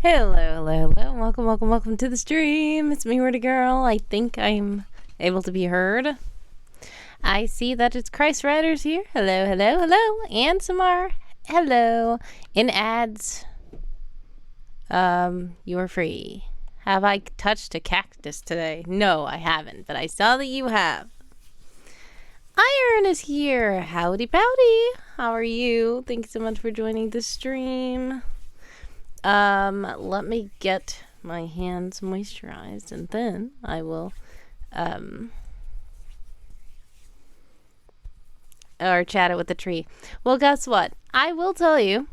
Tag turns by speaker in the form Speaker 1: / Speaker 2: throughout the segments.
Speaker 1: Hello, hello, hello. Welcome to the stream. It's me, Wordy Girl. I think I'm able to be heard. I see that it's Christ Riders here. Hello, hello, hello. And Samar. Hello. In ads, you are free. Have I touched a cactus today? No, I haven't, but I saw that you have. Iron is here. Howdy powdy. How are you? Thank you so much for joining the stream. Let me get my hands moisturized and then I will, or chat it with the tree. Well, guess what? I will tell you,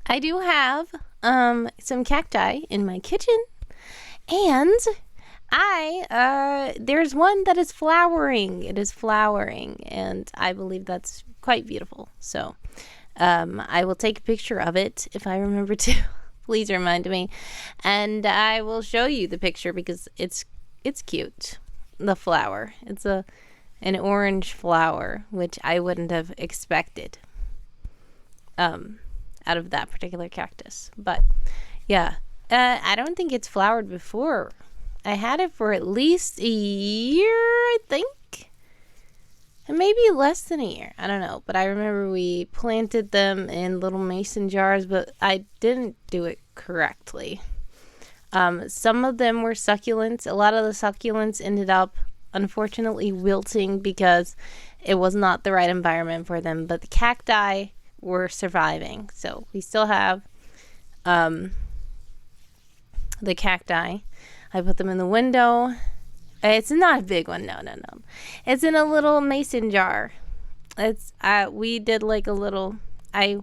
Speaker 1: I do have, some cacti in my kitchen, and there's one that is flowering. It is flowering, and I believe that's quite beautiful. So, I will take a picture of it if I remember to. Please remind me. And I will show you the picture because it's cute. The flower. It's an orange flower, which I wouldn't have expected out of that particular cactus. But yeah, I don't think it's flowered before. I had it for at least a year, I think. And maybe less than a year. I don't know. But I remember we planted them in little mason jars, but I didn't do it correctly. Some of them were succulents. A lot of the succulents ended up, unfortunately, wilting because it was not the right environment for them. But the cacti were surviving. So we still have the cacti. I put them in the window. It's not a big one. No. It's in a little mason jar. We did like a little, I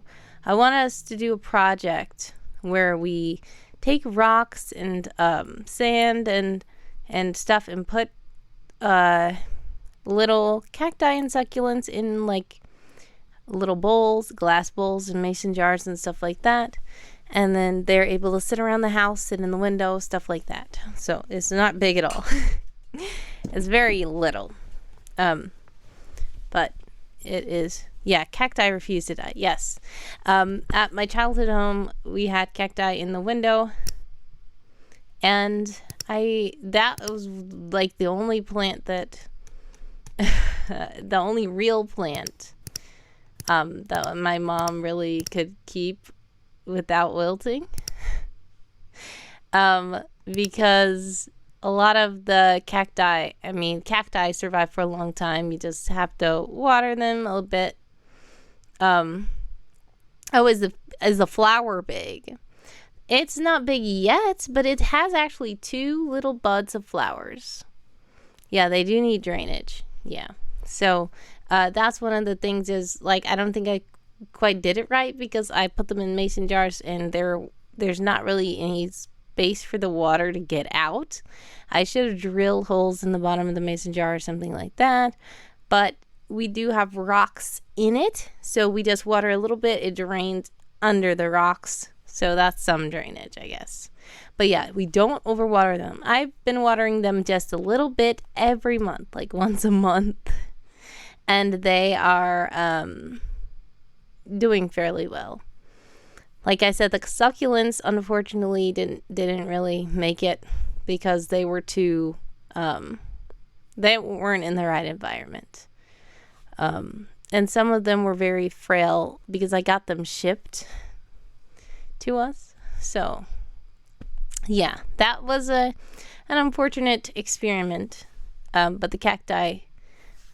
Speaker 1: want us to do a project where we take rocks and sand and stuff and put little cacti and succulents in like little bowls, glass bowls and mason jars and stuff like that. And then they're able to sit around the house, sit in the window, stuff like that. So it's not big at all. It's very little. But it is, yeah, cacti refuse to die. Yes. At my childhood home, we had cacti in the window. And that was like the only plant that, the only real plant that my mom really could keep without wilting. Because a lot of the cacti survive for a long time. You just have to water them a little bit. Is the flower big? It's not big yet, but it has actually 2 little buds of flowers. Yeah, they do need drainage. Yeah. So, that's one of the things is, like, I don't think I quite did it right because I put them in mason jars and there's not really any space for the water to get out. I should have drilled holes in the bottom of the mason jar or something like that. But we do have rocks in it, so we just water a little bit. It drains under the rocks, so that's some drainage, I guess. But yeah, we don't overwater them. I've been watering them just a little bit every month, like once a month. And they are doing fairly well. Like I said, the succulents unfortunately didn't really make it because they were too they weren't in the right environment. And some of them were very frail because I got them shipped to us. So yeah, that was an unfortunate experiment. But the cacti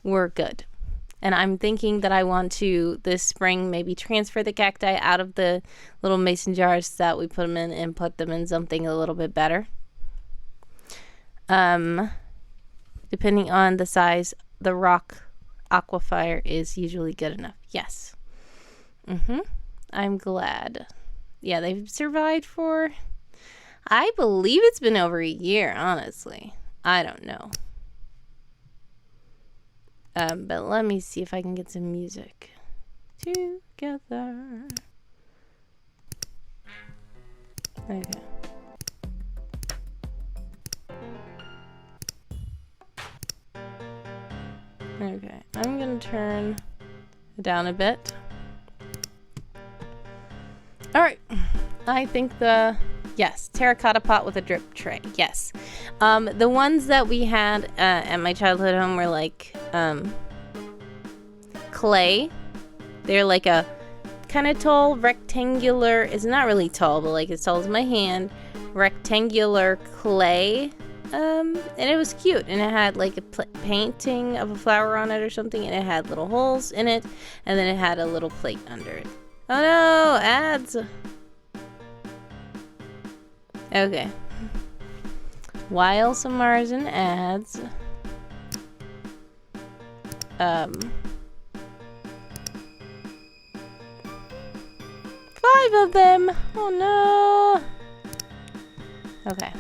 Speaker 1: were good. And I'm thinking that I want to, this spring, maybe transfer the cacti out of the little mason jars that we put them in and put them in something a little bit better. Depending on the size, the rock aquifer is usually good enough. Yes. I'm glad. Yeah, they've survived for, I believe it's been over a year, honestly. I don't know. But let me see if I can get some music together. Okay. Okay, I'm gonna turn it down a bit. Alright, I think the Yes, terracotta pot with a drip tray. Yes. The ones that we had at my childhood home were like clay. They're like a kind of tall rectangular. It's not really tall, but like as tall as my hand. Rectangular clay. And it was cute, and it had like a painting of a flower on it or something, and it had little holes in it, and then it had a little plate under it. Oh no, ads. Okay. While Samar's in ads, 5 of them. Oh no. Okay.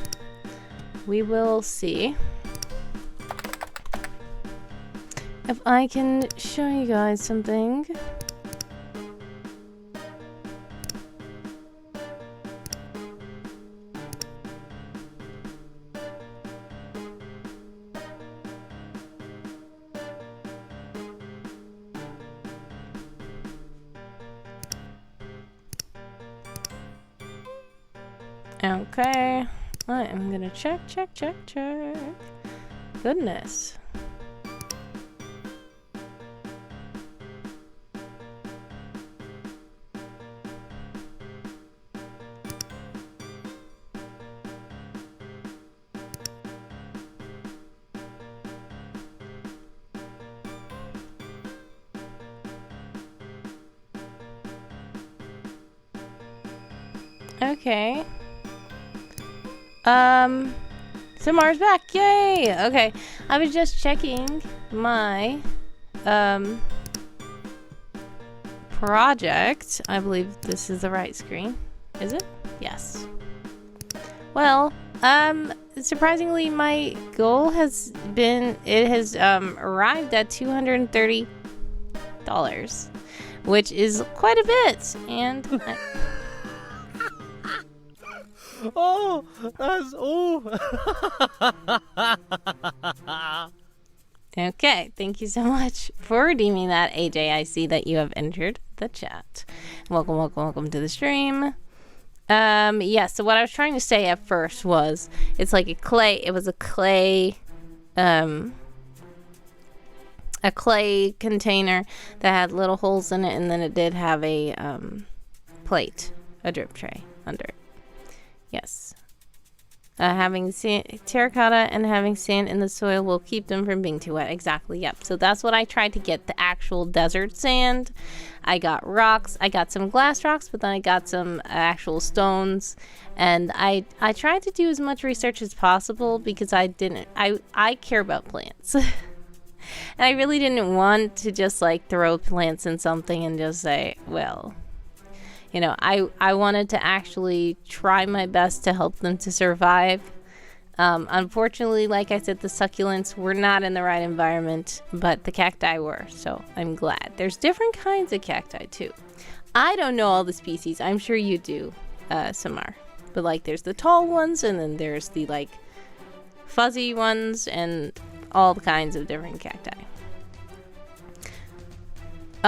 Speaker 1: We will see if I can show you guys something. Okay. I am gonna check. Goodness. Okay. Samar's back, yay! Okay, I was just checking my, project. I believe this is the right screen. Is it? Yes. Well, surprisingly, my goal has arrived at $230, which is quite a bit, and
Speaker 2: oh, that's
Speaker 1: Okay, thank you so much for redeeming that, AJ. I see that you have entered the chat. Welcome to the stream. Yeah, so what I was trying to say at first was it was a clay container that had little holes in it, and then it did have a plate, a drip tray under it. Yes. Having terracotta and having sand in the soil will keep them from being too wet. Exactly, yep. So that's what I tried to get, the actual desert sand. I got rocks. I got some glass rocks, but then I got some actual stones. And I tried to do as much research as possible because I care about plants. And I really didn't want to just like throw plants in something and just say, well, you know, I wanted to actually try my best to help them to survive. Unfortunately, like I said, the succulents were not in the right environment, but the cacti were, so I'm glad. There's different kinds of cacti too. I don't know all the species. I'm sure you do, Samar. But like there's the tall ones, and then there's the like fuzzy ones, and all kinds of different cacti.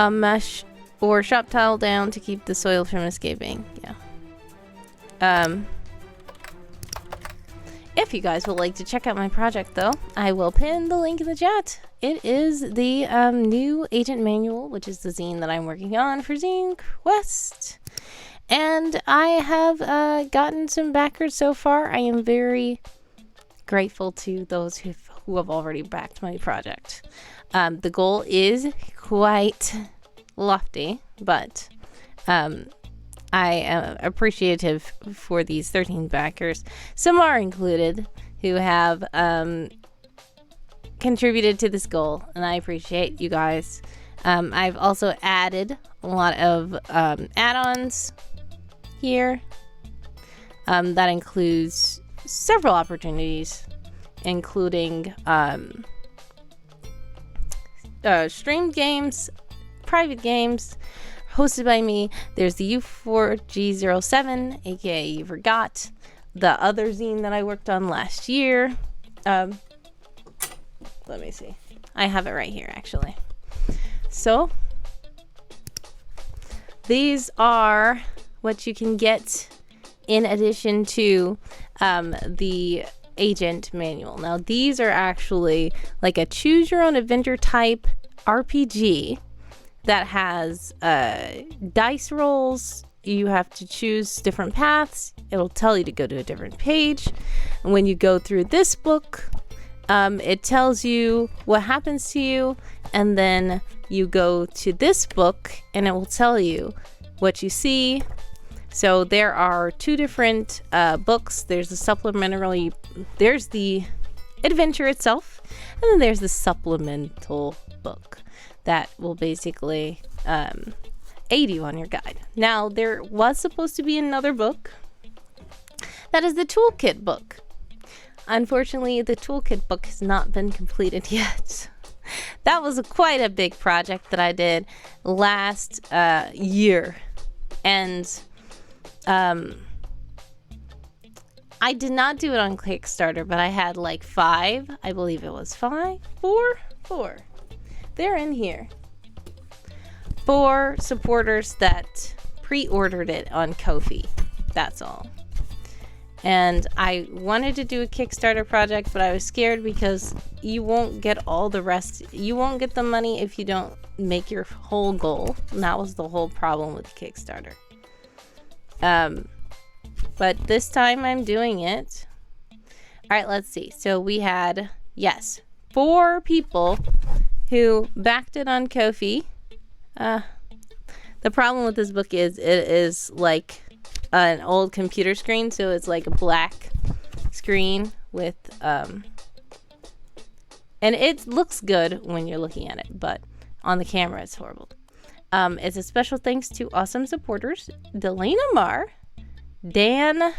Speaker 1: Mesh or shop tile down to keep the soil from escaping. Yeah. If you guys would like to check out my project, though, I will pin the link in the chat. It is the new agent manual, which is the zine that I'm working on for Zine Quest. And I have gotten some backers so far. I am very grateful to those who have already backed my project. The goal is quite lofty, but I am appreciative for these 13 backers, some are included, who have contributed to this goal, and I appreciate you guys. I've also added a lot of add-ons here that includes several opportunities, including streamed games, private games hosted by me. There's the U4G07, aka You Forgot, the other zine that I worked on last year. Let me see. I have it right here, actually. So these are what you can get in addition to the agent manual. Now, these are actually like a choose your own adventure type RPG that has dice rolls. You have to choose different paths. It'll tell you to go to a different page. And when you go through this book, it tells you what happens to you, and then you go to this book and it will tell you what you see. So there are two different books. There's the supplementary, there's the adventure itself, and then there's the supplemental book that will basically aid you on your guide. Now, there was supposed to be another book. That is the toolkit book. Unfortunately, the toolkit book has not been completed yet. That was quite a big project that I did last year. And I did not do it on Kickstarter, but I had like 5. I believe it was 5? 4? They're in here. 4 supporters that pre-ordered it on Ko-fi. That's all. And I wanted to do a Kickstarter project, but I was scared because you won't get all the rest. You won't get the money if you don't make your whole goal. And that was the whole problem with Kickstarter. But this time I'm doing it. All right, let's see. So we had, 4 people who backed it on Ko-fi. The problem with this book is it is like an old computer screen, so it's like a black screen with and it looks good when you're looking at it, but on the camera it's horrible. It's a special thanks to awesome supporters: Delana Marr, Dan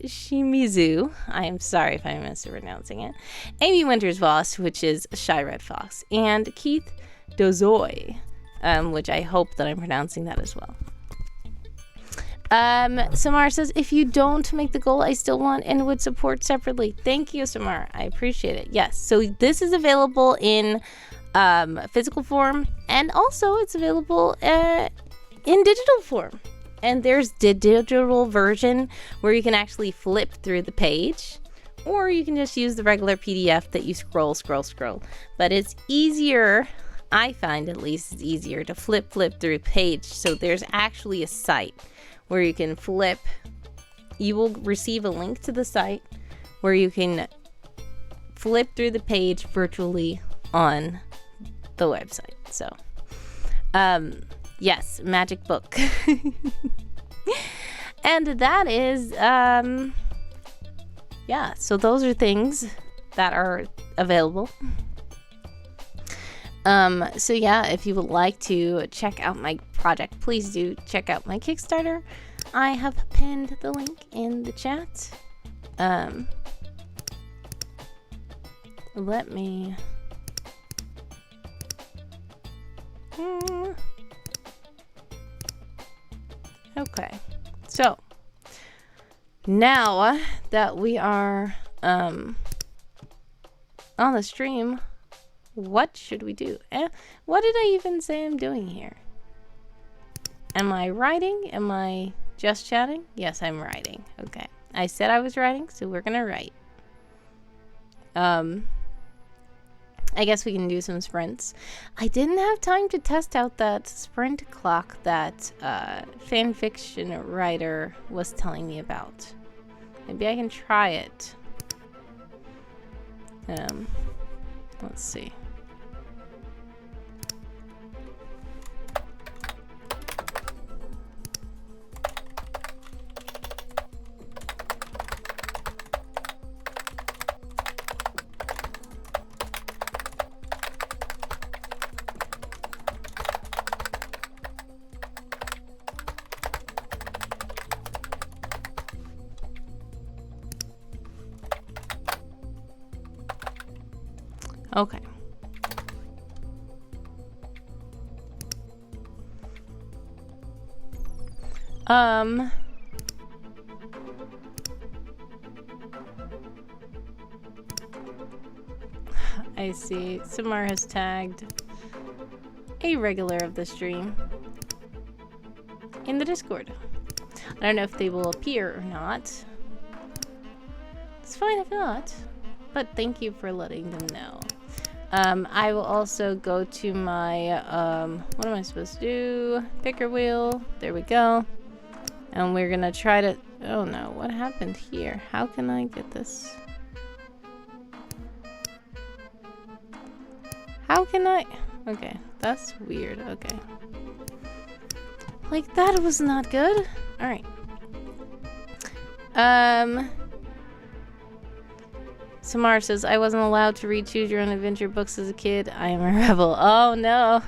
Speaker 1: Shimizu, I am sorry if I'm mispronouncing it, Amy Winters Voss, which is Shy Red Fox, and Keith Dozoy, which I hope that I'm pronouncing that as well. Samar says, if you don't make the goal, I still want and would support separately. Thank you, Samar. I appreciate it. Yes, so this is available in physical form, and also it's available in digital form. And there's the digital version where you can actually flip through the page, or you can just use the regular PDF that you scroll. But it's easier, I find at least, it's easier to flip through a page. So there's actually a site where you can flip. You will receive a link to the site where you can flip through the page virtually on the website. So, yes, magic book. And that is, so those are things that are available. So yeah, if you would like to check out my project, please do check out my Kickstarter. I have pinned the link in the chat. Let me... Okay, so now that we are on the stream, what should we do? What did I even say I'm doing here? Am I writing? Am I just chatting? Yes, I'm writing. Okay, I said I was writing, so we're gonna write. I guess we can do some sprints. I didn't have time to test out that sprint clock that fanfiction writer was telling me about. Maybe I can try it. Let's see. Okay. I see. Samar has tagged a regular of the stream in the Discord. I don't know if they will appear or not. It's fine if not, but thank you for letting them know. I will also go to my, what am I supposed to do? Picker wheel. There we go. And we're gonna try to, oh no, what happened here? How can I get this? How can I? Okay, that's weird. Okay. Like, that was not good. Alright. Samara says, I wasn't allowed to read Choose Your Own Adventure books as a kid. I am a rebel. Oh, no.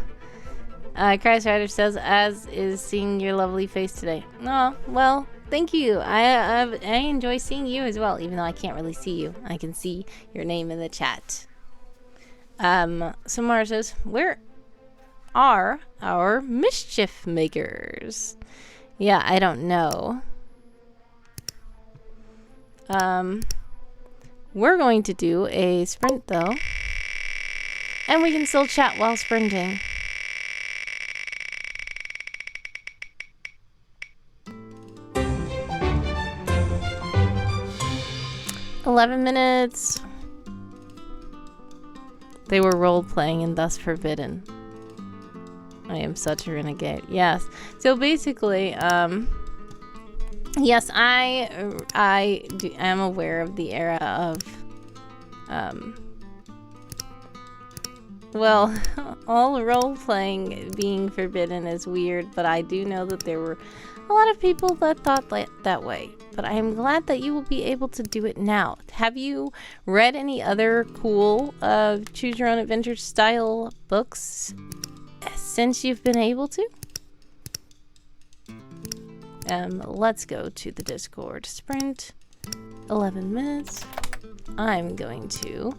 Speaker 1: Christ Rider says, as is seeing your lovely face today. Oh, well, thank you. I enjoy seeing you as well, even though I can't really see you. I can see your name in the chat. Samara says, where are our mischief makers? Yeah, I don't know. We're going to do a sprint though. And we can still chat while sprinting. $11 They were role-playing and thus forbidden. I am such a renegade. Yes. So basically, yes, I am aware of the era of, well, all role-playing being forbidden is weird, but I do know that there were a lot of people that thought that way. But I am glad that you will be able to do it now. Have you read any other cool Choose Your Own Adventure style books since you've been able to? Let's go to the Discord. Sprint. 11 minutes. I'm going to...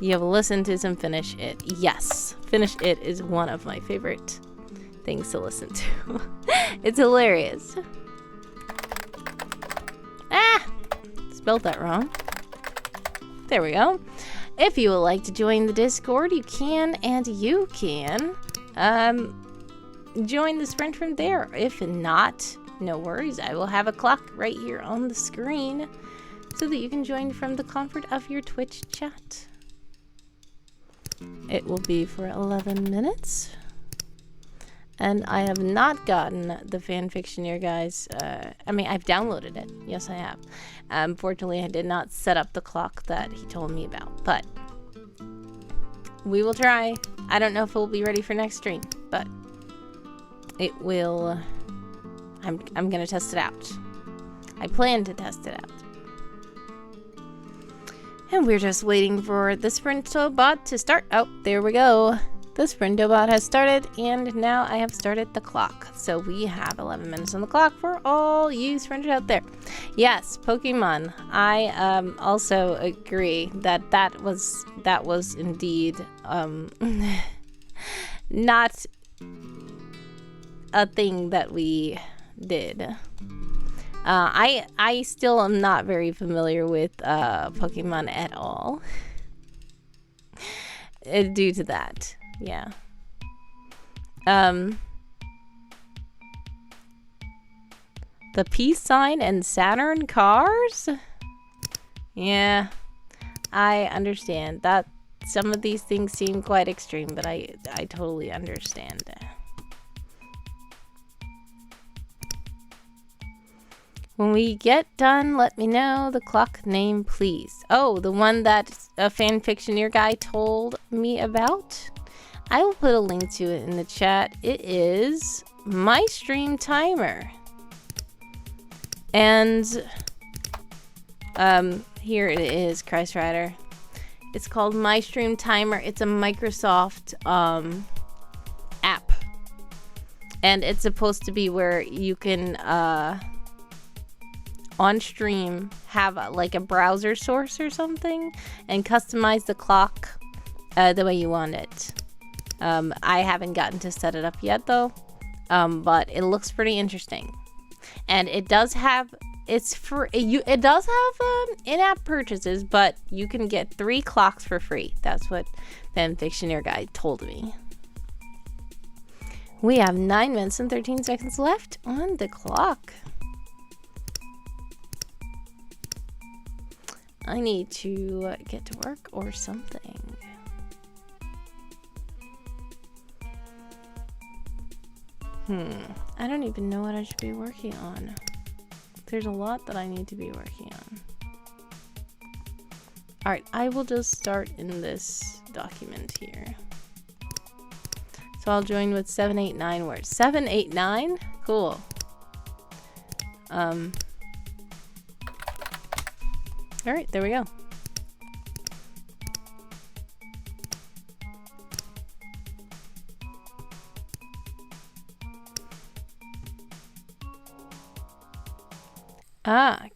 Speaker 1: You have listened to some Finish It. Yes. Finish It is one of my favorite things to listen to. It's hilarious. Ah! Spelled that wrong. There we go. If you would like to join the Discord, you can, and you can join the sprint from there. If not, no worries. I will have a clock right here on the screen so that you can join from the comfort of your Twitch chat. It will be for 11 minutes. And I have not gotten the Fanfictioneer, guys. I mean, I've downloaded it. Yes, I have. Unfortunately, I did not set up the clock that he told me about. But we will try. I don't know if it will be ready for next stream. But it will... I'm going to test it out. I plan to test it out. And we're just waiting for the Sprinto bot to start. Oh, there we go. The Sprinto bot has started, and now I have started the clock. So we have 11 minutes on the clock for all you sprinters out there. Yes, Pokemon. I also agree that that was indeed not a thing that we did. I still am not very familiar with Pokemon at all. Due to that. Yeah. The peace sign and Saturn cars? Yeah. I understand that some of these things seem quite extreme, but I totally understand. When we get done, let me know the clock name, please. Oh, the one that a Fanfictioneer guy told me about? I will put a link to it in the chat. It is My Stream Timer. And here it is, Christ Rider. It's called My Stream Timer. It's a Microsoft app. And it's supposed to be where you can on stream have like a browser source or something and customize the clock the way you want it. I haven't gotten to set it up yet though, but it looks pretty interesting, and it does have in-app purchases, but you can get 3 clocks for free. That's what Fanfictioneer guy told me. We have 9 minutes and 13 seconds left on the clock. I need to get to work or something. I don't even know what I should be working on. There's a lot that I need to be working on. Alright, I will just start in this document here. So I'll join with 789 words. 789? Cool. Alright, there we go.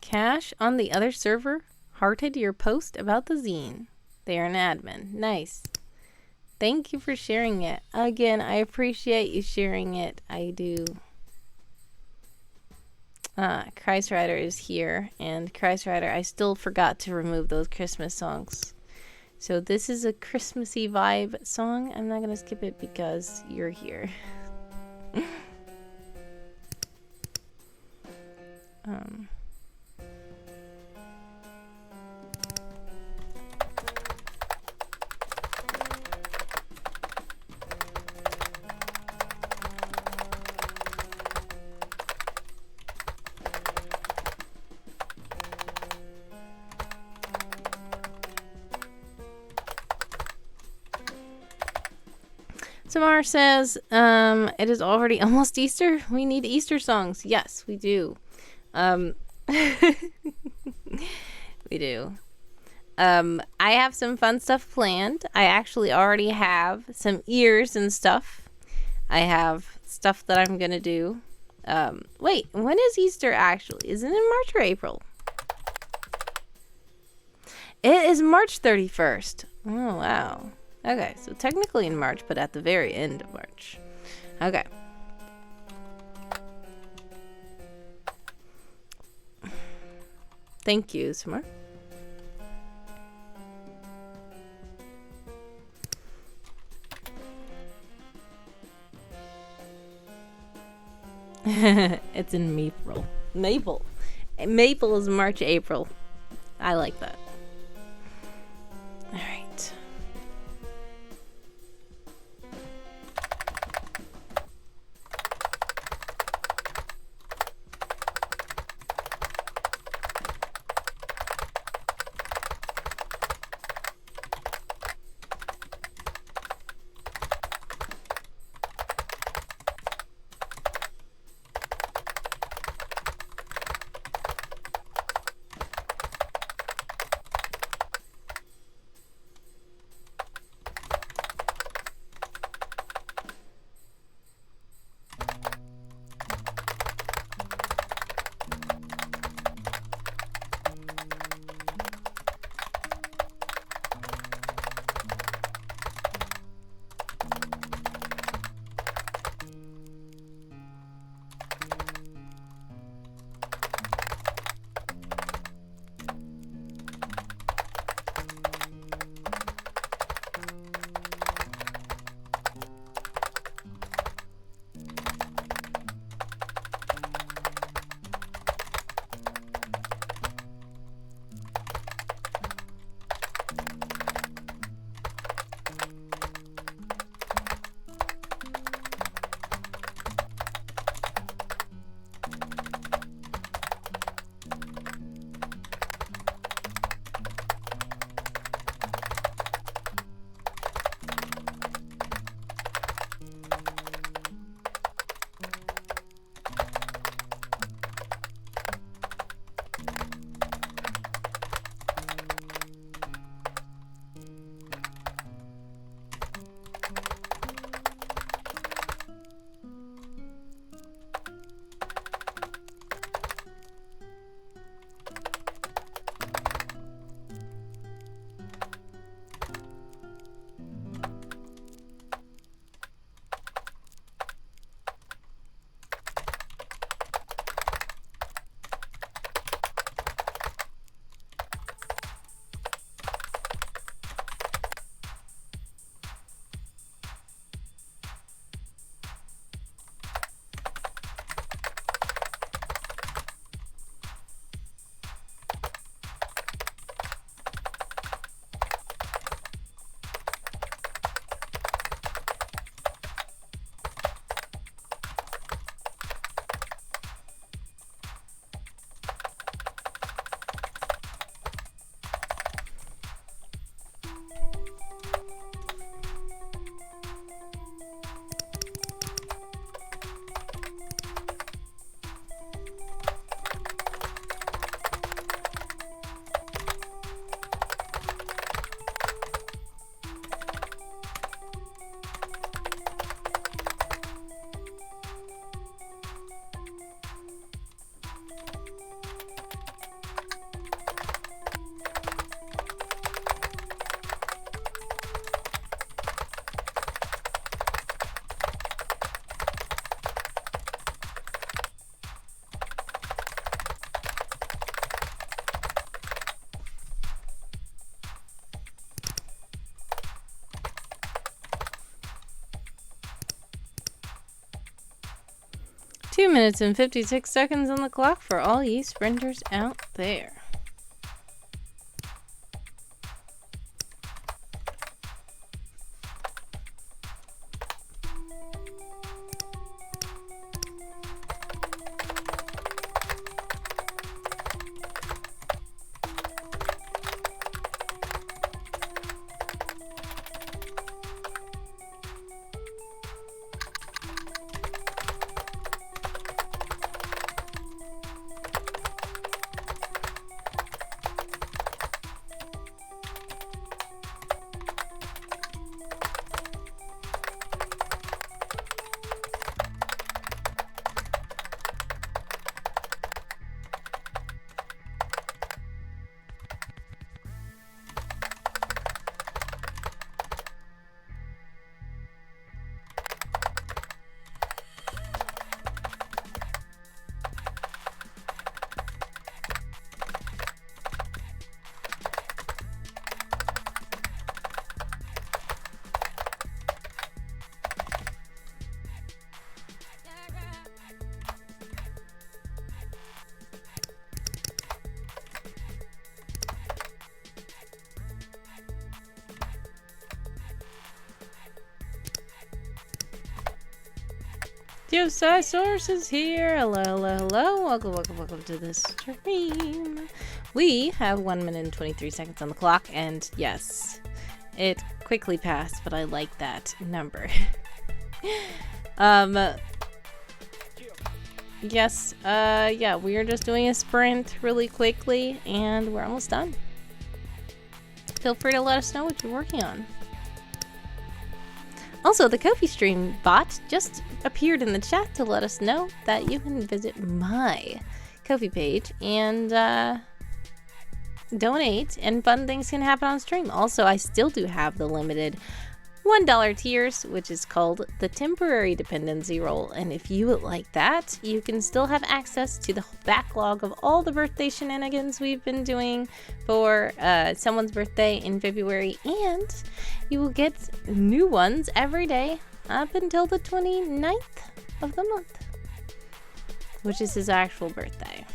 Speaker 1: Cash on the other server hearted your post about the zine. They are an admin. Nice. Thank you for sharing it. Again, I appreciate you sharing it. I do. Christ Rider is here, and Christ Rider, I still forgot to remove those Christmas songs. So this is a Christmassy vibe song. I'm not gonna skip it because you're here. Samar says, it is already almost Easter. We need Easter songs. Yes, we do. We do. I have some fun stuff planned. I actually already have some ears and stuff. I have stuff that I'm gonna do. Wait, when is Easter actually? Is it in March or April? It is March 31st. Oh, wow. Okay, so technically in March, but at the very end of March. Okay. Thank you, Samar. It's in Maple. Maple. Maple is March, April. I like that. All right. 2 minutes and 56 seconds on the clock for all you sprinters out there. Source is here. Hello, hello, hello. Welcome to this stream. We have 1 minute and 23 seconds on the clock, and yes, it quickly passed, but I like that number. Yes, yeah, we are just doing a sprint really quickly, and we're almost done. Feel free to let us know what you're working on. Also, the Ko-fi stream bot just appeared in the chat to let us know that you can visit my Ko-fi page and donate, and fun things can happen on stream. Also, I still do have the limited $1 tiers, which is called the temporary dependency role, and if you would like that, you can still have access to the backlog of all the birthday shenanigans we've been doing for someone's birthday in February, and you will get new ones every day up until the 29th of the month, which is his actual birthday.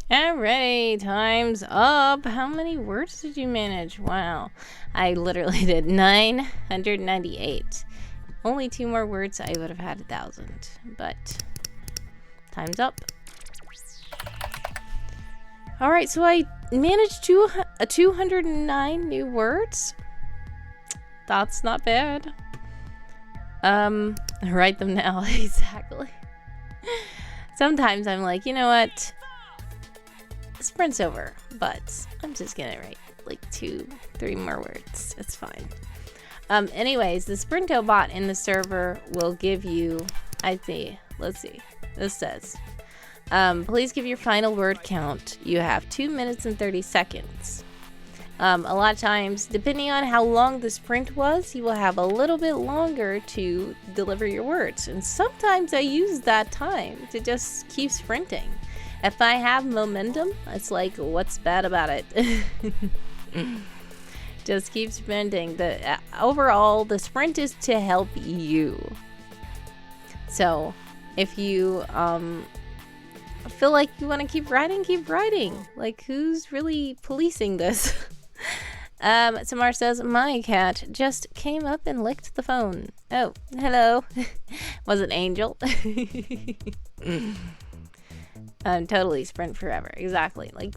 Speaker 1: Alright, time's up. How many words did you manage? Wow, I literally did 998. Only 2 more words, I would have had 1,000. But time's up. Alright, so I managed 209 new words. That's not bad. Write them now. Exactly. Sometimes I'm like, you know what? Sprint's over, but I'm just gonna write like 2-3 more words. It's fine. Anyways, the Sprinto bot in the server will give you, let's see. This says, please give your final word count. You have 2 minutes and 30 seconds. A lot of times, depending on how long the sprint was, you will have a little bit longer to deliver your words. And sometimes I use that time to just keep sprinting. If I have momentum, it's like, what's bad about it? Just keep sprinting. Overall, the sprint is to help you. So, if you feel like you want to keep writing. Like, who's really policing this? Samar says, my cat just came up and licked the phone. Oh, hello. Was it Angel? Totally sprint forever. Exactly. Like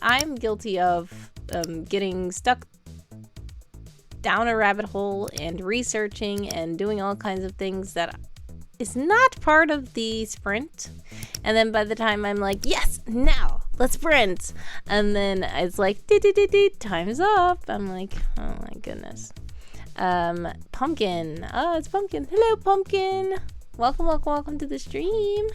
Speaker 1: I'm guilty of getting stuck down a rabbit hole and researching and doing all kinds of things that is not part of the sprint. And then by the time I'm like, yes, now let's sprint. And then it's like, time's up. I'm like, oh my goodness. Pumpkin. Oh, it's Pumpkin. Hello, Pumpkin. Welcome to the stream.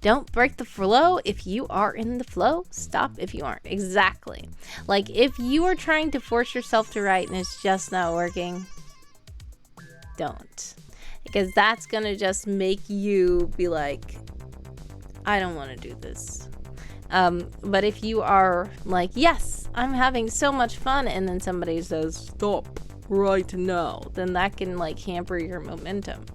Speaker 1: Don't break the flow if you are in the flow. Stop if you aren't. Exactly. Like if you are trying to force yourself to write and it's just not working, don't. Because that's going to just make you be like, I don't want to do this. But if you are like, yes, I'm having so much fun, and then somebody says, stop right now, then that can like hamper your momentum.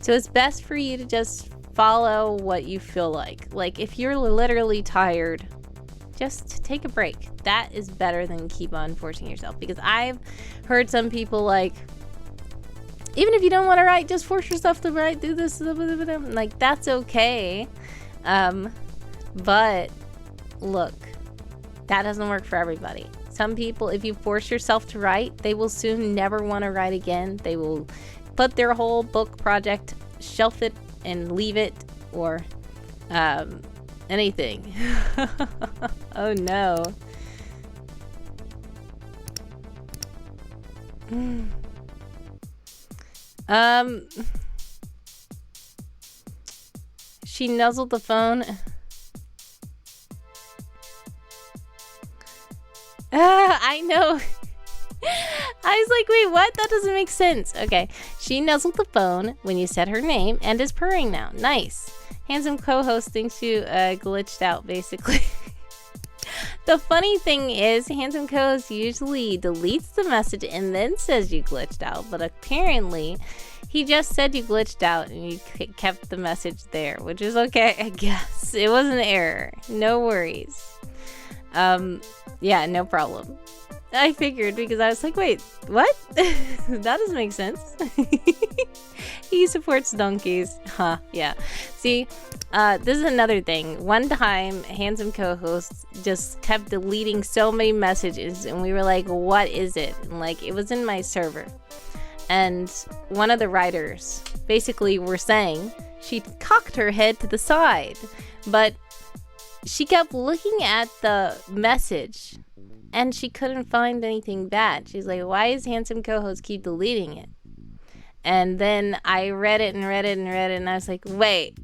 Speaker 1: So it's best for you to just follow what you feel like. Like if you're literally tired, just take a break. That is better than keep on forcing yourself. Because I've heard some people like, even if you don't want to write, just force yourself to write, do this, like that's okay. But look, that doesn't work for everybody. Some people, if you force yourself to write, they will soon never want to write again. They will put their whole book project, shelf it and leave it, or anything. Oh no. She nuzzled the phone. I know. I was like, wait, what? That doesn't make sense. Okay. She nuzzled the phone when you said her name and is purring now. Nice. Handsome co-host thinks you glitched out, basically. The funny thing is, Handsome co-host usually deletes the message and then says you glitched out. But apparently, he just said you glitched out and you kept the message there, which is okay, I guess. It was an error. No worries. Yeah, no problem. I figured because I was like, wait, what? That doesn't make sense. He supports donkeys. Huh, yeah. See, this is another thing. One time, Handsome co-host just kept deleting so many messages and we were like, what is it? And like, it was in my server. And one of the writers basically were saying she cocked her head to the side, but she kept looking at the message and she couldn't find anything bad. She's like, why is Handsome co-host keep deleting it? And then I read it and read it and read it and I was like, wait,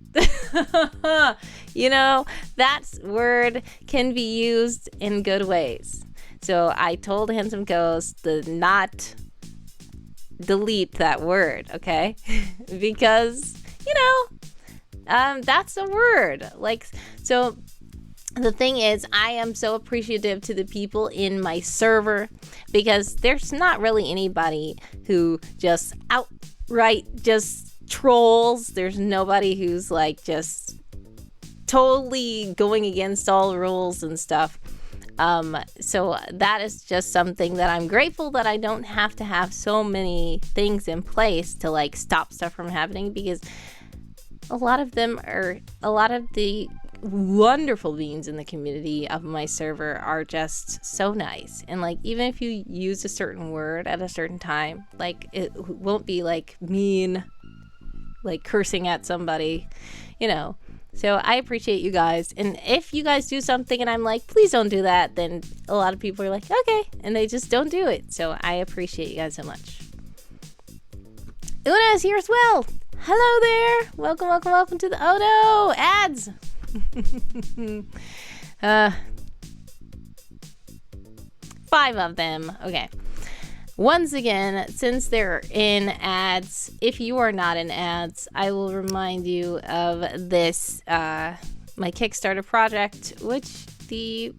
Speaker 1: you know, that word can be used in good ways. So I told Handsome co-host to not delete that word, okay? Because, you know, that's a word. Like, so the thing is, I am so appreciative to the people in my server because there's not really anybody who just outright just trolls. There's nobody who's like just totally going against all rules and stuff. So that is just something that I'm grateful that I don't have to have so many things in place to like stop stuff from happening, because a lot of the wonderful beings in the community of my server are just so nice. And like, even if you use a certain word at a certain time, like it won't be like mean, like cursing at somebody, you know. So I appreciate you guys. And if you guys do something and I'm like, please don't do that, then a lot of people are like, okay, and they just don't do it. So I appreciate you guys so much. Una is here as well. Hello there. Welcome, welcome, welcome to the, oh no, ads. 5 of them. Okay. Once again, since they're in ads, if you are not in ads, I will remind you of this, my Kickstarter project, which the,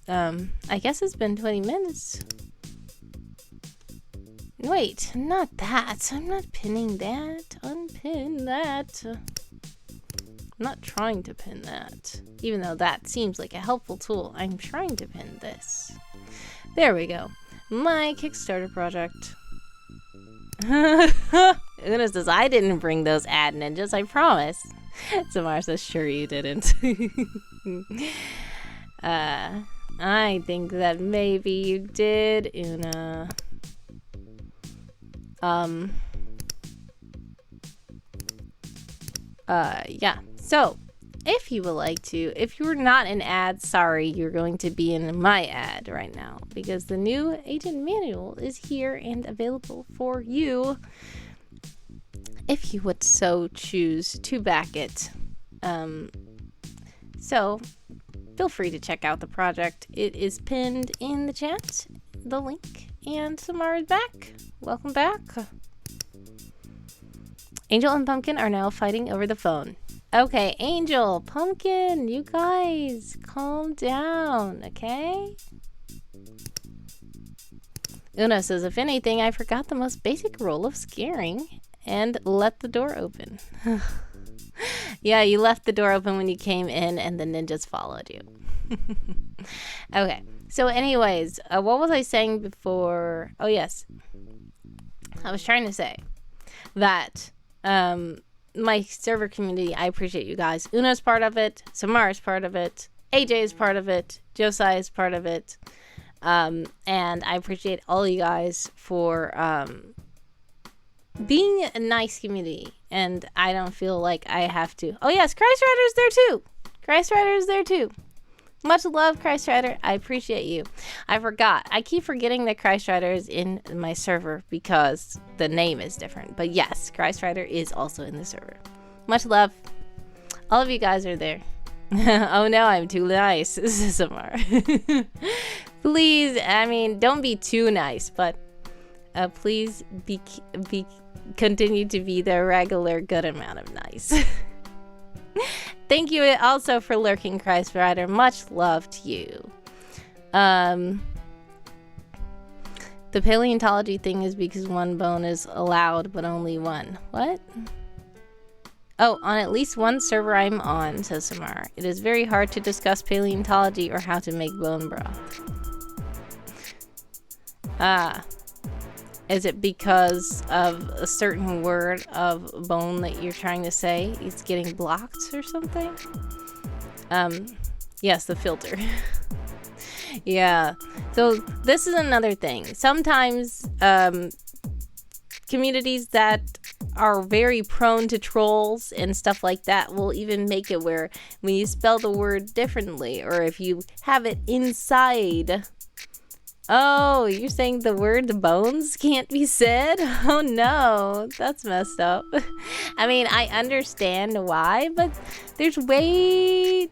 Speaker 1: I guess it's been 20 minutes. Wait, not that. I'm not pinning that. Unpin that. I'm not trying to pin that. Even though that seems like a helpful tool, I'm trying to pin this. There we go. My Kickstarter project. Una says, I didn't bring those ad ninjas, I promise. Samara says, sure you didn't. I think that maybe you did, Una. Yeah. So, if you would like to, if you're not an ad, sorry, you're going to be in my ad right now, because the new agent manual is here and available for you if you would so choose to back it. So feel free to check out the project. It is pinned in the chat, the link. And Samara's back. Welcome back. Angel and Pumpkin are now fighting over the phone. Okay, Angel, Pumpkin, you guys, calm down, okay? Una says, if anything, I forgot the most basic rule of scaring and let the door open. Yeah, you left the door open when you came in and the ninjas followed you. Okay, so anyways, what was I saying before? Oh, yes. I was trying to say that my server community, I appreciate you guys. Una's part of it. Samara's part of it. AJ is part of it. Josiah is part of it. And I appreciate all you guys for being a nice community. And I don't feel like I have to. Oh, yes, Christ Rider's there too. Christ Rider's there too. Much love, Christ Rider. I appreciate you. I forgot. I keep forgetting that Christ Rider is in my server because the name is different. But yes, Christ Rider is also in the server. Much love. All of you guys are there. Oh no, I'm too nice, Samar. Please, I mean, don't be too nice, but please be continue to be the regular good amount of nice. Thank you also for lurking, Christ Rider. Much love to you. The paleontology thing is because one bone is allowed, but only one. What? Oh, on at least one server I'm on, says Samar. It is very hard to discuss paleontology or how to make bone broth. Is it because of a certain word of bone that you're trying to say? It's getting blocked or something? Yes, the filter. Yeah. So this is another thing. Sometimes communities that are very prone to trolls and stuff like that will even make it where when you spell the word differently, or if you have it inside... Oh, you're saying the word bones can't be said? Oh no, that's messed up. I mean, I understand why, but there's way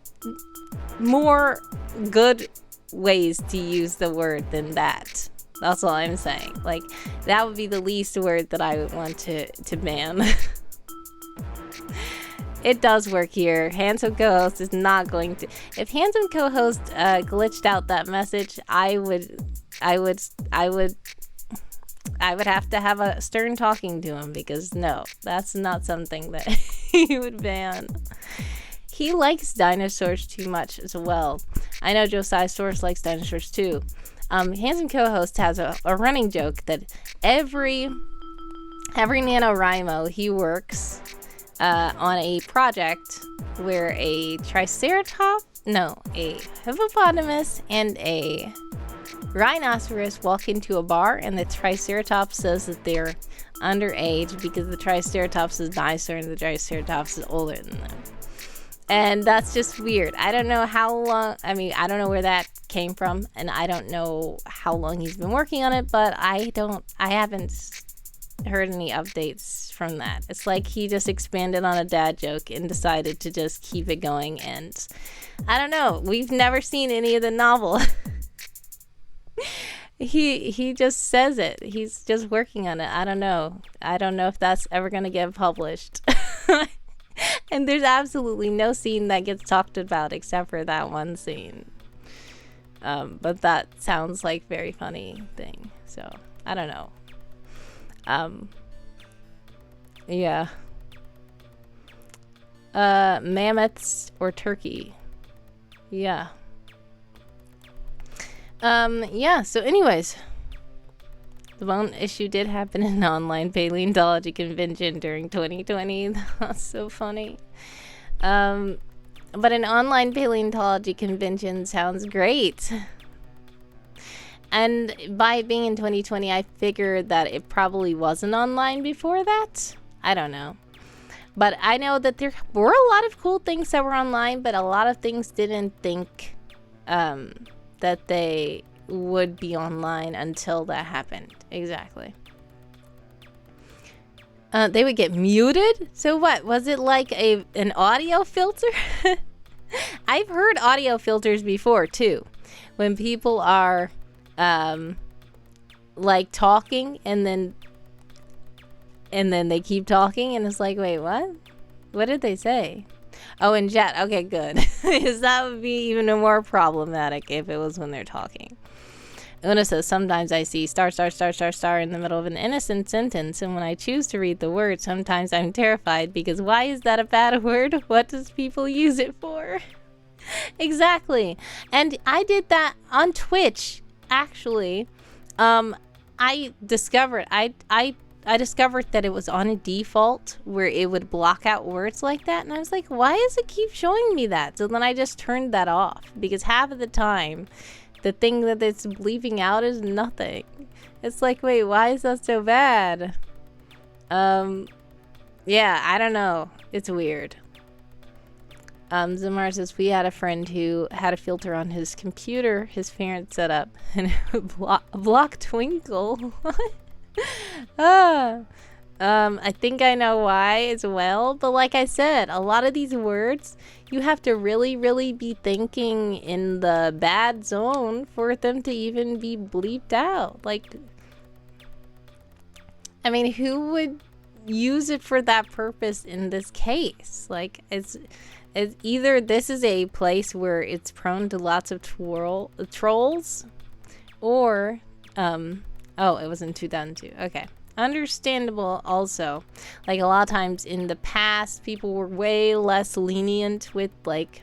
Speaker 1: more good ways to use the word than that. That's all I'm saying. Like, that would be the least word that I would want to ban. It does work here. Handsome co-host is not going to... If handsome co-host glitched out that message, I would have to have a stern talking to him, because no, that's not something that he would ban. He likes dinosaurs too much as well. I know Josiah Source likes dinosaurs too. Handsome co-host has a running joke that every NaNoWriMo he works on a project where a hippopotamus and a rhinoceros walk into a bar, and the Triceratops says that they're underage because the Triceratops is nicer and the Triceratops is older than them. And that's just weird. I don't know how long, I don't know where that came from, and I don't know how long he's been working on it, but I haven't heard any updates from that. It's like he just expanded on a dad joke and decided to just keep it going, and I don't know. We've never seen any of the novel. He just says it. He's just working on it. I don't know if that's ever going to get published. And there's absolutely no scene that gets talked about except for that one scene. But that sounds like very funny thing. So, I don't know. Yeah. Mammoths or turkey. Yeah. Yeah, so anyways, the bone issue did happen in an online paleontology convention during 2020. That's so funny. But an online paleontology convention sounds great. And by being in 2020, I figured that it probably wasn't online before that. I don't know. But I know that there were a lot of cool things that were online, but a lot of things didn't think that they would be online until that happened. Exactly. They would get muted? So what? Was it like an audio filter? I've heard audio filters before too, when people are like talking and then they keep talking and it's like, wait, what did they say? Oh, in chat. Okay, good. Because that would be even more problematic if it was when they're talking. Una says, sometimes I see star, star, star, star, star in the middle of an innocent sentence, and when I choose to read the word, sometimes I'm terrified because why is that a bad word? What does people use it for? Exactly. And I did that on Twitch, actually. I discovered that it was on a default where it would block out words like that, and I was like, why does it keep showing me that? So then I just turned that off, because half of the time the thing that it's bleeping out is nothing. It's like, wait, why is that so bad? Yeah, I don't know. It's weird. Zamar says, we had a friend who had a filter on his computer his parents set up, and it would block Twinkle. I think I know why as well, but like I said, a lot of these words you have to really, really be thinking in the bad zone for them to even be bleeped out. Like, I mean, who would use it for that purpose in this case? Like, it's either this is a place where it's prone to lots of trolls, or oh, it was in 2002. Okay. Understandable also. Like, a lot of times in the past, people were way less lenient with, like,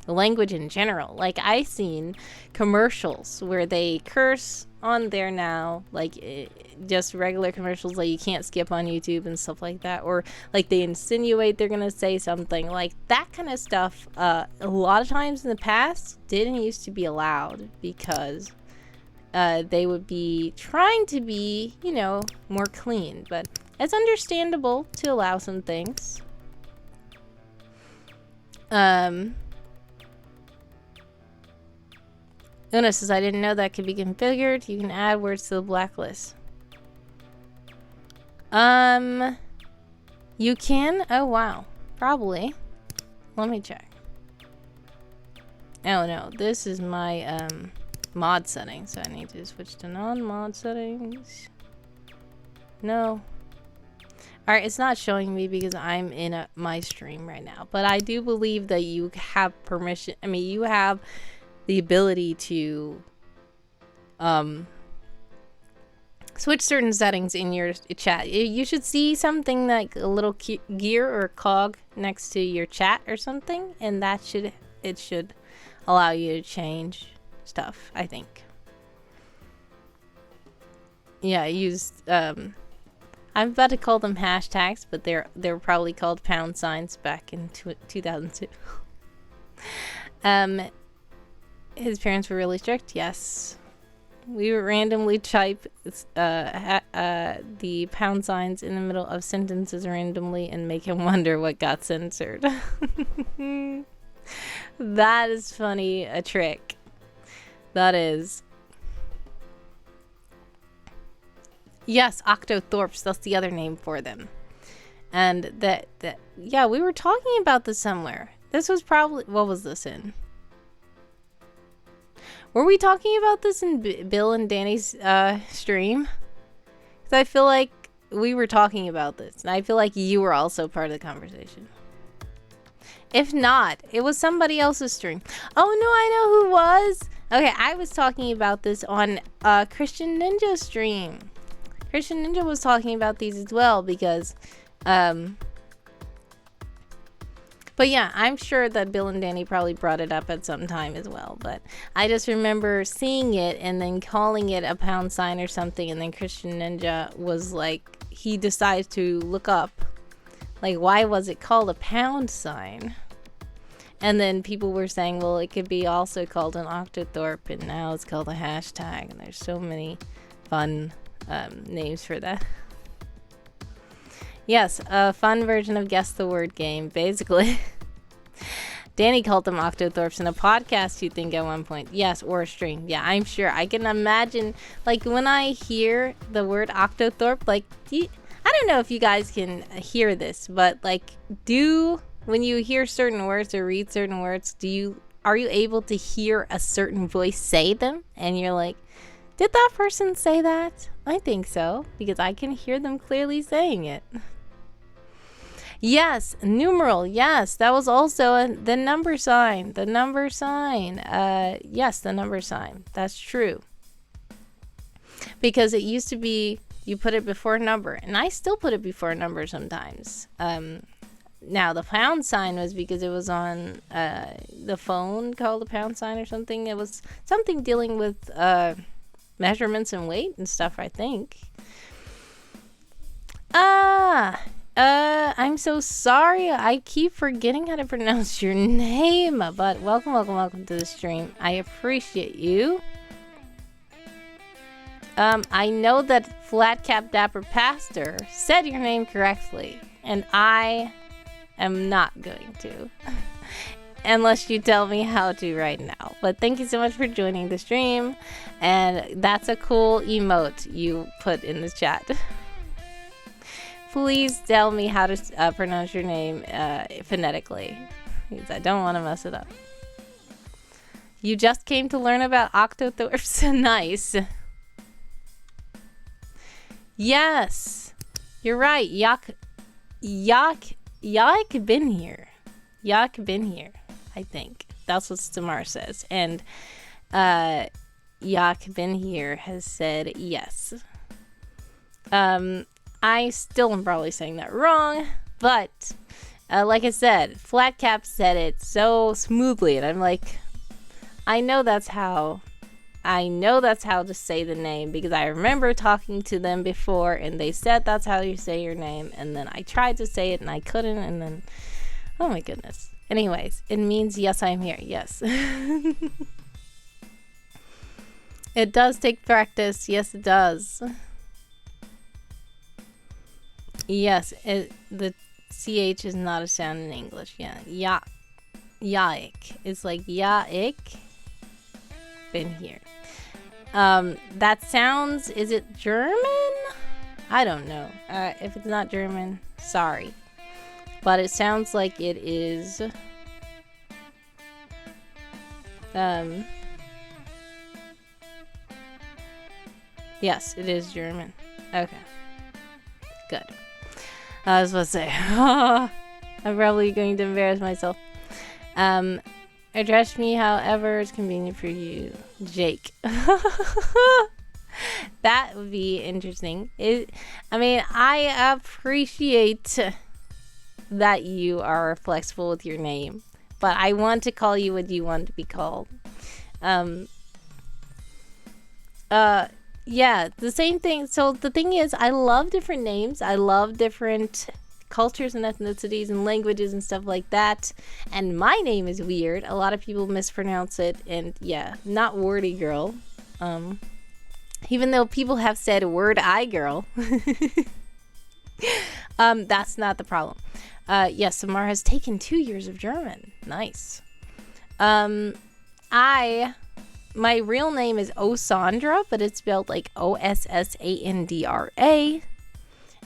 Speaker 1: language in general. Like, I seen commercials where they curse on there now, like, just regular commercials, like, you can't skip on YouTube and stuff like that. Or, like, they insinuate they're gonna say something. Like, that kind of stuff, a lot of times in the past, didn't used to be allowed because they would be trying to be, you know, more clean, but it's understandable to allow some things. Una says, I didn't know that could be configured. You can add words to the blacklist. You can? Oh, wow. Probably. Let me check. Oh, no. This is my, mod settings, so I need to switch to non-mod settings. No. Alright, it's not showing me because I'm in my stream right now, but I do believe that you have permission. I mean, you have the ability to switch certain settings in your chat. You should see something like a little gear or cog next to your chat or something, and that should allow you to change stuff, I think. Yeah, I used I'm about to call them hashtags, but they were probably called pound signs back in 2002. His parents were really strict. Yes, we would randomly type the pound signs in the middle of sentences randomly and make him wonder what got censored. That is funny, a trick. That is. Yes, octothorpes. That's the other name for them. And that yeah, we were talking about this somewhere. This was probably, what was this in? Were we talking about this in Bill and Danny's stream? Because I feel like we were talking about this, and I feel like you were also part of the conversation. If not, it was somebody else's stream. Oh no, I know who was. Okay, I was talking about this on Christian Ninja stream. Christian Ninja was talking about these as well because, but yeah, I'm sure that Bill and Danny probably brought it up at some time as well. But I just remember seeing it and then calling it a pound sign or something, and then Christian Ninja was like, he decided to look up, like, why was it called a pound sign? And then people were saying, well, it could be also called an octothorpe, and now it's called a hashtag. And there's so many fun names for that. Yes, a fun version of Guess the Word game, basically. Danny called them octothorpes in a podcast, you think, at one point. Yes, or a stream. Yeah, I'm sure. I can imagine, like, when I hear the word octothorpe, like, I don't know if you guys can hear this, but, like, do when you hear certain words or read certain words, are you able to hear a certain voice say them? And you're like, did that person say that? I think so, because I can hear them clearly saying it. Yes, numeral. Yes, that was also the number sign. The number sign. Yes, the number sign. That's true. Because it used to be you put it before a number, and I still put it before a number sometimes. Now the pound sign was because it was on the phone called the pound sign or something. It was something dealing with measurements and weight and stuff, I think. I'm so sorry. I keep forgetting how to pronounce your name, but welcome to the stream. I appreciate you. I know that Flatcap Dapper Pastor said your name correctly, and I am not going to. Unless you tell me how to right now. But thank you so much for joining the stream. And that's a cool emote you put in the chat. Please tell me how to pronounce your name phonetically, because I don't want to mess it up. You just came to learn about octothorpes. Nice. Yes, you're right. Yak been here. Yak been here. I think that's what Samar says, and Yak been here has said yes. I still am probably saying that wrong, but like I said, Flatcap said it so smoothly, and I'm like, I know that's how to say the name, because I remember talking to them before, and they said that's how you say your name, and then I tried to say it, and I couldn't, and then, oh my goodness. Anyways, it means yes, I'm here. Yes. It does take practice. Yes, it does. Yes, the CH is not a sound in English. Yeah. Yaik. It's like yaik. Been here. That sounds, is it German? I don't know. If it's not German, sorry. But it sounds like it is yes, it is German. Okay. Good. I was supposed to say I'm probably going to embarrass myself. Address me however is convenient for you. Jake. That would be interesting. I appreciate that you are flexible with your name, but I want to call you what you want to be called. Yeah, the same thing. So the thing is, I love different names. I love different cultures and ethnicities and languages and stuff like that. And my name is weird. A lot of people mispronounce it, and yeah, not wordy girl. Even though people have said word eye girl. That's not the problem. Yes, Samar has taken 2 years of German. Nice. My real name is Osandra, but it's spelled like Ossandra.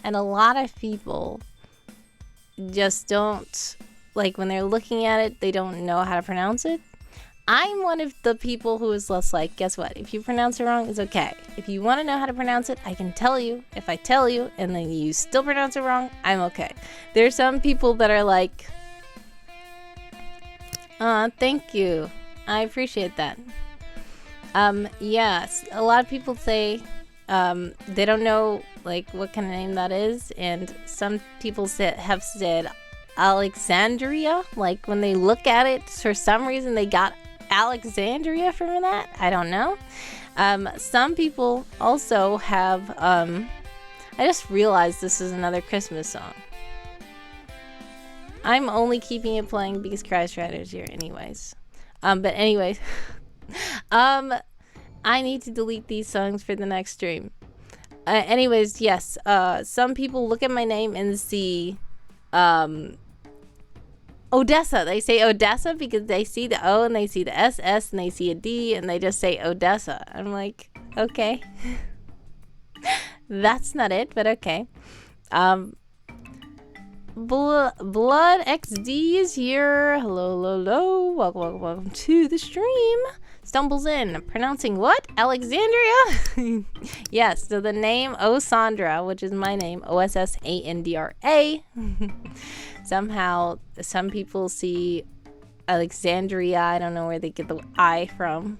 Speaker 1: And a lot of people just don't, like, when they're looking at it, they don't know how to pronounce it. I'm one of the people who is less like, guess what? If you pronounce it wrong, it's okay. If you want to know how to pronounce it, I can tell you. If I tell you and then you still pronounce it wrong, I'm okay. There's some people that are like, thank you. I appreciate that. Yes, a lot of people say they don't know like what kind of name that is, and some people have said Alexandria. Like when they look at it, for some reason they got Alexandria from that. I don't know. Some people also have I just realized this is another Christmas song. I'm only keeping it playing because Christ Rider's here anyways. But anyways, I need to delete these songs for the next stream. Anyways, yes, some people look at my name and see Odessa. They say Odessa because they see the O and they see the SS and they see a D and they just say Odessa. I'm like, okay. That's not it, but okay. Blood XD is here. Hello, hello, hello. Welcome to the stream. Stumbles in. Pronouncing what? Alexandria? Yes, so the name Osandra, which is my name, Ossandra. Somehow, some people see Alexandria. I don't know where they get the I from.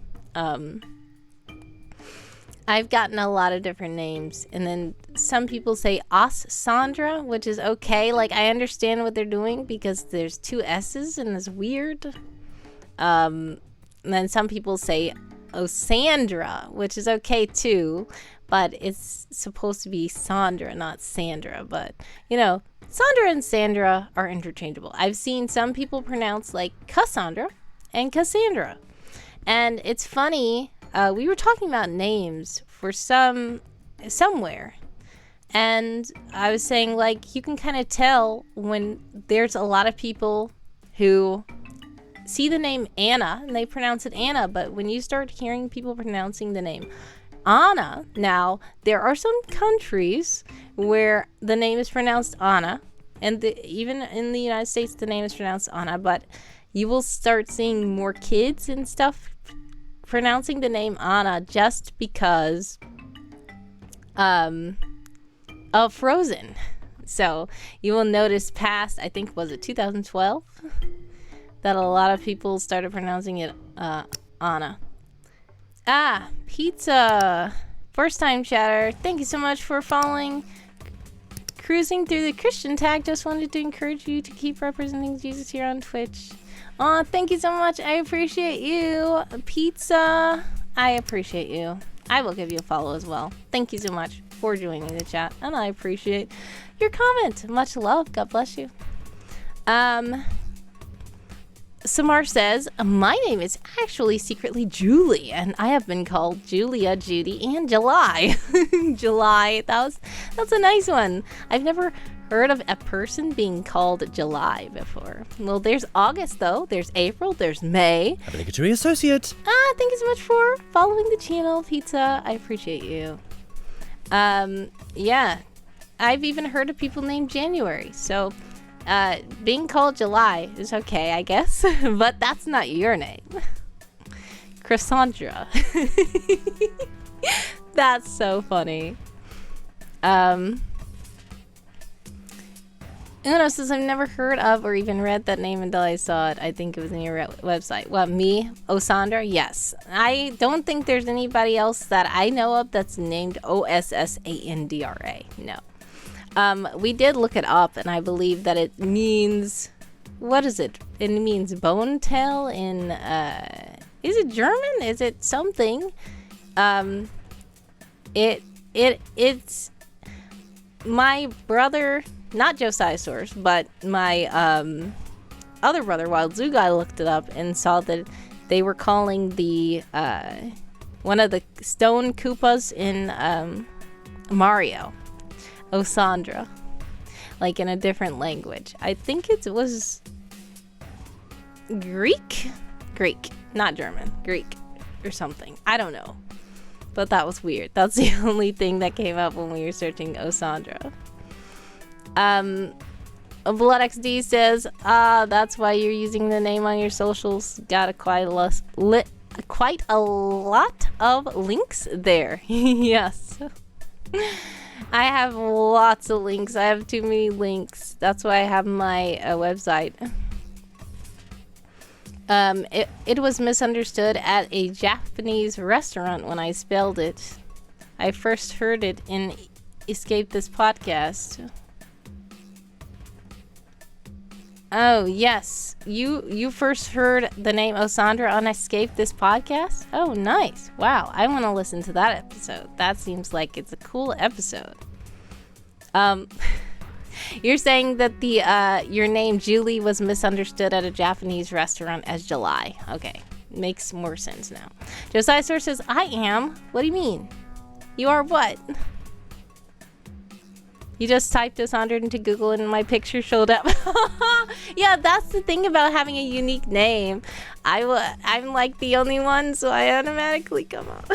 Speaker 1: I've gotten a lot of different names, and then some people say Sandra, which is okay. Like, I understand what they're doing because there's two S's and it's weird. And then some people say Osandra, which is okay too, but it's supposed to be Sandra, not Sandra. But, you know, Sandra and Sandra are interchangeable. I've seen some people pronounce like Cassandra and Cassandra. And it's funny. We were talking about names for somewhere, and I was saying, like, you can kind of tell when there's a lot of people who see the name Anna and they pronounce it Anna, but when you start hearing people pronouncing the name Anna, now there are some countries where the name is pronounced Anna, and even in the United States the name is pronounced Anna, but you will start seeing more kids and stuff pronouncing the name Anna just because of Frozen. So you will notice past, I think, was it 2012, that a lot of people started pronouncing it Anna. Pizza. First time chatter. Thank you so much for following. Cruising through the Christian tag. Just wanted to encourage you to keep representing Jesus here on Twitch. Aw, thank you so much. I appreciate you. Pizza. I appreciate you. I will give you a follow as well. Thank you so much for joining the chat. And I appreciate your comment. Much love. God bless you. Samar says, my name is actually secretly Julie, and I have been called Julia, Judy, and July. July. That's a nice one. I've never heard of a person being called July before. Well, there's August, though. There's April. There's May.
Speaker 2: Obligatory associate.
Speaker 1: Thank you so much for following the channel, Pizza. I appreciate you. Yeah. I've even heard of people named January, so being called July is okay, I guess. But that's not your name. Cassandra. That's so funny. Uno says, I've never heard of or even read that name until I saw it. I think it was in your website. What, me? Osandra? Yes. I don't think there's anybody else that I know of that's named Ossandra. No. We did look it up, and I believe that it means... What is it? It means bone tail in... is it German? Is it something? It's... My brother... Not Josiah, but my other brother, Wild Zoo Guy, looked it up and saw that they were calling the one of the stone Koopas in Mario Osandra, like in a different language. I think it was Greek, not German, Greek or something. I don't know, but that was weird. That's the only thing that came up when we were searching Osandra. Blood XD says, that's why you're using the name on your socials. Got quite a lot of links there. Yes. I have lots of links. I have too many links. That's why I have my website. It was misunderstood at a Japanese restaurant when I spelled it. I first heard it in Escape This Podcast. Oh, yes. You first heard the name Osandra on Escape This Podcast? Oh, nice. Wow, I want to listen to that episode. That seems like it's a cool episode. You're saying that your name Julie was misunderstood at a Japanese restaurant as July. Okay, makes more sense now. Josiah Source says, I am. What do you mean? You are what? You just typed Osandra into Google and my picture showed up. Yeah, that's the thing about having a unique name. I'm like the only one, so I automatically come up.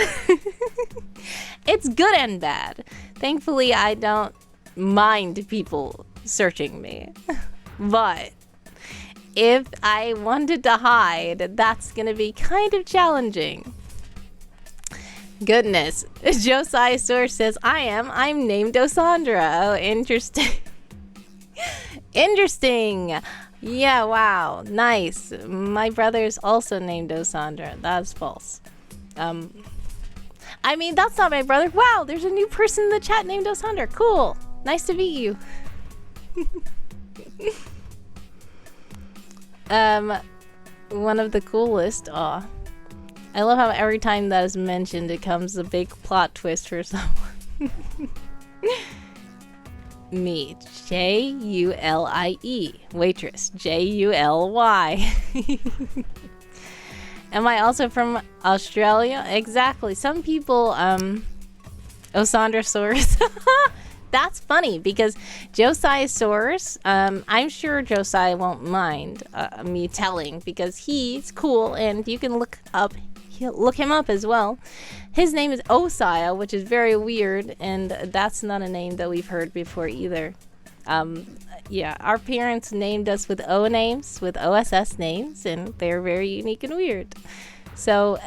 Speaker 1: It's good and bad. Thankfully, I don't mind people searching me. But if I wanted to hide, that's gonna be kind of challenging. Goodness. Josiah Source says, I'm named Osandra. Oh, interesting. Interesting. Yeah, wow. Nice. My brother's also named Osandra. That's false. I mean, that's not my brother. Wow, there's a new person in the chat named Osandra. Cool. Nice to meet you. One of the coolest. Aw. I love how every time that is mentioned, it comes a big plot twist for someone. Me, Julie. Waitress, July. Am I also from Australia? Exactly. Some people, Osandrasaurus. That's funny because Josiahsaurus, I'm sure Josiah won't mind me telling because he's cool and you can look him up as well. His name is Osiah, which is very weird, and that's not a name that we've heard before either. Yeah, our parents named us with O names, with OSS names, and they're very unique and weird. So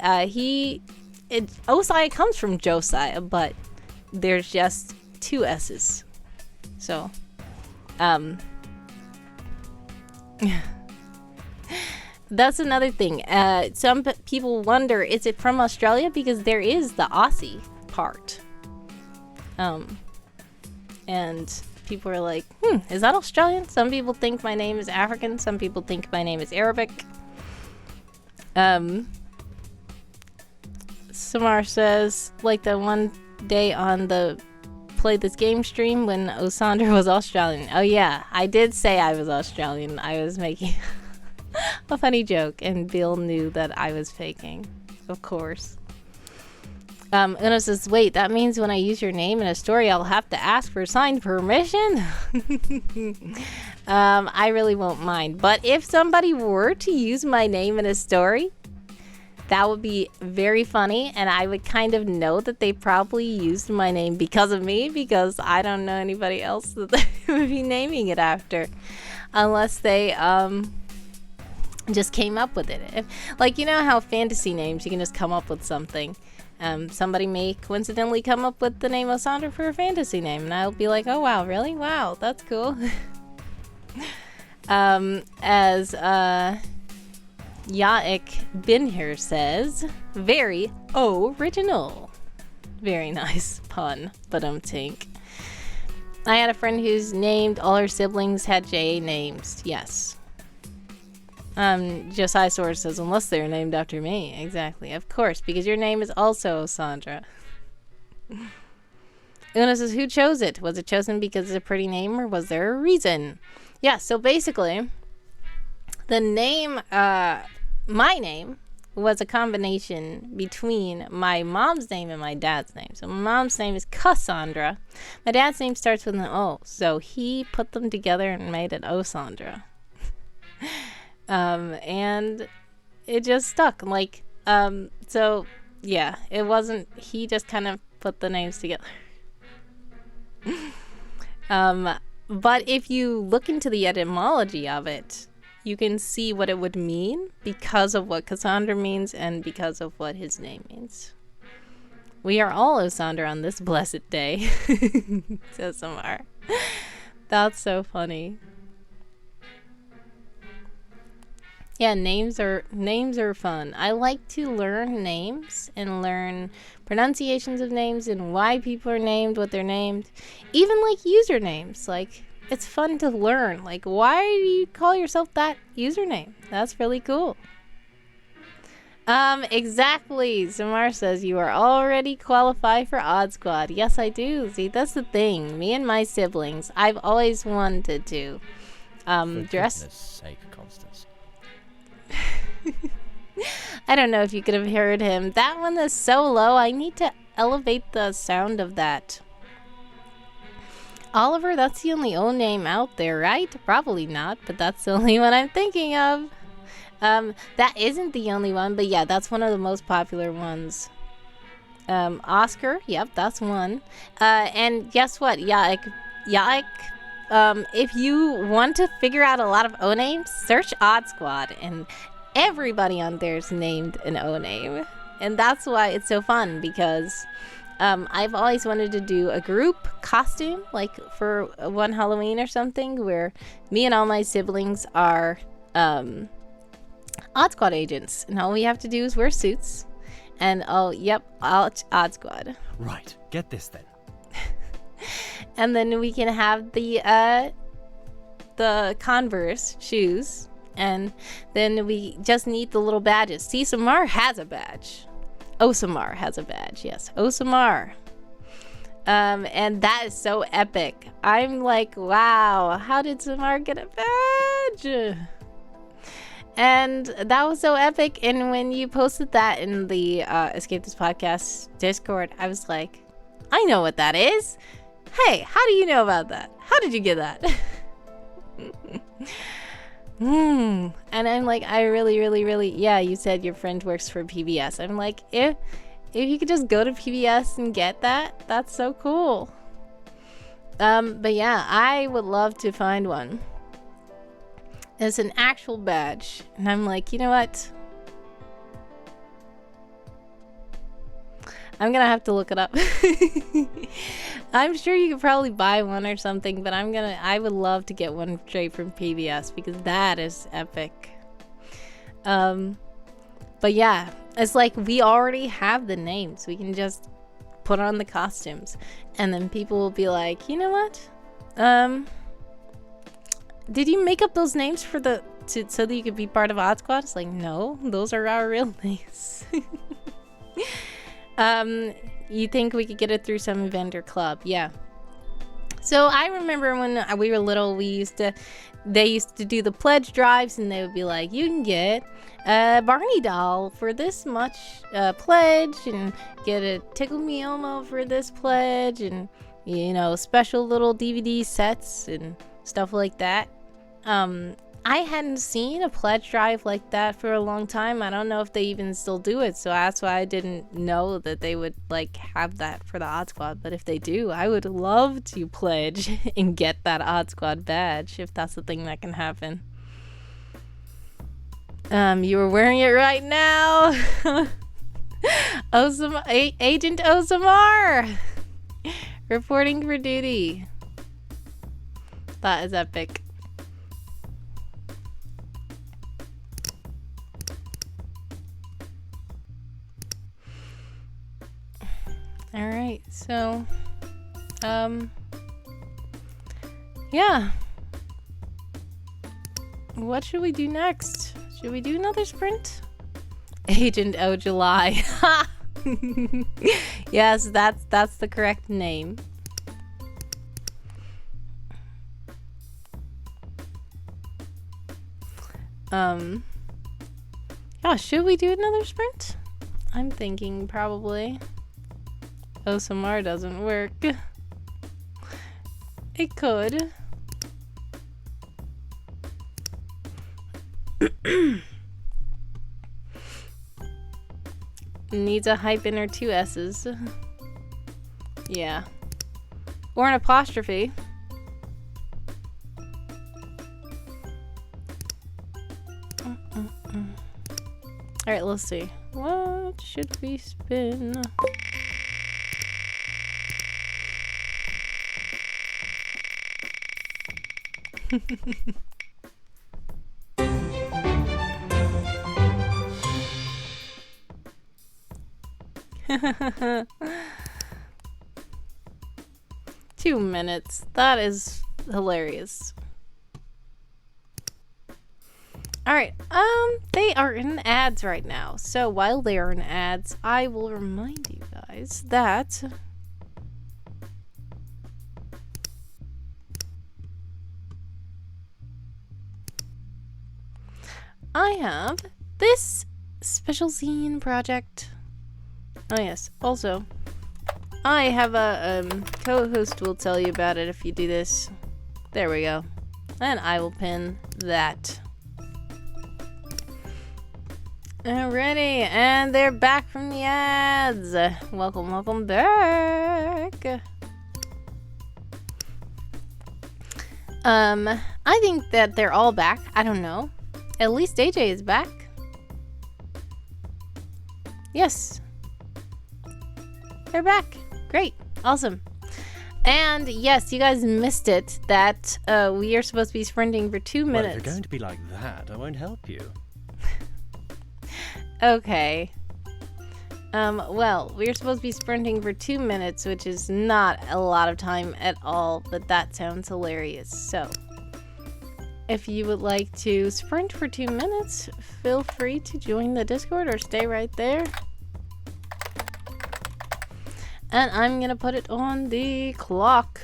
Speaker 1: Osiah comes from Josiah, but there's just 2 S's. So, that's another thing. Some people wonder, is it from Australia? Because there is the Aussie part. And people are like, is that Australian? Some people think my name is African. Some people think my name is Arabic. Samar says, like the one day on the Play This Game stream when Osandra was Australian. Oh yeah, I did say I was Australian. I was making a funny joke, and Bill knew that I was faking. Of course. Una says, wait, that means when I use your name in a story, I'll have to ask for signed permission? I really won't mind. But if somebody were to use my name in a story, that would be very funny, and I would kind of know that they probably used my name because of me, because I don't know anybody else that they would be naming it after. Unless they, just came up with it. Like, you know how fantasy names, you can just come up with something. Somebody may coincidentally come up with the name Osandra for a fantasy name, and I'll be like, oh wow, really? Wow, that's cool. As Yaik Bin here says, very original. Very nice pun, but tink. I had a friend who's named all her siblings had J names. Yes. Josiah Source says, unless they're named after me. Exactly. Of course, because your name is also Sandra. Una says, who chose it? Was it chosen because it's a pretty name, or was there a reason? Yeah, so basically, the name, my name, was a combination between my mom's name and my dad's name. So my mom's name is Cassandra. My dad's name starts with an O, so he put them together and made it Osandra. And it just stuck. Like, so yeah, it wasn't, he just kind of put the names together. But if you look into the etymology of it, you can see what it would mean because of what Cassandra means and because of what his name means. We are all Osandra on this blessed day, says Samar. That's so funny. Yeah, names are fun. I like to learn names and learn pronunciations of names and why people are named what they're named. Even like usernames. Like, it's fun to learn. Like, why do you call yourself that username? That's really cool. Exactly. Samar says, you are already qualified for Odd Squad. Yes, I do. See, that's the thing. Me and my siblings, I've always wanted to
Speaker 2: For
Speaker 1: dress.
Speaker 2: goodness sake, Constance.
Speaker 1: I don't know if you could have heard him. That one is so low. I need to elevate the sound of that. Oliver, that's the only O name out there, right? Probably not, but that's the only one I'm thinking of. That isn't the only one, but yeah, that's one of the most popular ones. Oscar, yep, that's one. And guess what? Yaik if you want to figure out a lot of O names, search Odd Squad, and everybody on there is named an O name. And that's why it's so fun, because I've always wanted to do a group costume, like for one Halloween or something, where me and all my siblings are Odd Squad agents, and all we have to do is wear suits. And Odd Squad.
Speaker 2: Right, get this then.
Speaker 1: And then we can have the Converse shoes, and then we just need the little badges. See, Samar has a badge. Osamar has a badge, yes. Osamar. And that is so epic. I'm like, wow, how did Samar get a badge? And that was so epic. And when you posted that in the Escape This Podcast Discord, I was like, I know what that is. Hey, how do you know about that? How did you get that? And I'm like, I really, yeah, you said your friend works for PBS. I'm like, if you could just go to PBS and get that, that's so cool. But yeah, I would love to find one. It's an actual badge. And I'm like, you know what? I'm gonna have to look it up. I'm sure you could probably buy one or something, but I would love to get one straight from PBS, because that is epic. But yeah, it's like we already have the names. We can just put on the costumes, and then people will be like, you know what? Did you make up those names so that you could be part of Odd Squad? It's like, no, those are our real names. You think we could get it through some event or club? Yeah. So I remember when we were little, they used to do the pledge drives, and they would be like, you can get a Barney doll for this much pledge, and get a Tickle Me Elmo for this pledge, and special little DVD sets and stuff like that. I hadn't seen a pledge drive like that for a long time. I don't know if they even still do it, so that's why I didn't know that they would have that for the Odd Squad. But if they do, I would love to pledge and get that Odd Squad badge, if that's the thing that can happen. You were wearing it right now. Agent Osamar reporting for duty. That is epic. All right, so, yeah. What should we do next? Should we do another sprint? Agent O July. Yes, that's the correct name. Yeah, should we do another sprint? I'm thinking probably. Osamar doesn't work. It could. Needs a hyphen or 2 S's. Yeah. Or an apostrophe. Alright, let's see. What should we spin? Two minutes. That is hilarious. Alright, they are in ads right now. So while they are in ads, I will remind you guys that I have this special zine project. Oh yes, also, I have a co-host will tell you about it if you do this. There we go. And I will pin that. Alrighty, and they're back from the ads. Welcome back. I think that they're all back. I don't know. At least AJ is back. Yes. They're back. Great. Awesome. And yes, you guys missed it that we are supposed to be sprinting for 2 minutes.
Speaker 2: Well, if you're going to be like that, I won't help you.
Speaker 1: Okay. Well, we're supposed to be sprinting for 2 minutes, which is not a lot of time at all, but that sounds hilarious. So, if you would like to sprint for 2 minutes, feel free to join the Discord or stay right there. And I'm gonna put it on the clock.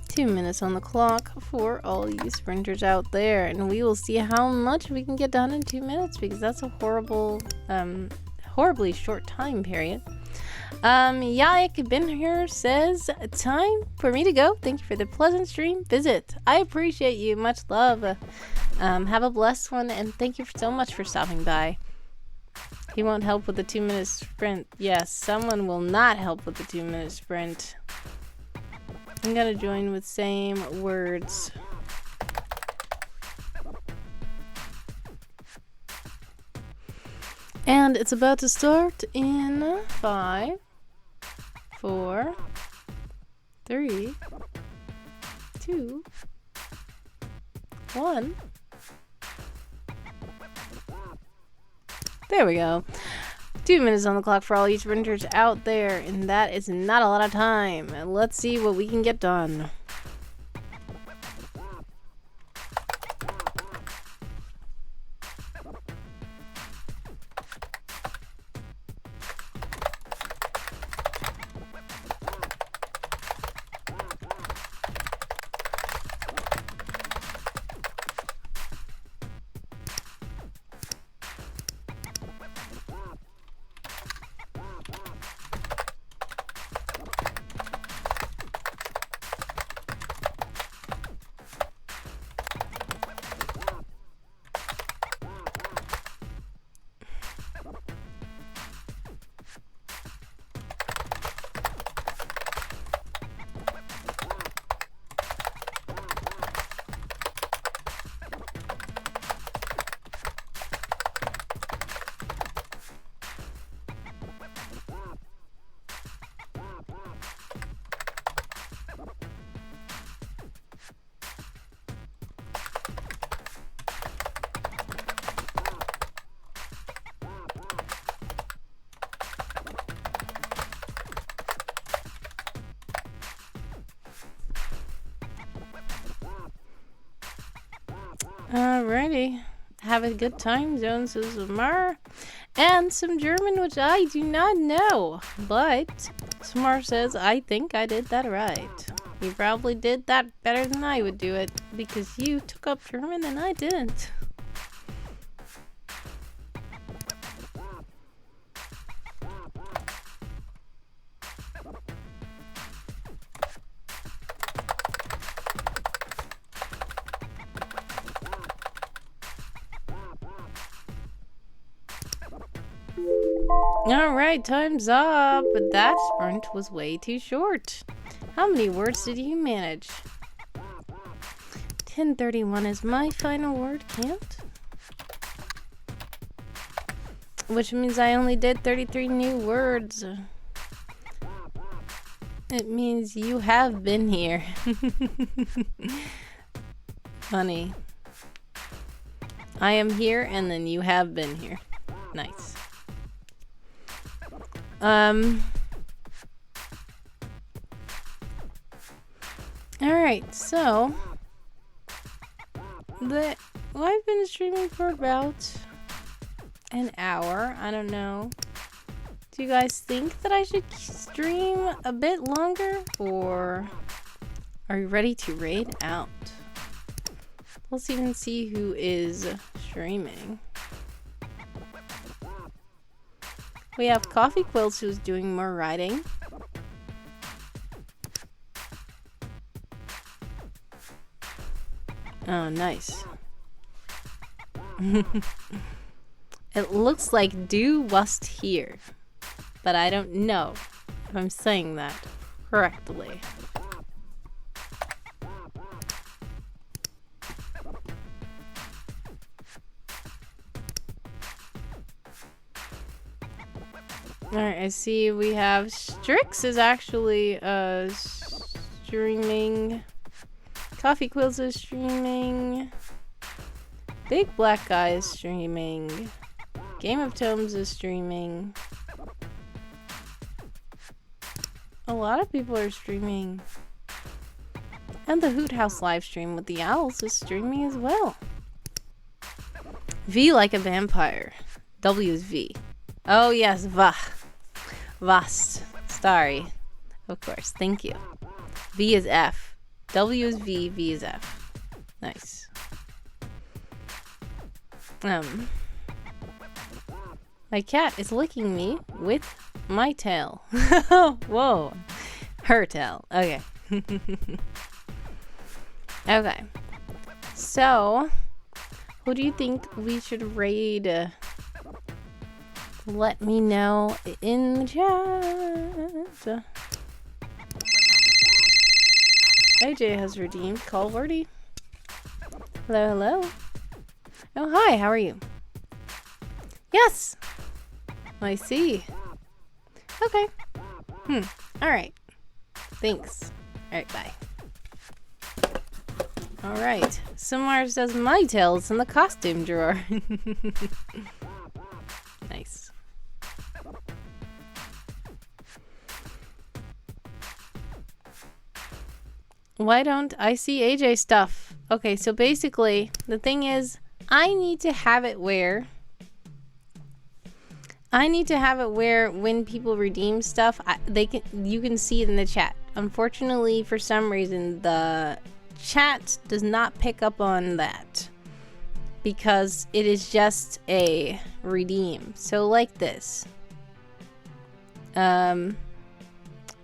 Speaker 1: 2 minutes on the clock for all you sprinters out there, and we will see how much we can get done in 2 minutes, because that's a horribly short time period. Yaik Bin here says, time for me to go. Thank you for the pleasant stream visit. I appreciate you. Much love. Have a blessed one, and thank you so much for stopping by. He won't help with the 2 minute sprint. Yes, someone will not help with the 2 minute sprint. I'm gonna join with same words. And it's about to start in 5, 4, 3, 2, 1. There we go. 2 minutes on the clock for all you sprinters out there, and that is not a lot of time. Let's see what we can get done. Alrighty. Have a good time, Zone says Samar. And some German, which I do not know. But Samar says, I think I did that right. You probably did that better than I would do it, because you took up German and I didn't. Alright, time's up. But that sprint was way too short. How many words did you manage? 1031 is my final word count. Which means I only did 33 new words. It means you have been here. Funny. I am here and then you have been here. Nice. Alright, so I've been streaming for about an hour. I don't know. Do you guys think that I should stream a bit longer, or are you ready to raid out? Let's even see who is streaming. We have Coffee Quills, who's doing more writing. Oh, nice. It looks like Dew was here, but I don't know if I'm saying that correctly. Alright, I see we have Strix is actually streaming. Coffee Quills is streaming. Big Black Guy is streaming. Game of Tomes is streaming. A lot of people are streaming. And the Hoot House live stream with the owls is streaming as well. V like a vampire. W is V. Oh yes, Va. Vast. Starry. Of course, thank you. V is F. W is V, V is F. Nice. My cat is licking me with my tail. Whoa. Her tail. Okay. Okay. So, who do you think we should raid? Let me know in the chat. AJ has redeemed Call of Duty. Hello, hello. Oh, hi, how are you? Yes! I see. Okay. Alright. Thanks. Alright, bye. Alright. Samar says my tail's in the costume drawer. Nice. Why don't I see AJ stuff? Okay, so basically, the thing is, I need to have it where when people redeem stuff, you can see it in the chat. Unfortunately, for some reason, the chat does not pick up on that because it is just a redeem. So like this.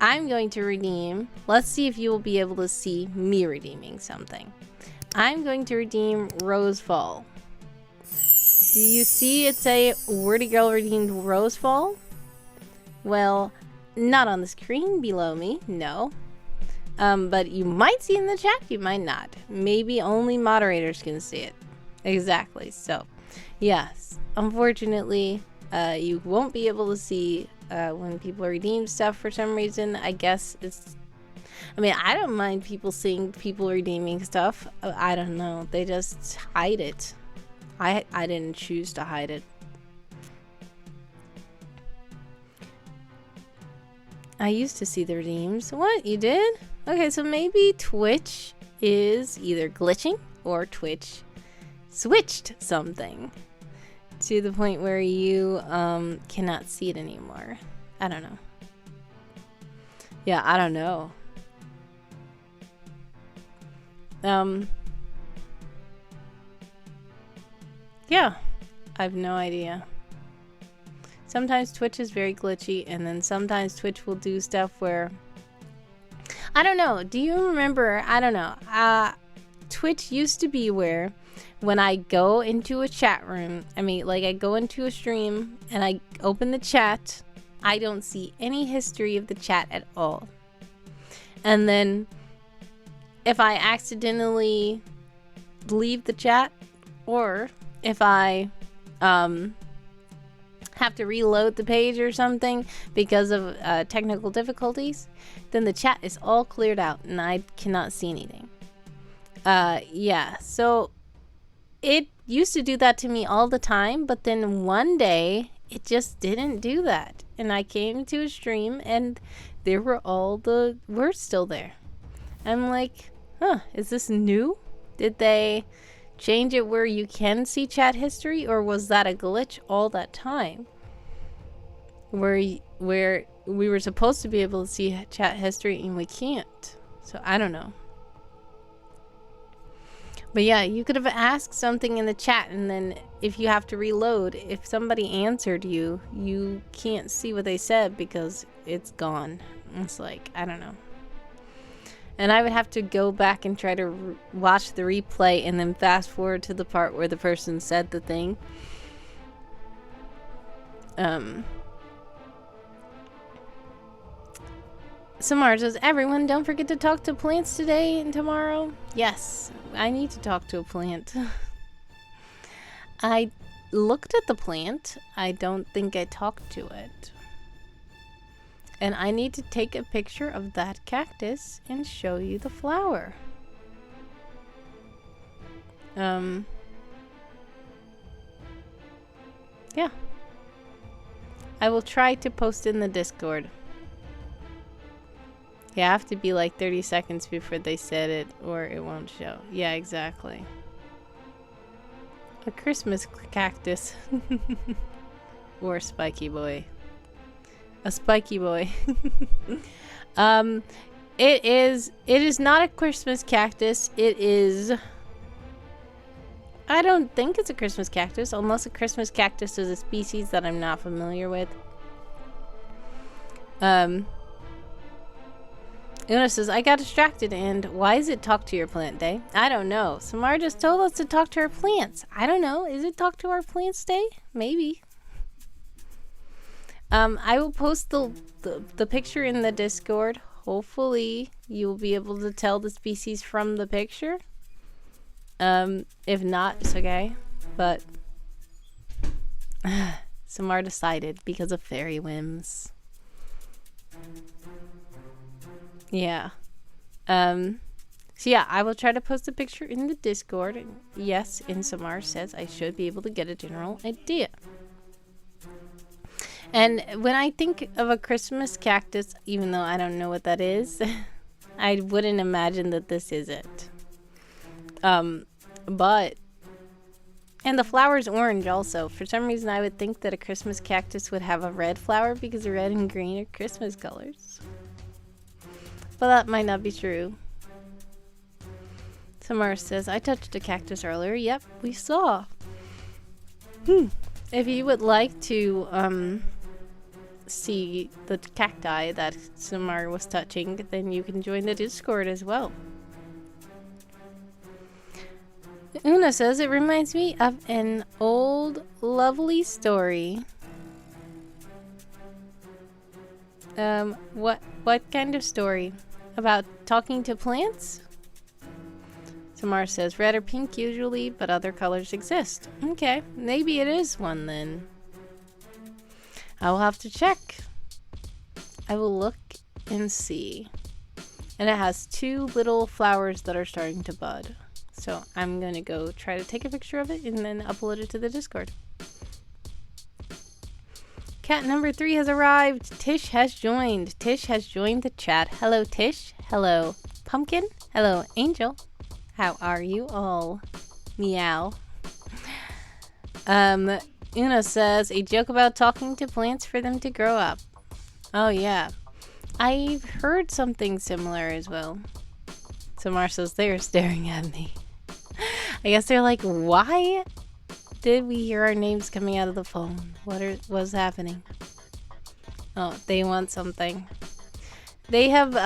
Speaker 1: I'm going to redeem. Let's see if you will be able to see me redeeming something. I'm going to redeem Rosefall. Do you see it say Wordy Girl redeemed Rosefall? Well, not on the screen below me, no. But you might see in the chat, you might not. Maybe only moderators can see it. Exactly, so yes. Unfortunately, you won't be able to see when people redeem stuff for some reason. I guess it's... I mean, I don't mind people seeing people redeeming stuff. I don't know. They just hide it. I didn't choose to hide it. I used to see the redeems. What? You did? Okay, so maybe Twitch is either glitching or Twitch switched something to the point where you cannot see it anymore. I don't know. Yeah, I don't know. Yeah, I have no idea. Sometimes Twitch is very glitchy, and then sometimes Twitch will do stuff where... I don't know. Do you remember? I don't know. Twitch used to be where when I go into a chat room, I mean, like I go into a stream and I open the chat, I don't see any history of the chat at all. And then if I accidentally leave the chat, or if I have to reload the page or something because of technical difficulties, then the chat is all cleared out and I cannot see anything. Yeah, so it used to do that to me all the time, but then one day it just didn't do that. And I came to a stream and there were all the words still there. I'm like, huh, is this new? Did they change it where you can see chat history, or was that a glitch all that time? Where we were supposed to be able to see chat history and we can't. So I don't know. But yeah, you could have asked something in the chat, and then if you have to reload, if somebody answered you, you can't see what they said because it's gone. It's like, I don't know. And I would have to go back and try to watch the replay and then fast forward to the part where the person said the thing. Samar says, everyone, don't forget to talk to plants today and tomorrow. Yes, I need to talk to a plant. I looked at the plant. I don't think I talked to it. And I need to take a picture of that cactus and show you the flower. Yeah. I will try to post in the Discord. You have to be like 30 seconds before they said it or it won't show. Yeah, exactly. A Christmas cactus. Or spiky boy. A spiky boy. It is not a Christmas cactus. It is... I don't think it's a Christmas cactus, unless a Christmas cactus is a species that I'm not familiar with. Una says, I got distracted, and why is it Talk to Your Plant Day? I don't know. Samara just told us to talk to our plants. I don't know. Is it Talk to Our Plants Day? Maybe. I will post the picture in the Discord. Hopefully, you'll be able to tell the species from the picture. If not, it's okay. But Samar decided because of fairy whims. Yeah. So yeah, I will try to post a picture in the Discord. Yes, and Samar says I should be able to get a general idea. And when I think of a Christmas cactus, even though I don't know what that is, I wouldn't imagine that this is it. But, and the flower's orange also. For some reason, I would think that a Christmas cactus would have a red flower because red and green are Christmas colors. But that might not be true. Samara says, I touched a cactus earlier. Yep, we saw. If you would like to, see the cacti that Samara was touching, then you can join the Discord as well. Una says, it reminds me of an old, lovely story. What kind of story? About talking to plants? Samar says, red or pink usually, but other colors exist. Okay, maybe it is one then. I will have to check. I will look and see. And it has 2 little flowers that are starting to bud. So I'm going to go try to take a picture of it and then upload it to the Discord. Cat number 3 has arrived. Tish has joined. Tish has joined the chat. Hello, Tish. Hello, Pumpkin. Hello, Angel. How are you all? Meow. Una says, a joke about talking to plants for them to grow up. Oh, yeah. I've heard something similar as well. Samar says, they are staring at me. I guess they're like, why did we hear our names coming out of the phone? What's happening? Oh, they want something. They have,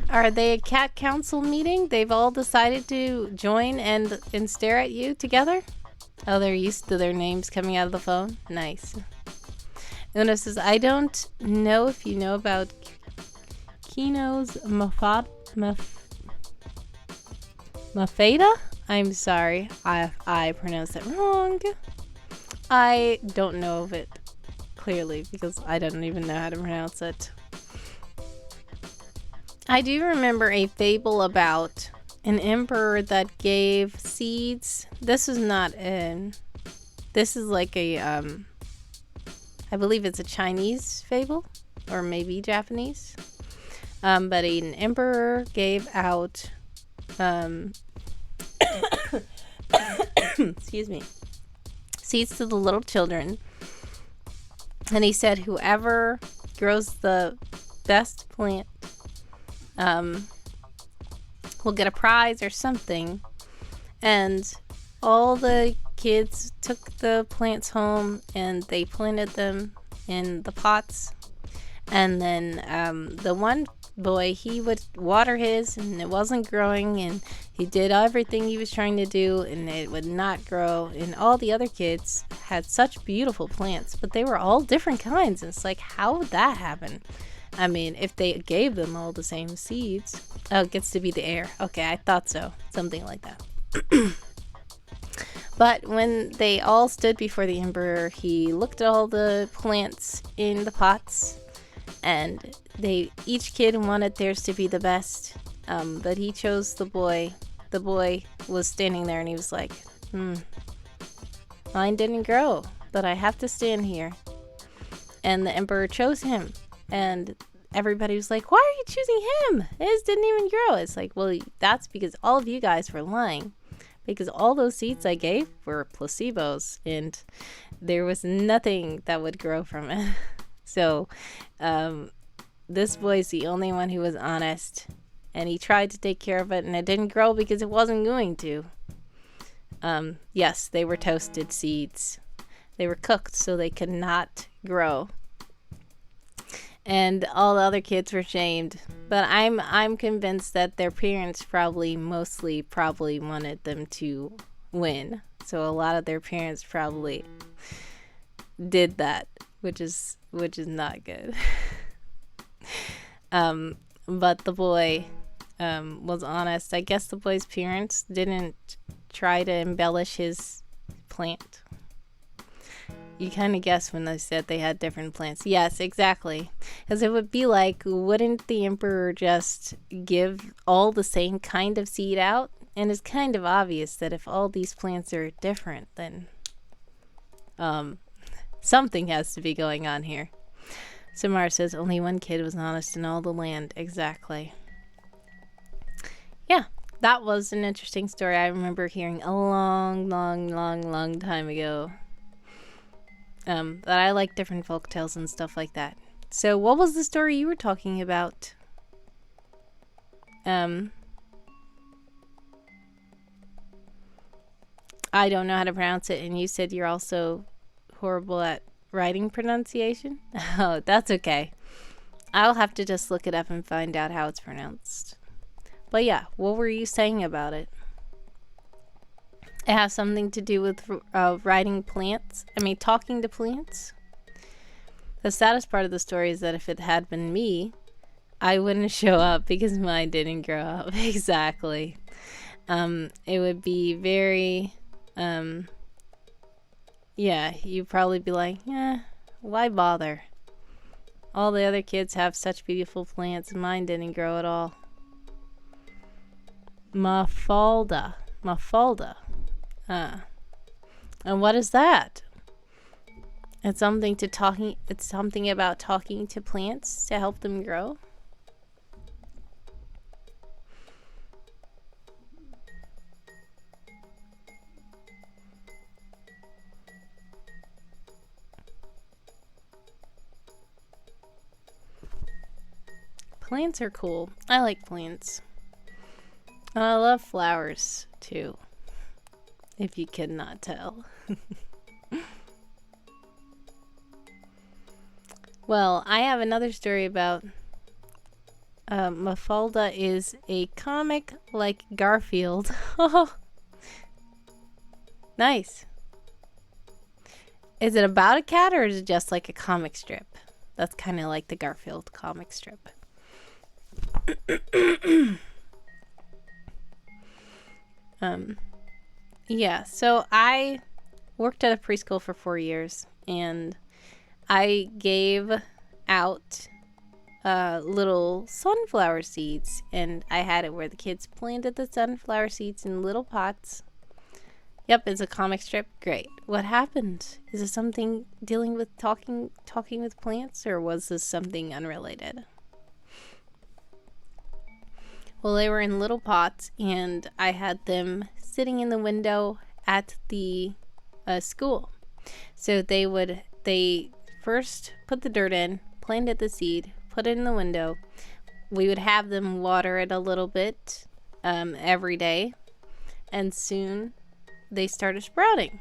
Speaker 1: are they a cat council meeting? They've all decided to join and stare at you together? Oh, they're used to their names coming out of the phone? Nice. Una says, I don't know if you know about Kino's Mafeda? I'm sorry. I pronounced it wrong. I don't know of it clearly because I don't even know how to pronounce it. I do remember a fable about an emperor that gave seeds. This is not an... This is like a, I believe it's a Chinese fable. Or maybe Japanese. But an emperor gave out... excuse me. Seeds to the little children. And he said whoever grows the best plant will get a prize or something. And all the kids took the plants home and they planted them in the pots. And then the one boy, he would water his and it wasn't growing, and he did everything he was trying to do and it would not grow. And all the other kids had such beautiful plants, but they were all different kinds. And it's like, how would that happen? I mean, if they gave them all the same seeds. Oh, it gets to be the heir. Okay, I thought so. Something like that. But when they all stood before the emperor, he looked at all the plants in the pots and each kid wanted theirs to be the best, but he chose the boy. The boy was standing there and he was like, mine didn't grow, but I have to stand here. And the emperor chose him, and everybody was like, why are you choosing him? His didn't even grow. It's like, well, that's because all of you guys were lying, because all those seeds I gave were placebos and there was nothing that would grow from it. So this boy's the only one who was honest, and he tried to take care of it, and it didn't grow because it wasn't going to. Yes, they were toasted seeds. They were cooked so they could not grow. And all the other kids were shamed. But I'm convinced that their parents mostly wanted them to win. So a lot of their parents probably did that, which is not good. But the boy was honest. I guess the boy's parents didn't try to embellish his plant. You kind of guessed when they said they had different plants. Yes, exactly. Because it would be like, wouldn't the emperor just give all the same kind of seed out? And it's kind of obvious that if all these plants are different, then something has to be going on here. Samara says only one kid was honest in all the land. Exactly. Yeah, that was an interesting story. I remember hearing a long time ago. That I like different folk tales and stuff like that. So what was the story you were talking about? I don't know how to pronounce it, and you said you're also horrible at writing pronunciation? Oh, that's okay. I'll have to just look it up and find out how it's pronounced. But yeah, what were you saying about it? It has something to do with talking to plants. The saddest part of the story is that if it had been me, I wouldn't show up because mine didn't grow up. Exactly. It would be very, you'd probably be like, why bother? All the other kids have such beautiful plants and mine didn't grow at all. Mafalda. And what is that? It's something about talking to plants to help them grow. Plants are cool. I like plants. And I love flowers too, if you could not tell. Well, I have another story about Mafalda is a comic like Garfield. Nice. Is it about a cat or is it just like a comic strip? That's kind of like the Garfield comic strip. Yeah, so I worked at a preschool for 4 years, and I gave out little sunflower seeds, and I had it where the kids planted the sunflower seeds in little pots. Yep, it's a comic strip. Great. What happened? Is it something dealing with talking with plants, or was this something unrelated? Well, they were in little pots, and I had them sitting in the window at the school. So they first put the dirt in, planted the seed, put it in the window. We would have them water it a little bit every day, and soon they started sprouting.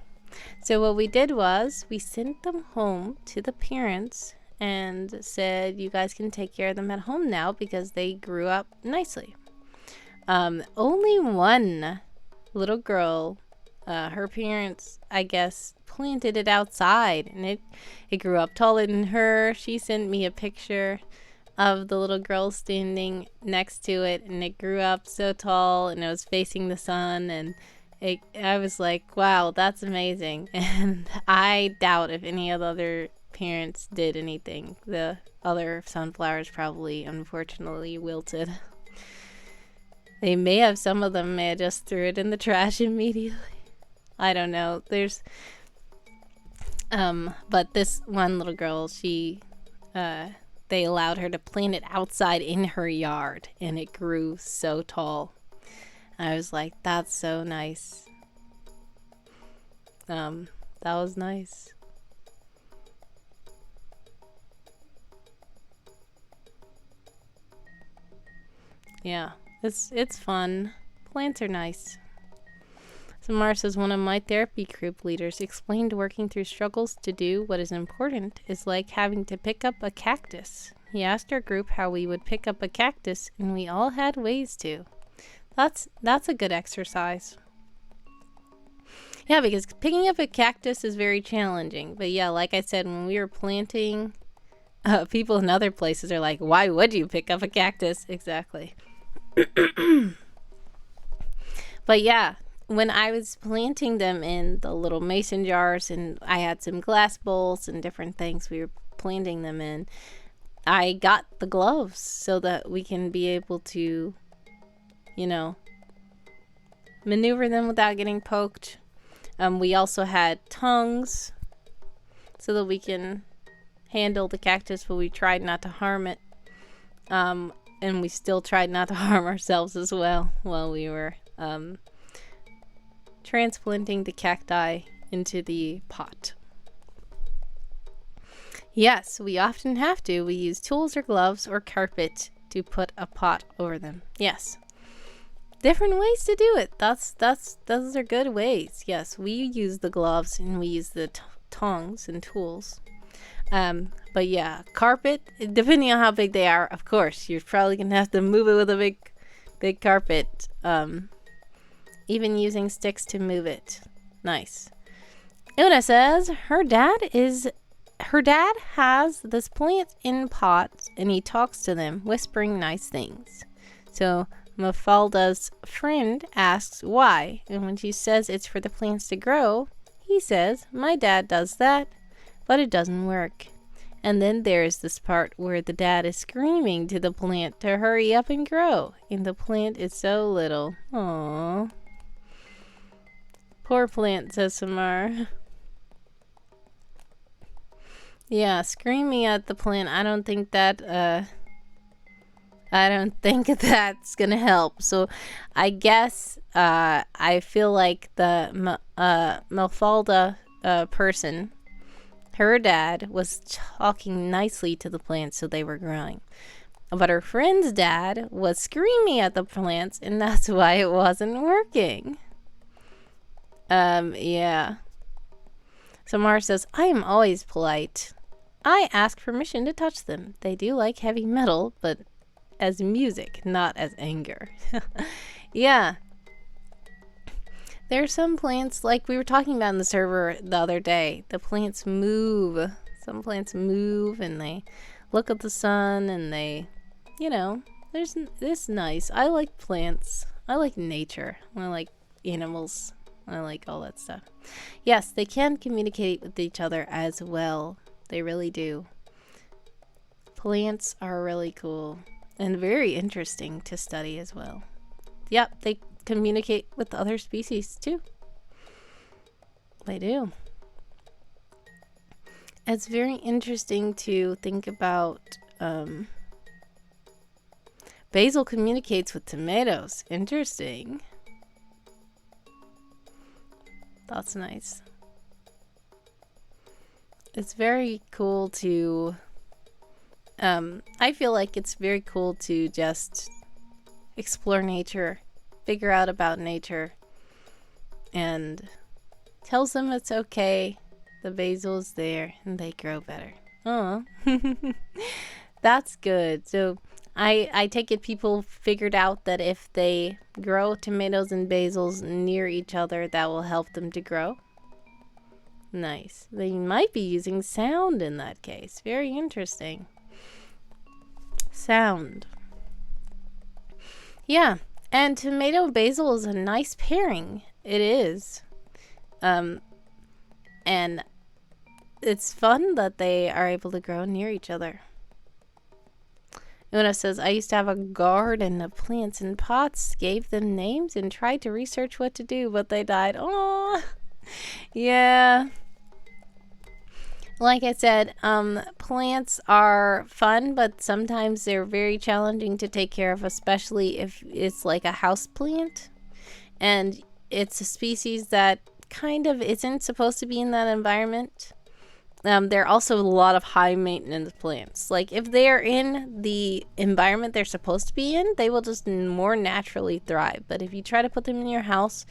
Speaker 1: So what we did was we sent them home to the parents and said, you guys can take care of them at home now because they grew up nicely. Only one little girl, her parents, I guess, planted it outside, and it grew up taller than her. She sent me a picture of the little girl standing next to it, and it grew up so tall, and it was facing the sun, and I was like, wow, that's amazing. And I doubt if any of the other parents did anything. The other sunflowers probably, unfortunately, wilted. They may have, some of them may have just threw it in the trash immediately. I don't know. But this one little girl, they allowed her to plant it outside in her yard, and it grew so tall. I was like, that's so nice. That was nice. Yeah, it's fun. Plants are nice. Samar says, one of my therapy group leaders explained working through struggles to do what is important is like having to pick up a cactus. He asked our group how we would pick up a cactus, and we all had ways to. That's a good exercise. Yeah, because picking up a cactus is very challenging. But yeah, like I said, when we were planting, people in other places are like, why would you pick up a cactus? Exactly. But yeah, when I was planting them in the little mason jars, and I had some glass bowls and different things we were planting them in, I got the gloves so that we can be able to, maneuver them without getting poked. We also had tongues so that we can handle the cactus, but we tried not to harm it. And we still tried not to harm ourselves as well while we were transplanting the cacti into the pot. Yes, we often have to. We use tools or gloves or carpet to put a pot over them. Yes. Different ways to do it. Those are good ways. Yes, we use the gloves and we use the tongs and tools. But yeah, carpet, depending on how big they are, of course, you're probably gonna have to move it with a big carpet. Even using sticks to move it. Nice. Una says her dad has this plant in pots, and he talks to them, whispering nice things. So Mafalda's friend asks why, and when she says it's for the plants to grow, he says, my dad does that, but it doesn't work. And then there's this part where the dad is screaming to the plant to hurry up and grow, and the plant is so little. Aww. Poor plant, says Samar. Yeah, screaming at the plant, I don't think that's gonna help. So I guess I feel like the Mafalda person, her dad, was talking nicely to the plants so they were growing. But her friend's dad was screaming at the plants, and that's why it wasn't working. Yeah. Samar says, I am always polite. I ask permission to touch them. They do like heavy metal, but as music, not as anger. Yeah. There are some plants, like we were talking about in the server the other day, the plants move. Some plants move and they look at the sun and they, it's nice. I like plants. I like nature. I like animals. I like all that stuff. Yes, they can communicate with each other as well. They really do. Plants are really cool and very interesting to study as well. Yep, they communicate with other species too. They do. It's very interesting to think about. Basil communicates with tomatoes. Interesting. That's nice. It's very cool to I feel like it's very cool to just explore nature, figure out about nature, and tells them it's okay. The basil's there and they grow better. Oh, that's good. So I take it people figured out that if they grow tomatoes and basils near each other, that will help them to grow. Nice. They might be using sound in that case. Very interesting. Sound. Yeah, and tomato basil is a nice pairing. It is. And it's fun that they are able to grow near each other. Una says, I used to have a garden of plants in pots, gave them names, and tried to research what to do, but they died. Oh, yeah. Like I said, plants are fun, but sometimes they're very challenging to take care of, especially if it's like a house plant. And it's a species that kind of isn't supposed to be in that environment. There are also a lot of high maintenance plants. Like if they're in the environment they're supposed to be in, they will just more naturally thrive. But if you try to put them in your house,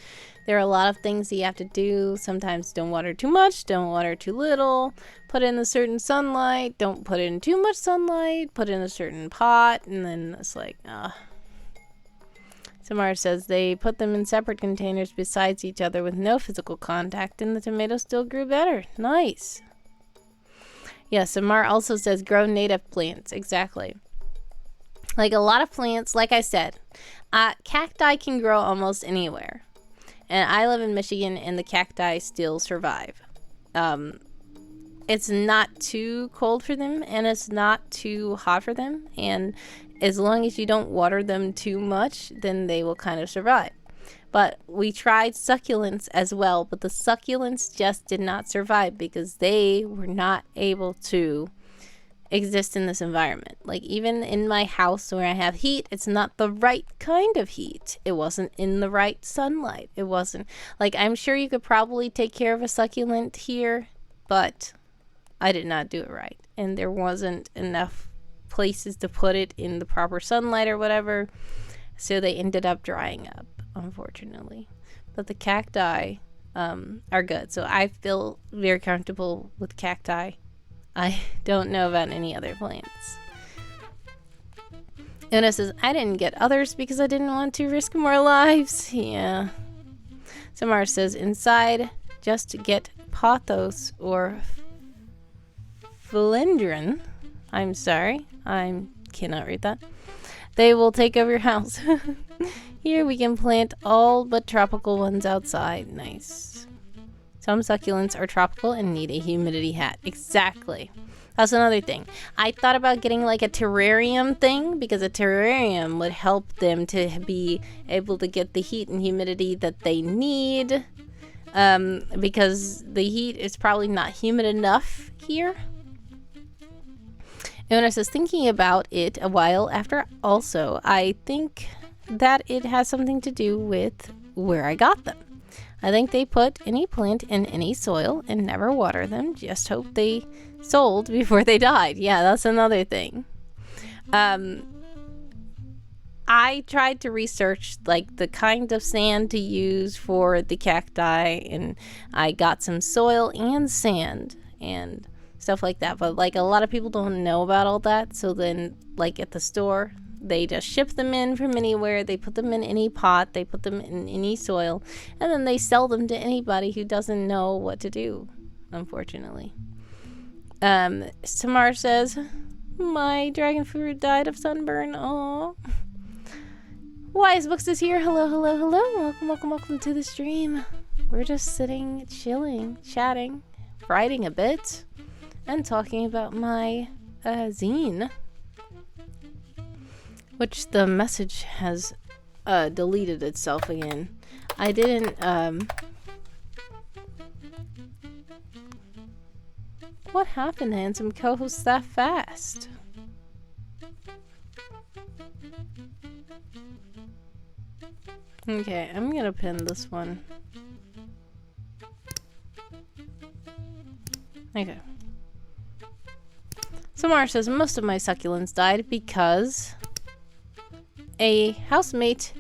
Speaker 1: there are a lot of things that you have to do. Sometimes don't water too much, don't water too little, put in a certain sunlight, don't put in too much sunlight, put in a certain pot, and then it's like, Samara says they put them in separate containers besides each other with no physical contact, and the tomatoes still grew better. Nice. Yeah, Samar also says grow native plants. Exactly. Like a lot of plants, like I said, cacti can grow almost anywhere. And I live in Michigan, and the cacti still survive. It's not too cold for them, and it's not too hot for them. And as long as you don't water them too much, then they will kind of survive. But we tried succulents as well, but the succulents just did not survive because they were not able to exist in this environment. Like even in my house where I have heat, it's not the right kind of heat. It wasn't in the right sunlight. It wasn't like, I'm sure you could probably take care of a succulent here, but I did not do it right. And there wasn't enough places to put it in the proper sunlight or whatever. So they ended up drying up, unfortunately. But the cacti are good. So I feel very comfortable with cacti. I don't know about any other plants. Una says, I didn't get others because I didn't want to risk more lives. Yeah. Samar says, inside, just get pothos or philodendron. I'm sorry. I cannot read that. They will take over your house. Here we can plant all but tropical ones outside. Nice. Some succulents are tropical and need a humidity hat. Exactly. That's another thing. I thought about getting like a terrarium thing because a terrarium would help them to be able to get the heat and humidity that they need. Because the heat is probably not humid enough here. And I was thinking about it a while after also. I think that it has something to do with where I got them. I think they put any plant in any soil and never water them. Just hope they sold before they died. Yeah, that's another thing. I tried to research like the kind of sand to use for the cacti, and I got some soil and sand and stuff like that. But like a lot of people don't know about all that. So then like at the store, they just ship them in from anywhere. They put them in any pot. They put them in any soil. And then they sell them to anybody who doesn't know what to do, unfortunately. Samar says, my dragon fruit died of sunburn. Aww. Wise Books is here. Hello, hello, hello. Welcome, welcome, welcome to the stream. We're just sitting, chilling, chatting, writing a bit, and talking about my zine. Which the message has deleted itself again. I didn't, What happened, handsome co-host, that fast? Okay, I'm gonna pin this one. Okay. Samar says, most of my succulents died because a housemate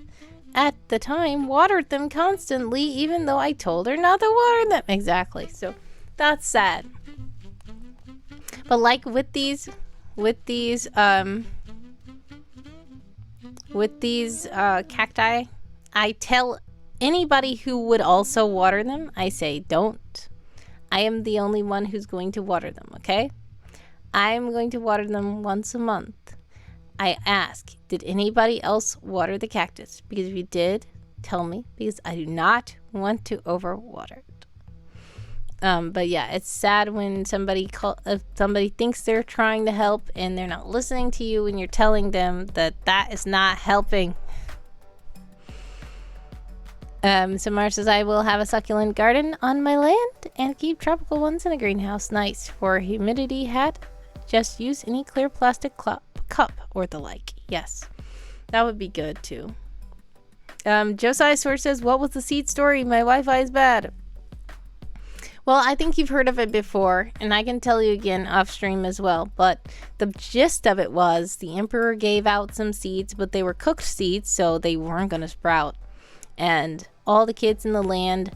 Speaker 1: at the time watered them constantly, even though I told her not to water them. Exactly. So that's sad. But like with these cacti, I tell anybody who would also water them, I say, don't. I am the only one who's going to water them, okay? I'm going to water them once a month. I ask, did anybody else water the cactus? Because if you did, tell me, because I do not want to overwater it. But yeah, it's sad when if somebody thinks they're trying to help and they're not listening to you when you're telling them that is not helping. Samar says, I will have a succulent garden on my land and keep tropical ones in a greenhouse. Nice. For a humidity hat, just use any clear plastic cup or the like. Yes, that would be good too. Josiah Source says, what was the seed story? My Wi-Fi is bad. Well, I think you've heard of it before, and I can tell you again off stream as well. But the gist of it was the emperor gave out some seeds, but they were cooked seeds, so they weren't going to sprout. And all the kids in the land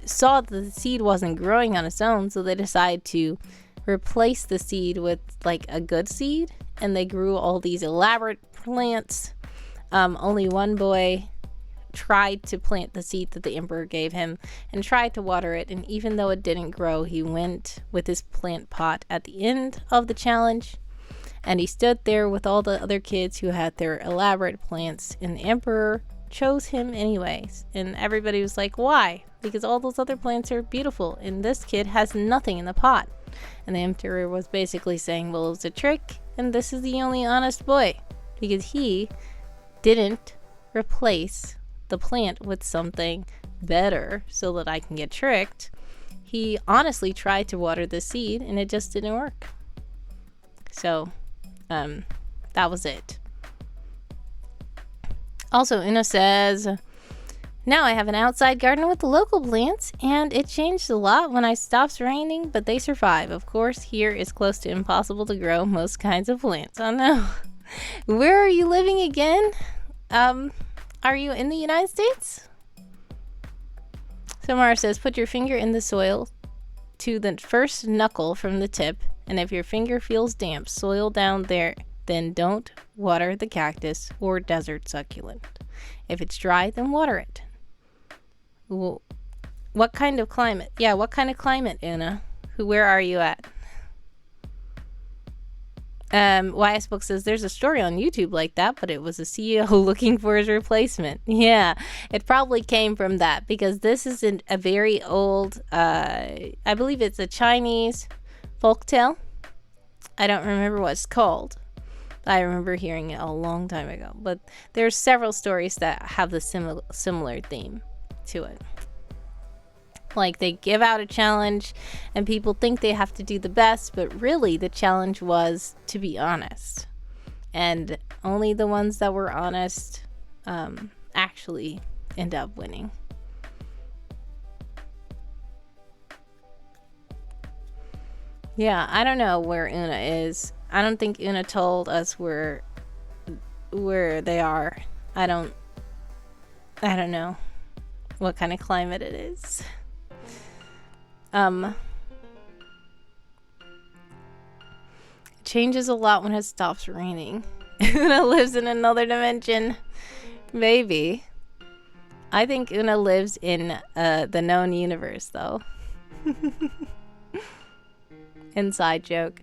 Speaker 1: saw that the seed wasn't growing on its own, so they decided to replace the seed with like a good seed, and they grew all these elaborate plants. Only one boy tried to plant the seed that the emperor gave him and tried to water it, and even though it didn't grow, he went with his plant pot at the end of the challenge, and he stood there with all the other kids who had their elaborate plants, and the emperor chose him anyways. And everybody was like, why? Because all those other plants are beautiful and this kid has nothing in the pot. And the emperor was basically saying, well, it was a trick, and this is the only honest boy, because he didn't replace the plant with something better so that I can get tricked. He honestly tried to water the seed and it just didn't work. So that was it. Also, Una says, now I have an outside garden with local plants, and it changed a lot when it stops raining, but they survive. Of course, here it's close to impossible to grow most kinds of plants. Oh no. Where are you living again? Are you in the United States? Samara says, put your finger in the soil to the first knuckle from the tip, and if your finger feels damp soil down there, then don't water the cactus or desert succulent. If it's dry, then water it. Well, what kind of climate? Yeah, what kind of climate, Una? Where are you at? YS Book says, there's a story on YouTube like that, but it was a CEO looking for his replacement. Yeah, it probably came from that, because this is a very old, I believe it's a Chinese folktale. I don't remember what it's called. I remember hearing it a long time ago, but there's several stories that have the similar theme to it. Like, they give out a challenge and people think they have to do the best, but really the challenge was to be honest. And only the ones that were honest actually end up winning. Yeah, I don't know where Una is. I don't think Una told us where they are. I don't know what kind of climate it is. It changes a lot when it stops raining. Una lives in another dimension. Maybe. I think Una lives in the known universe, though. Inside joke.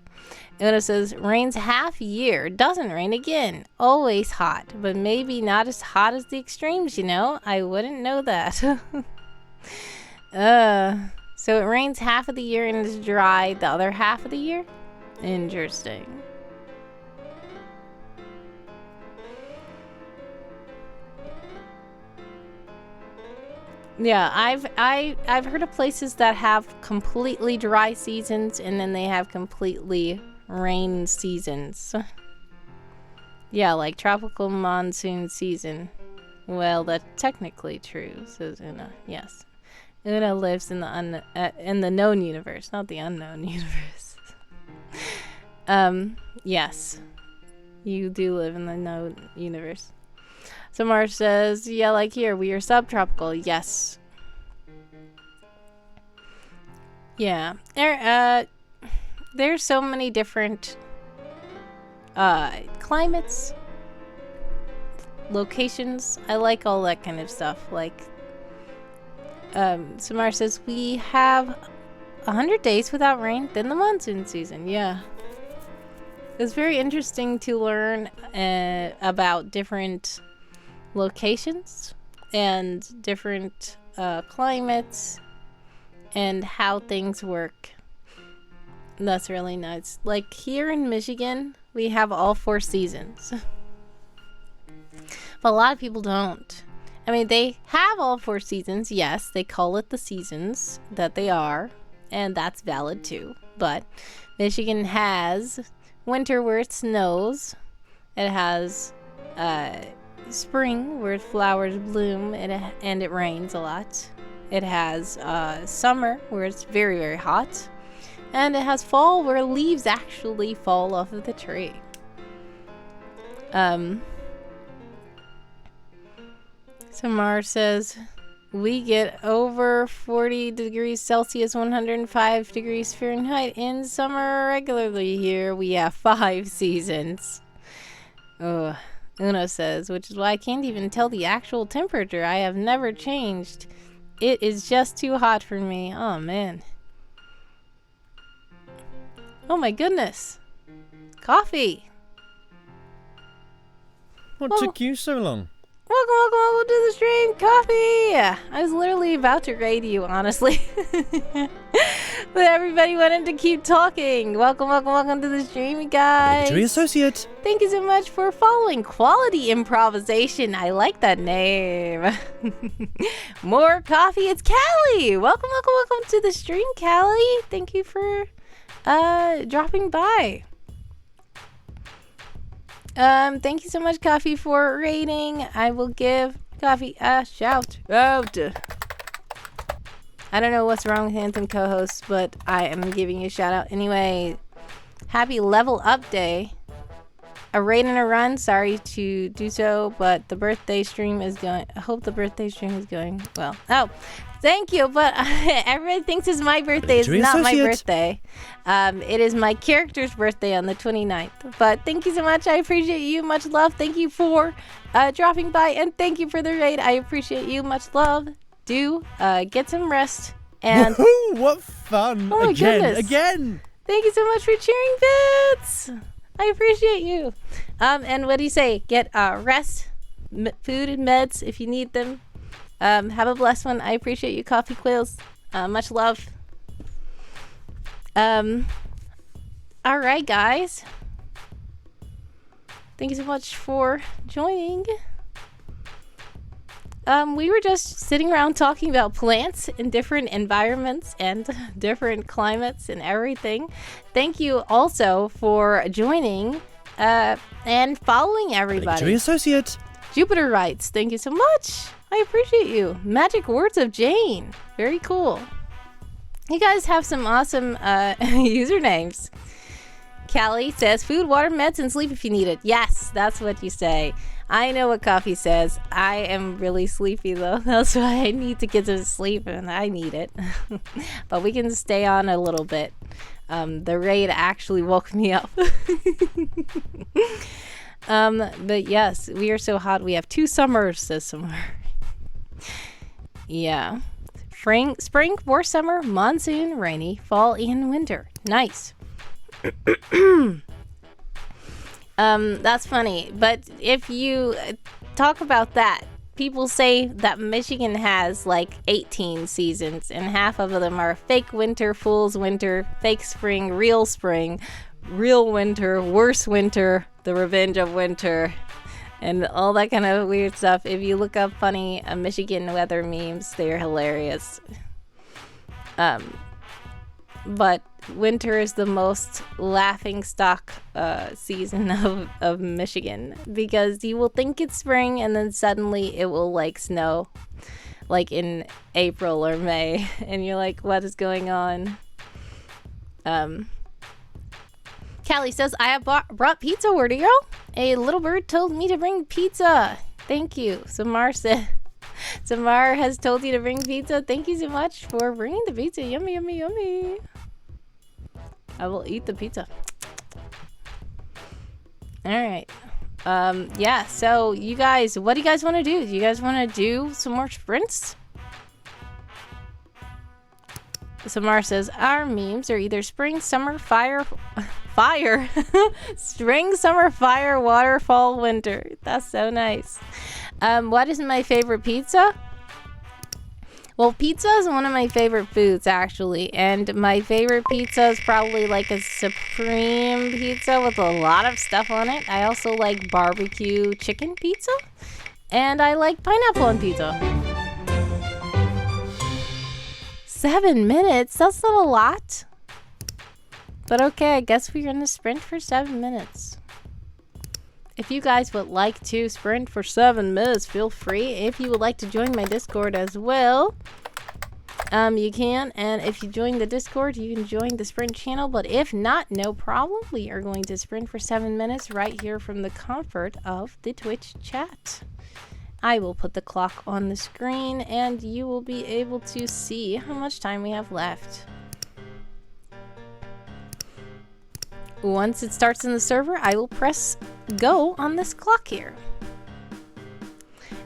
Speaker 1: Una says, rains half year, doesn't rain again. Always hot, but maybe not as hot as the extremes, you know? I wouldn't know that. So it rains half of the year and is dry the other half of the year? Interesting. Yeah, I've heard of places that have completely dry seasons and then they have completely rain seasons. Yeah, like tropical monsoon season. Well, that's technically true, says Una. Yes. Una lives in the known universe, not the unknown universe. Yes. You do live in the known universe. So Marsh says, yeah, like here, we are subtropical. Yes. Yeah. There's so many different climates, locations. I like all that kind of stuff. Like, Samar says, we have 100 days without rain, then the monsoon season. Yeah. It's very interesting to learn about different locations and different climates and how things work. That's really nice. Like here in Michigan, we have all 4 seasons. But a lot of people don't. I mean, they have all 4 seasons. Yes, they call it the seasons that they are, and that's valid too. But Michigan has winter where it snows. It has spring where flowers bloom and it rains a lot. It has summer where it's very, very hot. And it has fall where leaves actually fall off of the tree. Samar says, we get over 40 degrees Celsius, 105 degrees Fahrenheit in summer regularly here. We have 5 seasons. Oh, Uno says, which is why I can't even tell the actual temperature. I have never changed. It is just too hot for me. Oh, man. Oh, my goodness. Coffee.
Speaker 2: What took you so long?
Speaker 1: Welcome to the stream, Coffee! I was literally about to raid you, honestly. But everybody wanted to keep talking. Welcome to the stream, you guys.
Speaker 2: Victory Associate.
Speaker 1: Thank you so much for following Quality Improvisation. I like that name. More coffee. It's Callie. Welcome to the stream, Callie. Thank you for dropping by. Thank you so much, Coffee, for rating. I will give Coffee a shout out. I don't know what's wrong with Anthem co-hosts, but I am giving you a shout out anyway. Happy level up day. A raid and a run. Sorry to do so, but the birthday stream is going. I hope the birthday stream is going well. Oh, thank you. But everybody thinks it's my birthday. It's not my birthday. It is my character's birthday on the 29th. But thank you so much. I appreciate you. Much love. Thank you for dropping by, and thank you for the raid. I appreciate you. Much love. Do get some rest. And
Speaker 2: woohoo! What fun!
Speaker 1: Oh my goodness.
Speaker 2: Again!
Speaker 1: Thank you so much for cheering, Bits. I appreciate you. And what do you say? Get rest, food, and meds if you need them. Have a blessed one. I appreciate you, Coffee Quills. Much love. All right, guys. Thank you so much for joining. We were just sitting around talking about plants in different environments and different climates and everything. Thank you also for joining and following everybody.
Speaker 2: Victory Associate.
Speaker 1: Jupiter writes, thank you so much. I appreciate you. Magic Words of Jane. Very cool. You guys have some awesome usernames. Callie says, food, water, meds, and sleep if you need it. Yes, that's what you say. I know what Coffee says. I am really sleepy, though. That's why I need to get some sleep, and I need it. But we can stay on a little bit. The raid actually woke me up. But yes, we are so hot. We have 2 summers, says Summer. Yeah. Spring, war, summer, monsoon, rainy, fall, and winter. Nice. That's funny, but if you talk about that, people say that Michigan has like 18 seasons, and half of them are fake winter, fool's winter, fake spring, real winter, worse winter, the revenge of winter, and all that kind of weird stuff. If you look up funny Michigan weather memes, they're hilarious. But winter is the most laughing stock season of Michigan, because you will think it's spring and then suddenly it will like snow like in April or May, and you're like, what is going on? Callie says, I have brought pizza. Where to go? A little bird told me to bring pizza. Thank you. Samar has told you to bring pizza. Thank you so much for bringing the pizza. Yummy, yummy, yummy. I will eat the pizza. All right. Yeah, so you guys, what do you guys want to do? Do you guys want to do some more sprints? Samar says, our memes are either spring, summer, fire, spring, summer, fire, water, fall, winter. That's so nice. What is my favorite pizza? Well, pizza is one of my favorite foods, actually. And my favorite pizza is probably like a supreme pizza with a lot of stuff on it. I also like barbecue chicken pizza. And I like pineapple on pizza. 7 minutes? That's not a lot. But okay, I guess we're going to sprint for 7 minutes. If you guys would like to sprint for 7 minutes, feel free. If you would like to join my Discord as well, you can. And if you join the Discord, you can join the sprint channel. But if not, no problem. We are going to sprint for 7 minutes right here from the comfort of the Twitch chat. I will put the clock on the screen and you will be able to see how much time we have left. Once it starts in the server, I will press go on this clock here.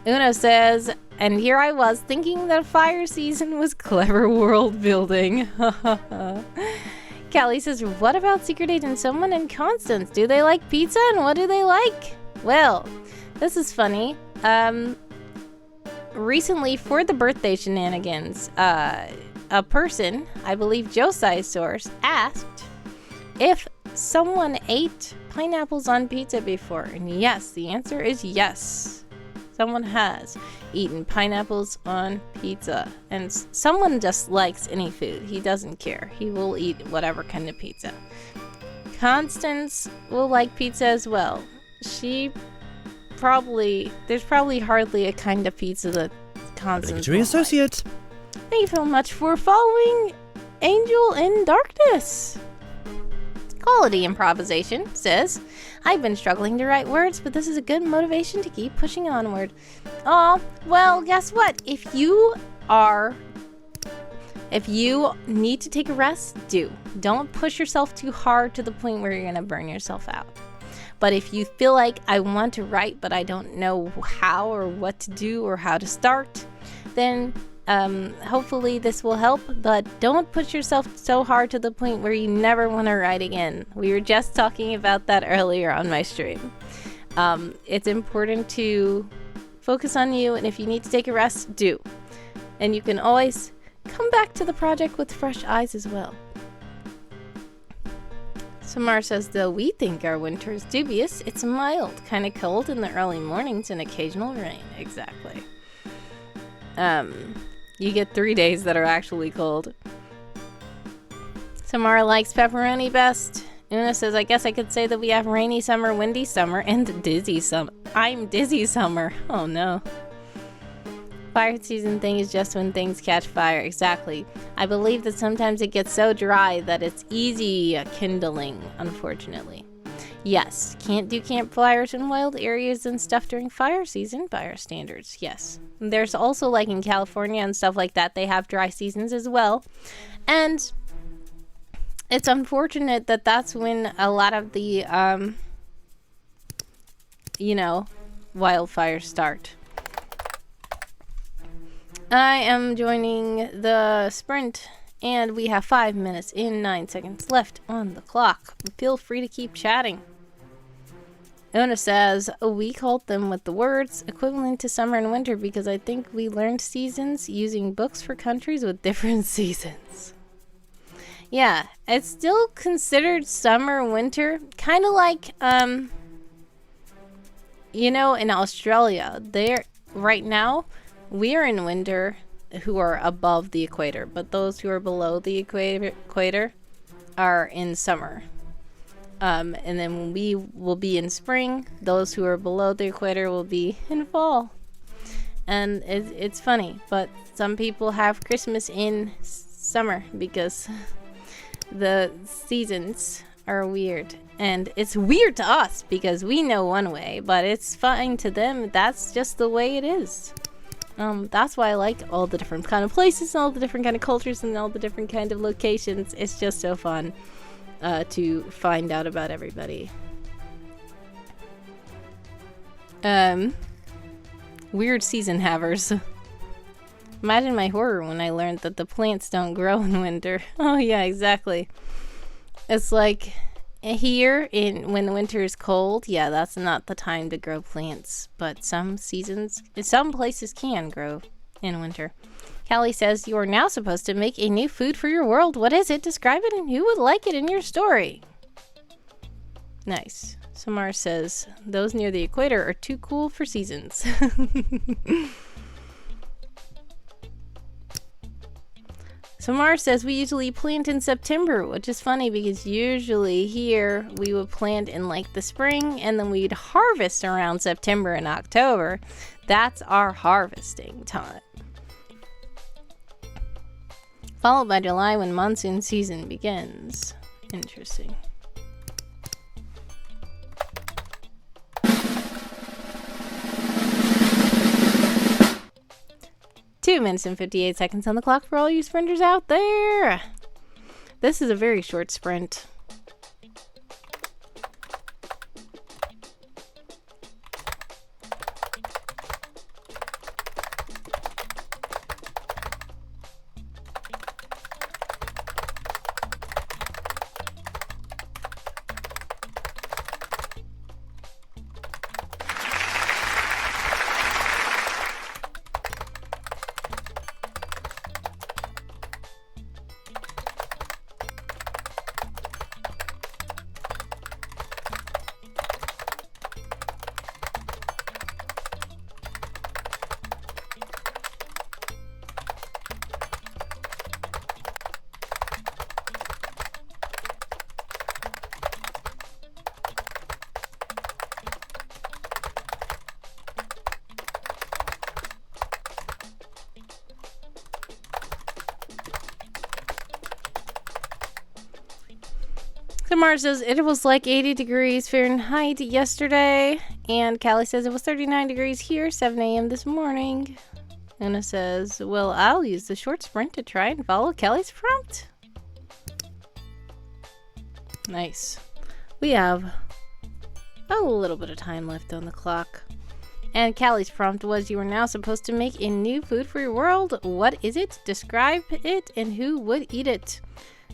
Speaker 1: Uno says, and here I was thinking that fire season was clever world building. Callie says, what about Secret Agent Someone and Constance? Do they like pizza and what do they like? Well, this is funny. Recently for the Birthday Shenanigans, a person, I believe Josiah's source, asked if someone ate pineapples on pizza before, and yes, the answer is yes. Someone has eaten pineapples on pizza, and someone just likes any food. He doesn't care. He will eat whatever kind of pizza. Constance will like pizza as well. There's probably hardly a kind of pizza that Constance will
Speaker 2: Associate.
Speaker 1: like. Thank you so much for following Angel in Darkness. Quality Improvisation says, I've been struggling to write words, but this is a good motivation to keep pushing onward. Aw, well, guess what? If you need to take a rest, do. Don't push yourself too hard to the point where you're going to burn yourself out. But if you feel like I want to write, but I don't know how or what to do or how to start, then hopefully this will help, but don't push yourself so hard to the point where you never want to write again. We were just talking about that earlier on my stream. It's important to focus on you, and if you need to take a rest, do. And you can always come back to the project with fresh eyes as well. Samar says, though we think our winter is dubious, it's mild, kind of cold in the early mornings and occasional rain. Exactly. You get 3 days that are actually cold. Samara likes pepperoni best. Una says, I guess I could say that we have rainy summer, windy summer, and dizzy summer. I'm dizzy summer. Oh no. Fire season thing is just when things catch fire. Exactly. I believe that sometimes it gets so dry that it's easy kindling, unfortunately. Yes, can't do campfires in wild areas and stuff during fire season, fire standards, yes. There's also, like in California and stuff like that, they have dry seasons as well. And it's unfortunate that that's when a lot of the, wildfires start. I am joining the sprint, and we have 5 minutes and 9 seconds left on the clock. Feel free to keep chatting. Ona says, we called them with the words equivalent to summer and winter because I think we learned seasons using books for countries with different seasons. Yeah, it's still considered summer, winter, kind of like, in Australia, right now, we are in winter who are above the equator, but those who are below the equator are in summer. And then when we will be in spring, those who are below the equator will be in fall. And it's funny, but some people have Christmas in summer because the seasons are weird. And it's weird to us because we know one way, but it's fine to them. That's just the way it is. That's why I like all the different kind of places and all the different kind of cultures and all the different kind of locations. It's just so fun to find out about everybody. Weird season havers. Imagine my horror when I learned that the plants don't grow in winter. Oh yeah, exactly. It's like here when the winter is cold, yeah, that's not the time to grow plants. But some places can grow in winter. Callie says, you are now supposed to make a new food for your world. What is it? Describe it and who would like it in your story. Nice. Samar says, those near the equator are too cool for seasons. Samar says, we usually plant in September, which is funny because usually here we would plant in like the spring and then we'd harvest around September and October. That's our harvesting time. Followed by July when monsoon season begins. Interesting. Two minutes and 58 seconds on the clock for all you sprinters out there. This is a very short sprint. Samara says it was like 80 degrees Fahrenheit yesterday. And Callie says it was 39 degrees here, 7 a.m. this morning. Una says, well, I'll use the short sprint to try and follow Callie's prompt. Nice. We have a little bit of time left on the clock. And Callie's prompt was, you are now supposed to make a new food for your world. What is it? Describe it and who would eat it.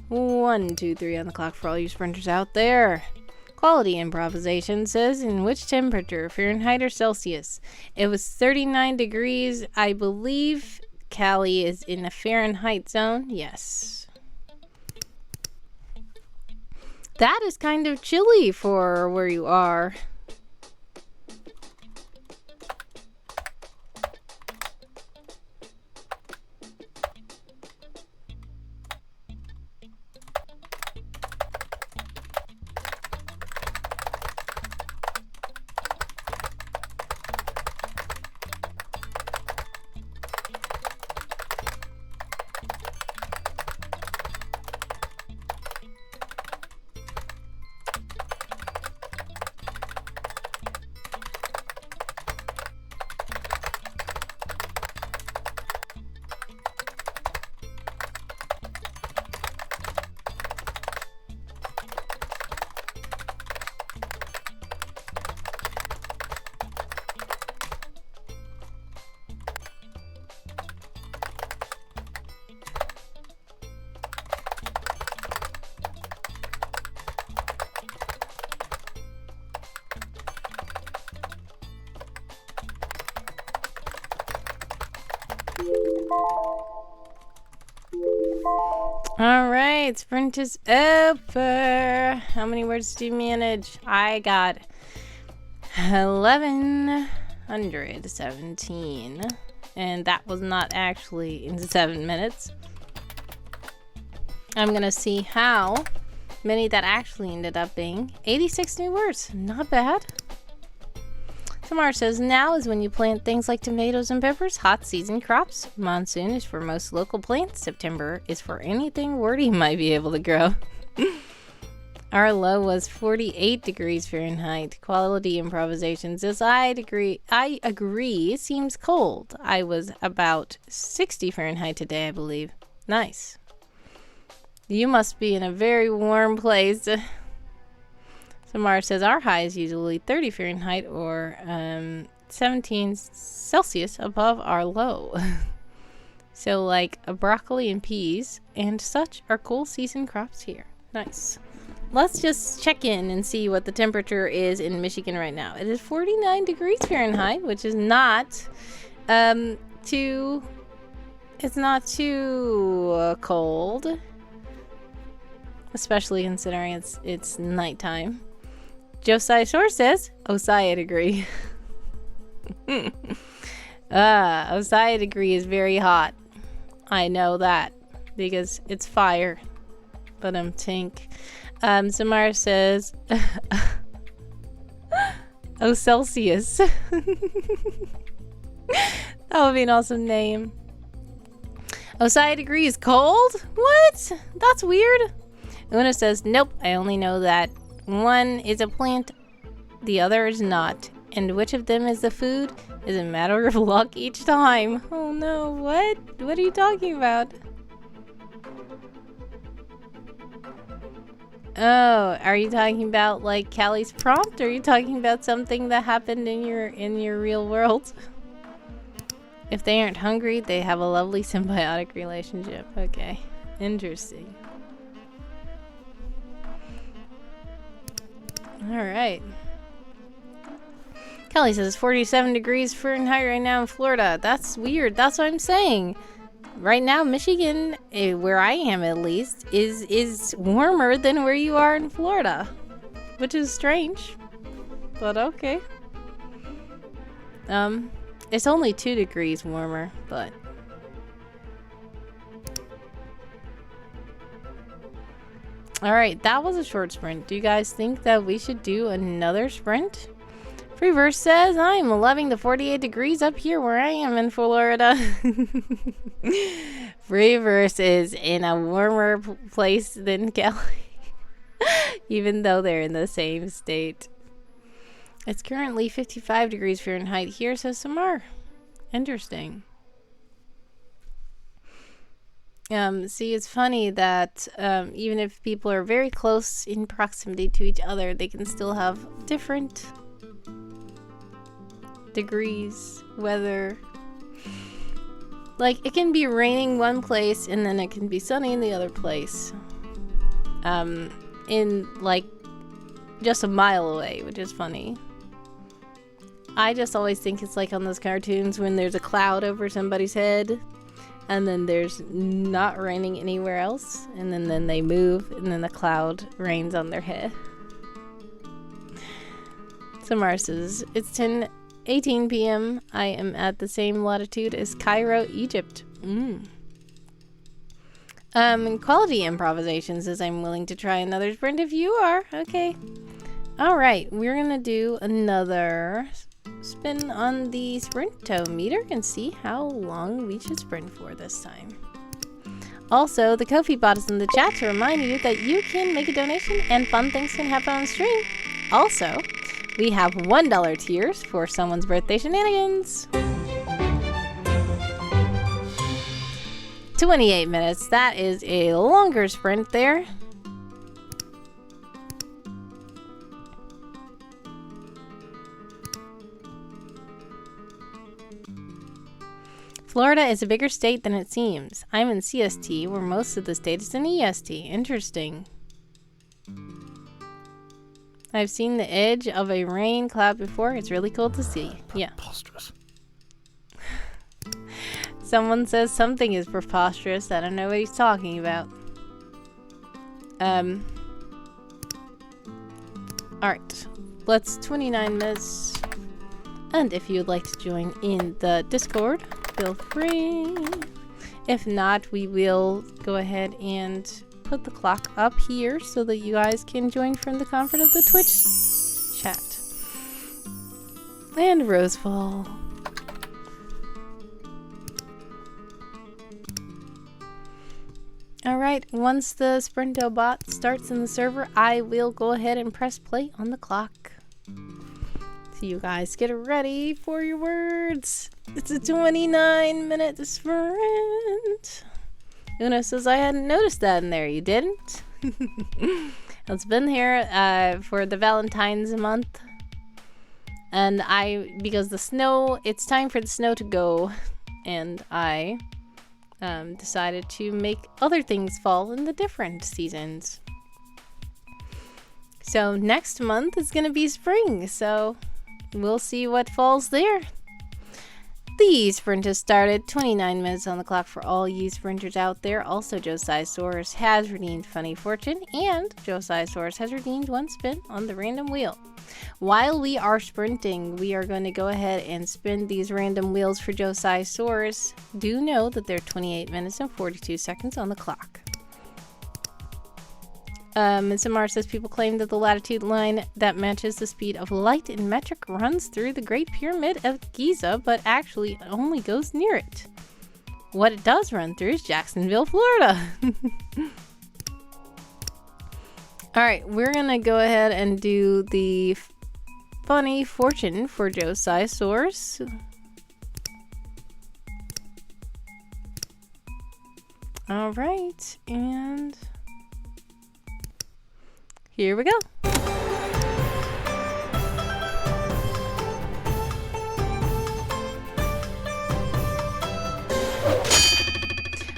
Speaker 1: 1, 2, 3 on the clock for all you sprinters out there. Quality improvisation says, in which temperature, Fahrenheit or Celsius? It was 39 degrees. I believe Callie is in the Fahrenheit zone. Yes. That is kind of chilly for where you are. Alright, sprint is over. How many words do you manage? I got 1117. And that was not actually in 7 minutes. I'm gonna see how many that actually ended up being. 86 new words. Not bad. Tamar says, now is when you plant things like tomatoes and peppers, hot season crops. Monsoon is for most local plants. September is for anything wordy might be able to grow. Our low was 48 degrees Fahrenheit. Quality improvisation says, I agree. It seems cold. I was about 60 Fahrenheit today, I believe. Nice. You must be in a very warm place. Samara says our high is usually 30 Fahrenheit or 17 Celsius above our low. So like a broccoli and peas and such are cool season crops here. Nice. Let's just check in and see what the temperature is in Michigan right now. It is 49 degrees Fahrenheit, which is not too It's not too cold. Especially considering it's nighttime. Josiah Shore says, Osiah degree. Osiah degree is very hot. I know that. Because it's fire. But I'm tink. Samara says, Oh Celsius. That would be an awesome name. Osiah degree is cold? What? That's weird. Una says, nope, I only know that one is a plant, the other is not. And which of them is the food is a matter of luck each time. Oh no, what? What are you talking about? Oh, are you talking about like Callie's prompt? Or are you talking about something that happened in your real world? If they aren't hungry, they have a lovely symbiotic relationship. Okay, interesting. Alright. Kelly says 47 degrees Fahrenheit right now in Florida. That's weird. That's what I'm saying. Right now, Michigan, where I am at least, is warmer than where you are in Florida. Which is strange. But okay. It's only 2 degrees warmer, but... Alright, that was a short sprint. Do you guys think that we should do another sprint? Freeverse says, I'm loving the 48 degrees up here where I am in Florida. Freeverse is in a warmer place than Kelly. Even though they're in the same state. It's currently 55 degrees Fahrenheit here, says Samar. Interesting. See, it's funny that even if people are very close in proximity to each other, they can still have different degrees, weather. Like, it can be raining one place and then it can be sunny in the other place. In, like, just a mile away, which is funny. I just always think it's like on those cartoons when there's a cloud over somebody's head. And then there's not raining anywhere else. And then they move. And then the cloud rains on their head. Samar says, it's 10:18 p.m. I am at the same latitude as Cairo, Egypt. Quality improvisation says I'm willing to try another sprint if you are. Okay. Alright, we're gonna do another spin on the sprintometer and see how long we should sprint for this time. Also, the Ko-fi bot is in the chat to remind you that you can make a donation and fun things can happen on stream. Also, we have $1 tiers for someone's birthday shenanigans. 28 minutes. That is a longer sprint there. Florida is a bigger state than it seems. I'm in CST, where most of the state is in EST. Interesting. I've seen the edge of a rain cloud before. It's really cool to see. Yeah.
Speaker 2: Preposterous.
Speaker 1: Someone says something is preposterous. I don't know what he's talking about. Alright. Let's 29 minutes. And if you'd like to join in the Discord, feel free. If not, we will go ahead and put the clock up here so that you guys can join from the comfort of the Twitch chat. And Rosefall. Alright, once the Sprinto bot starts in the server, I will go ahead and press play on the clock. So you guys get ready for your words. It's a 29-minute sprint. Una says, I hadn't noticed that in there. You didn't? It's been here for the Valentine's month. And because the snow, it's time for the snow to go. And I decided to make other things fall in the different seasons. So next month is going to be spring. So we'll see what falls there. The sprint has started. 29 minutes on the clock for all you sprinters out there. Also, Josiahsaurus has redeemed Funny Fortune, and Josiahsaurus has redeemed 1 spin on the random wheel. While we are sprinting, we are going to go ahead and spin these random wheels for Josiahsaurus. Do know that they're 28 minutes and 42 seconds on the clock. Samar says people claim that the latitude line that matches the speed of light in metric runs through the Great Pyramid of Giza, but actually it only goes near it. What it does run through is Jacksonville, Florida. Alright, we're gonna go ahead and do the Funny Fortune for Josiahsaurus. Alright, and here we go.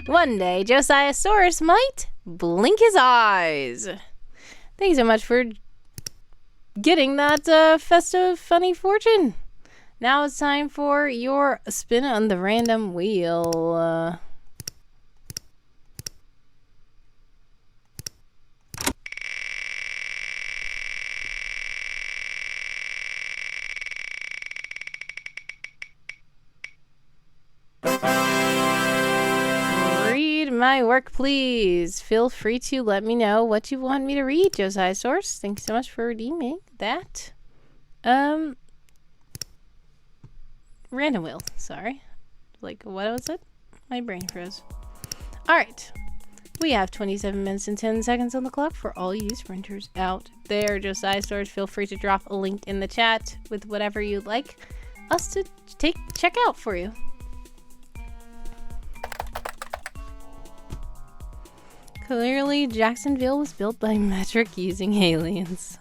Speaker 1: One day, Josiahsaurus might blink his eyes. Thanks so much for getting that festive funny fortune. Now it's time for your spin on the random wheel. My work, please. Feel free to let me know what you want me to read, Josiahsaurus. Thanks so much for redeeming that. Random wheel. Sorry. Like, what was it? My brain froze. Alright. We have 27 minutes and 10 seconds on the clock for all you sprinters out there. Josiahsaurus, feel free to drop a link in the chat with whatever you'd like us to check out for you. Clearly, Jacksonville was built by metric using aliens.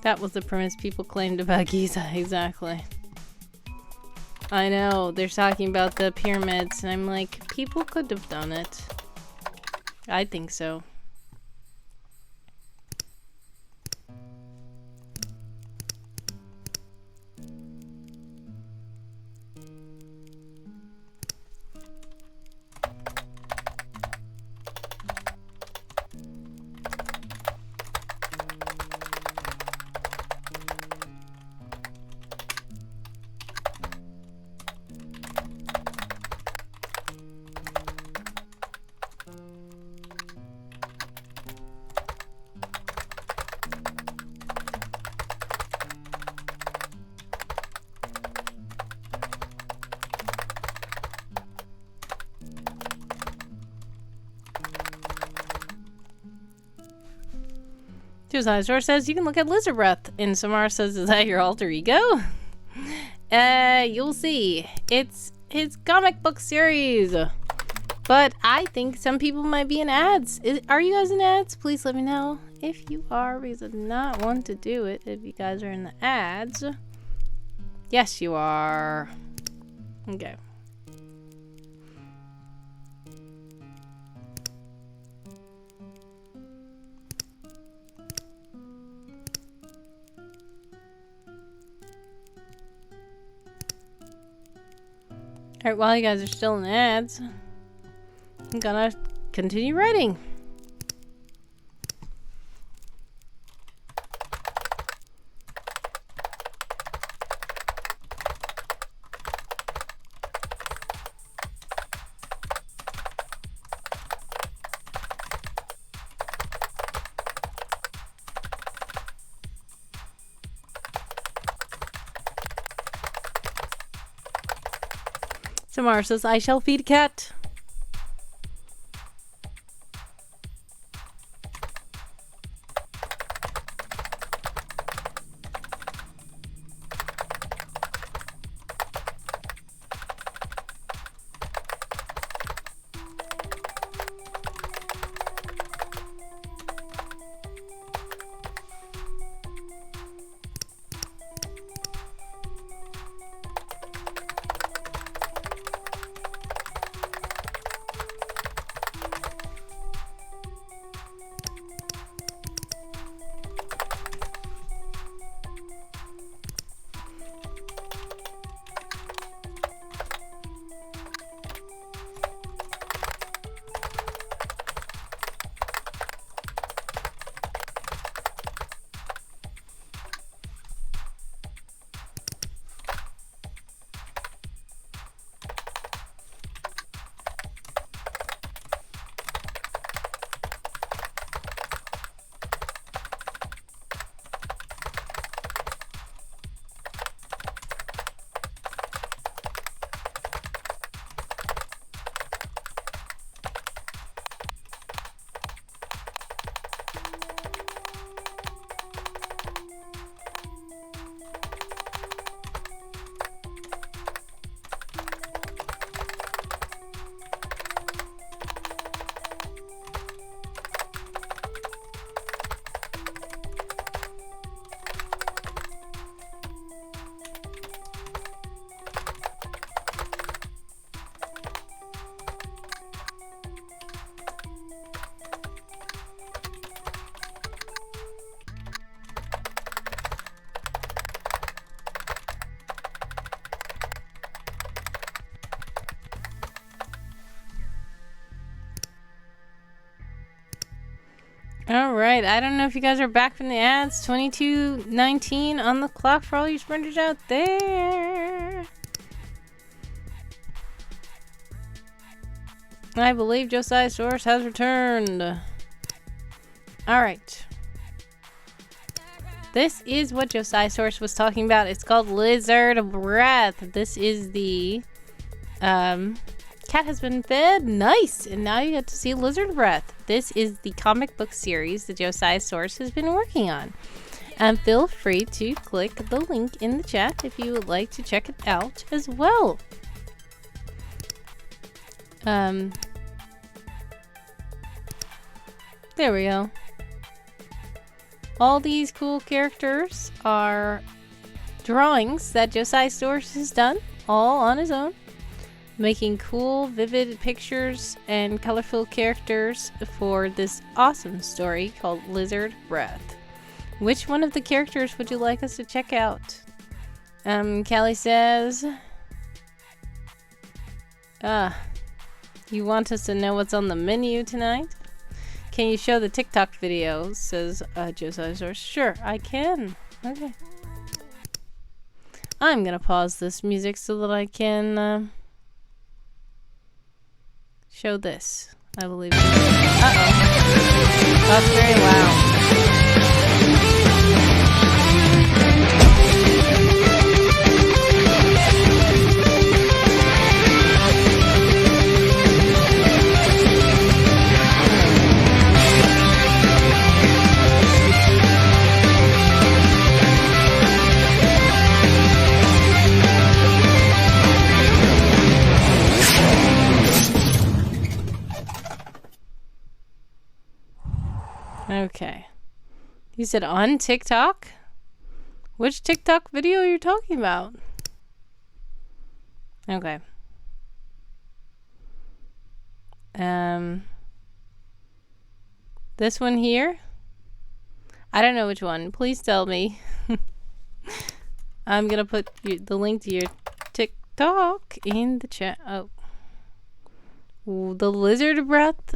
Speaker 1: That was the premise people claimed about Giza, exactly. I know, they're talking about the pyramids, and I'm like, people could have done it. I think so. Josiah says you can look at lizard breath, and Samara says, "Is that your alter ego?" You'll see. It's his comic book series, but I think some people might be in ads. Are you guys in ads? Please let me know if you are, because I do not want to do it if you guys are in the ads. Yes, you are. Okay. Alright, while you guys are still in ads, I'm gonna continue writing. Samara says, I shall feed a cat. All right. I don't know if you guys are back from the ads. 22:19 on the clock for all you sprinters out there. I believe Josiah's source has returned. All right. This is what Josiah's source was talking about. It's called Lizard Breath. This is the cat has been fed. Nice. And now you get to see Lizard Breath. This is the comic book series that Josiah's source has been working on. And feel free to click the link in the chat if you would like to check it out as well. There we go. All these cool characters are drawings that Josiah's source has done all on his own, making cool, vivid pictures and colorful characters for this awesome story called Lizard Breath. Which one of the characters would you like us to check out? Callie says, you want us to know what's on the menu tonight? Can you show the TikTok video? Says Josiah's source. Sure, I can. Okay. I'm gonna pause this music so that I can show this. I believe. Uh-oh. That's very loud. Okay. You said on TikTok? Which TikTok video are you talking about? Okay. This one here? I don't know which one. Please tell me. I'm gonna put the link to your TikTok in the chat. Oh. Ooh, the Lizard Breath,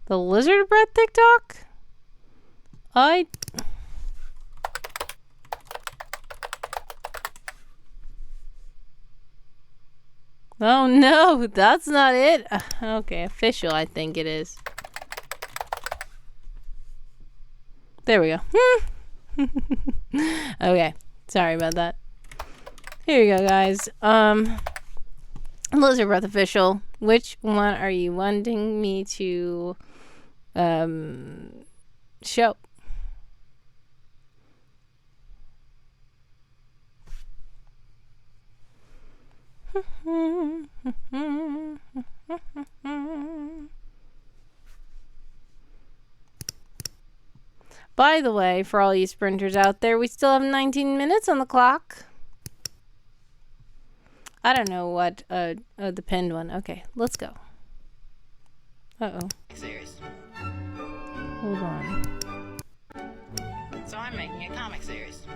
Speaker 1: the Lizard Breath TikTok? Oh no, that's not it. Okay, official, I think it is. There we go. Okay, sorry about that. Here you go, guys. Lizard Breath official. Which one are you wanting me to show? By the way, for all you sprinters out there, we still have 19 minutes on the clock. I don't know what the pinned one. Okay, let's go. Uh-oh.
Speaker 3: Series.
Speaker 1: Hold on.
Speaker 3: So I'm making a comic series.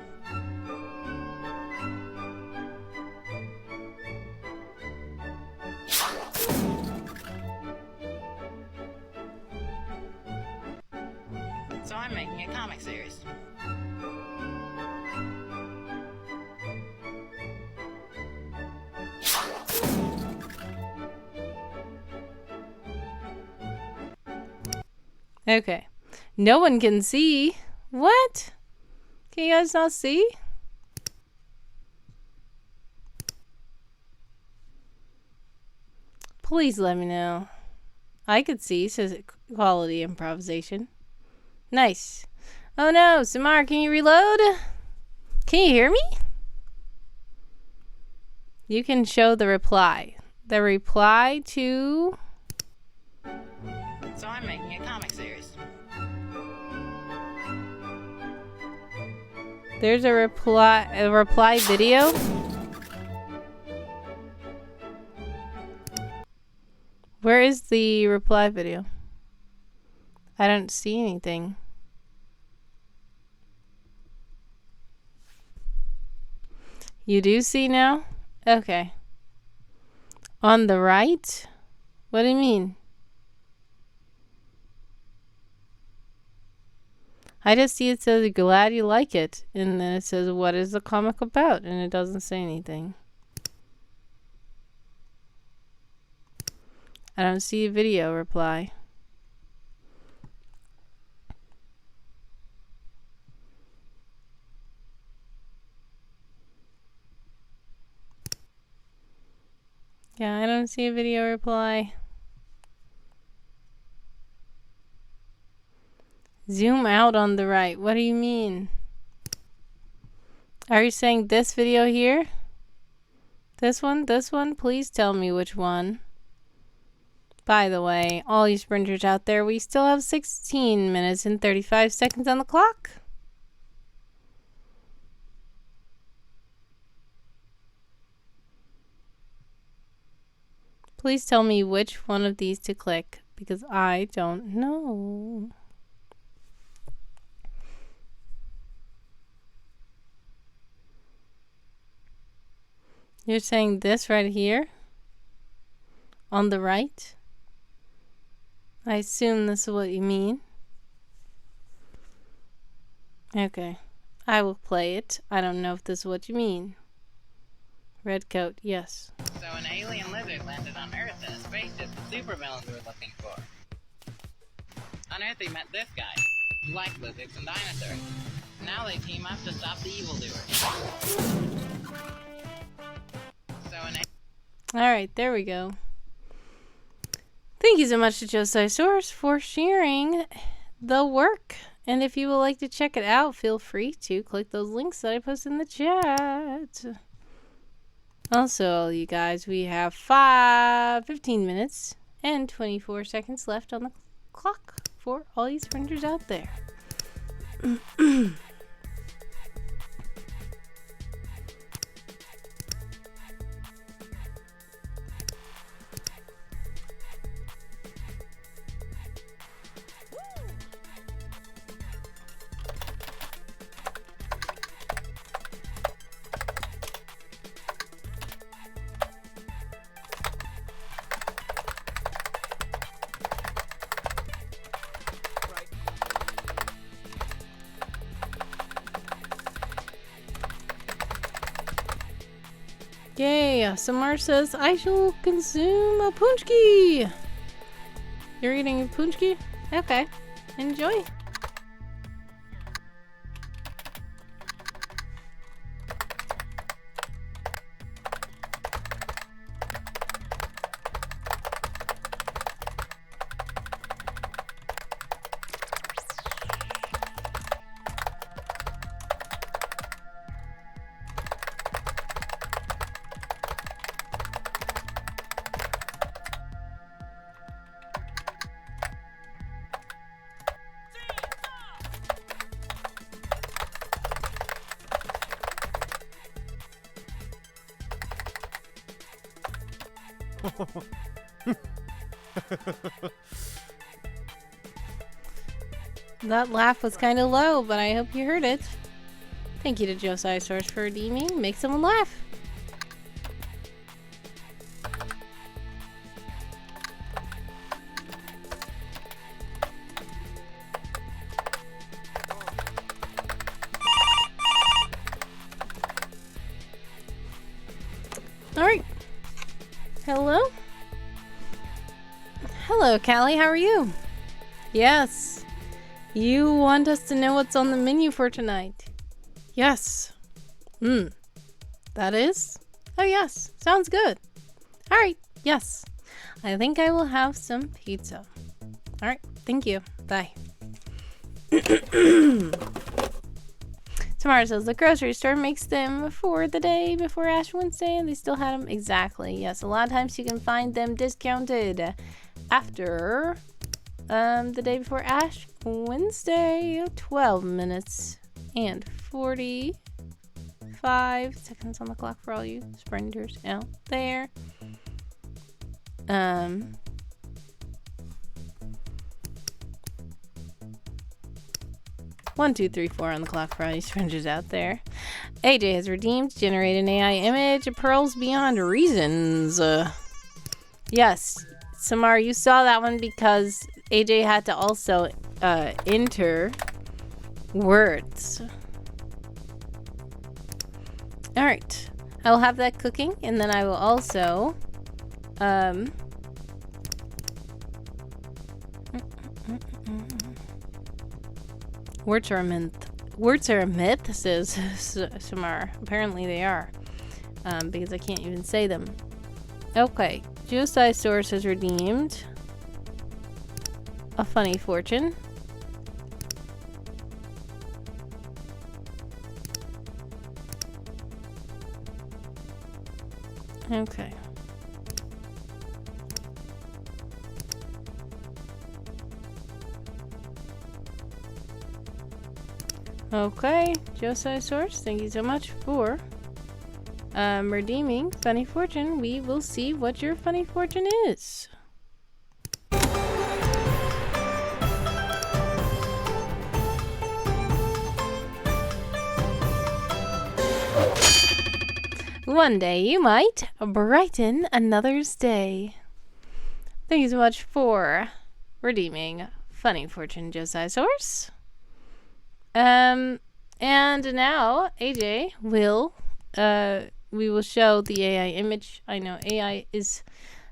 Speaker 3: So I'm making a comic series.
Speaker 1: Okay. No one can see. What? Can you guys not see? Please let me know. I could see, says quality improvisation. Nice. Oh no, Samar, can you reload? Can you hear me? You can show the reply. The reply to...
Speaker 3: So I'm making a comic series.
Speaker 1: There's a reply video. Where is the reply video? I don't see anything. You do see now? Okay. On the right? What do you mean? I just see it says, glad you like it. And then it says, what is the comic about? And it doesn't say anything. I don't see a video reply. Yeah, I don't see a video reply. Zoom out on the right. What do you mean? Are you saying this video here? This one? This one? Please tell me which one. By the way, all you sprinters out there, we still have 16 minutes and 35 seconds on the clock. Please tell me which one of these to click, because I don't know. You're saying this right here? On the right? I assume this is what you mean. Okay. I will play it. I don't know if this is what you mean. Red coat, yes.
Speaker 3: So an alien lizard landed on Earth in a spaceship the supervillains were looking for. On Earth they met this guy, who liked lizards and dinosaurs. Now they team up to stop the evildoers. So an
Speaker 1: Alright, there we go. Thank you so much to Josiah Source for sharing the work. And if you would like to check it out, feel free to click those links that I posted in the chat. Also, you guys, we have 15 minutes and 24 seconds left on the clock for all you sprinters out there. Yay! Samar says, I shall consume a punchki! You're eating a punchki? Okay. Enjoy. That laugh was kind of low, but I hope you heard it. Thank you to Josiah Source for redeeming. Make someone laugh. Alright. Hello? Hello, Callie. How are you? Yes. You want us to know what's on the menu for tonight? Yes. That is? Oh, yes. Sounds good. Alright. Yes. I think I will have some pizza. Alright. Thank you. Bye. Tamara says the grocery store makes them for the day before Ash Wednesday, and they still had them. Exactly. Yes, a lot of times you can find them discounted after the day before Ash Wednesday. 12 minutes and 45 seconds on the clock for all you sprinters out there. 1, 2, 3, 4 on the clock for all you sprinters out there. AJ has redeemed, generate an AI image, Pearls Beyond Reasons. Yes, Samar, you saw that one because AJ had to also enter words. All right. I will have that cooking, and then I will also words are a myth. Words are a myth, says Samar. Apparently they are, because I can't even say them. Okay, Geosisaurus has redeemed a funny fortune. Okay. Okay, Geosisaurus, thank you so much for redeeming funny fortune. We will see what your funny fortune is. One day you might brighten another's day. Thank you so much for redeeming funny fortune, Geosisaurus. And now AJ will we will show the AI image. I know AI is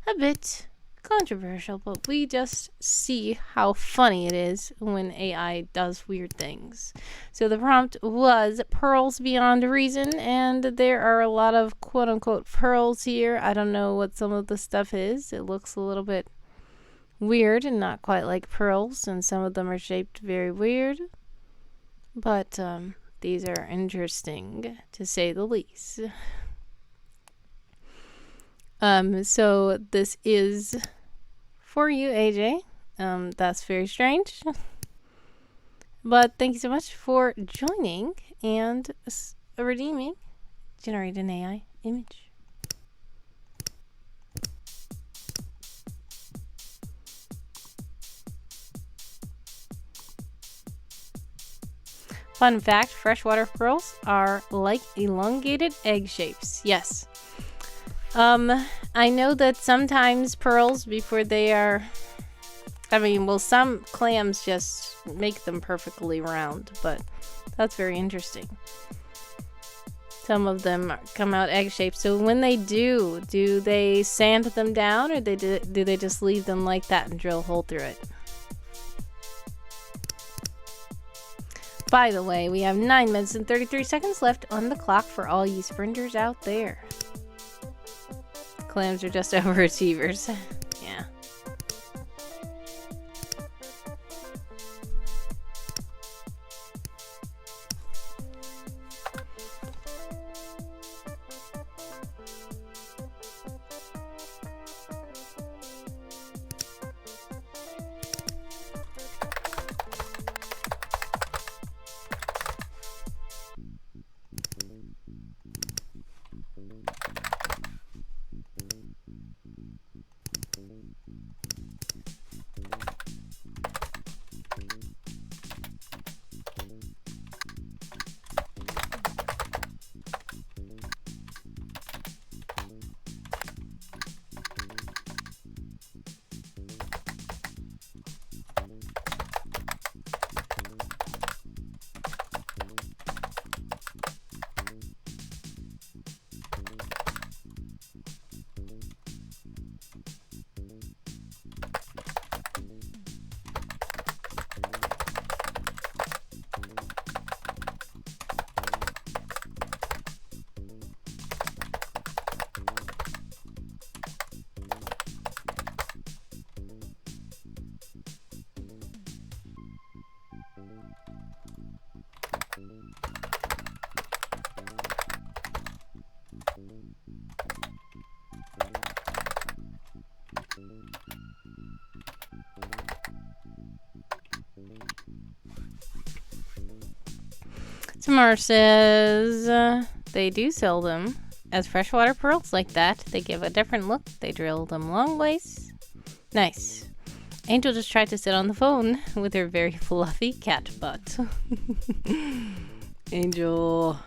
Speaker 1: a bit controversial, but we just see how funny it is when AI does weird things. So the prompt was pearls beyond reason, and there are a lot of quote-unquote pearls here. I don't know what some of the stuff is. It looks a little bit weird and not quite like pearls, and some of them are shaped very weird. But these are interesting, to say the least. So this is for you, AJ. That's very strange. But thank you so much for joining and redeeming Generate an AI image. Fun fact, freshwater pearls are like elongated egg shapes. Yes. I know that sometimes pearls, before they are... some clams just make them perfectly round, but that's very interesting. Some of them come out egg shaped. So when they do they sand them down, or do they just leave them like that and drill a hole through it? By the way, we have 9 minutes and 33 seconds left on the clock for all you sprinters out there. Clams are just overachievers. Yeah. Tamar says they do sell them as freshwater pearls like that. They give a different look. They drill them long ways. Nice. Angel just tried to sit on the phone with her very fluffy cat butt. Angel.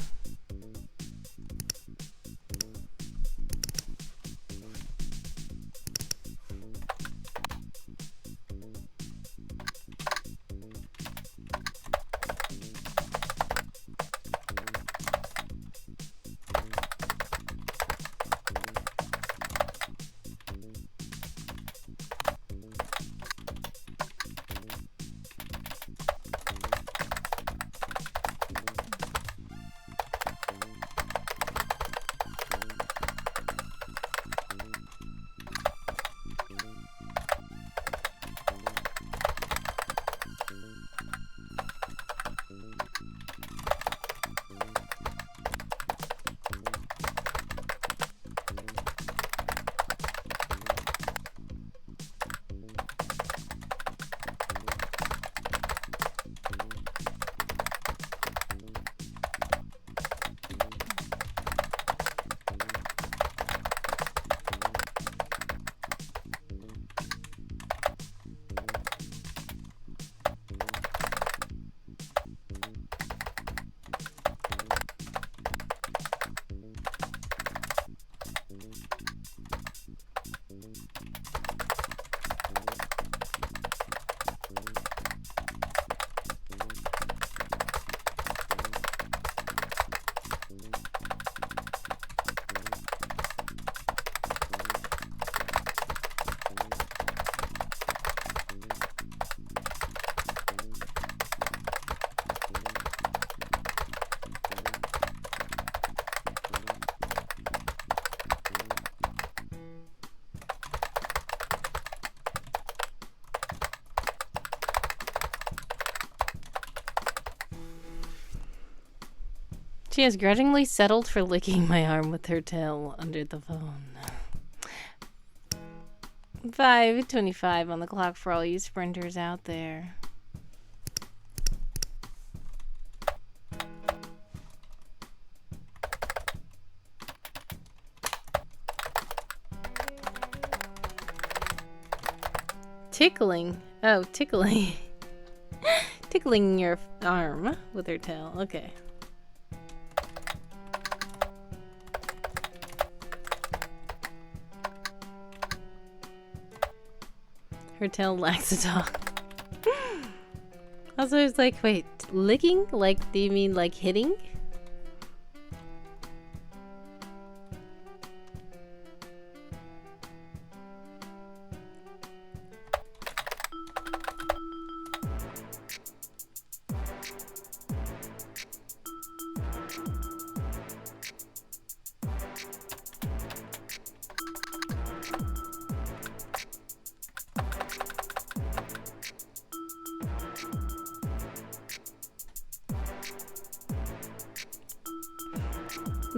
Speaker 1: She has grudgingly settled for licking my arm with her tail under the phone. 5:25 on the clock for all you sprinters out there. Tickling. Oh, tickling. Tickling your arm with her tail. Okay. Her tail lacks a talk. Also, it's like, wait, licking? Like, do you mean like hitting?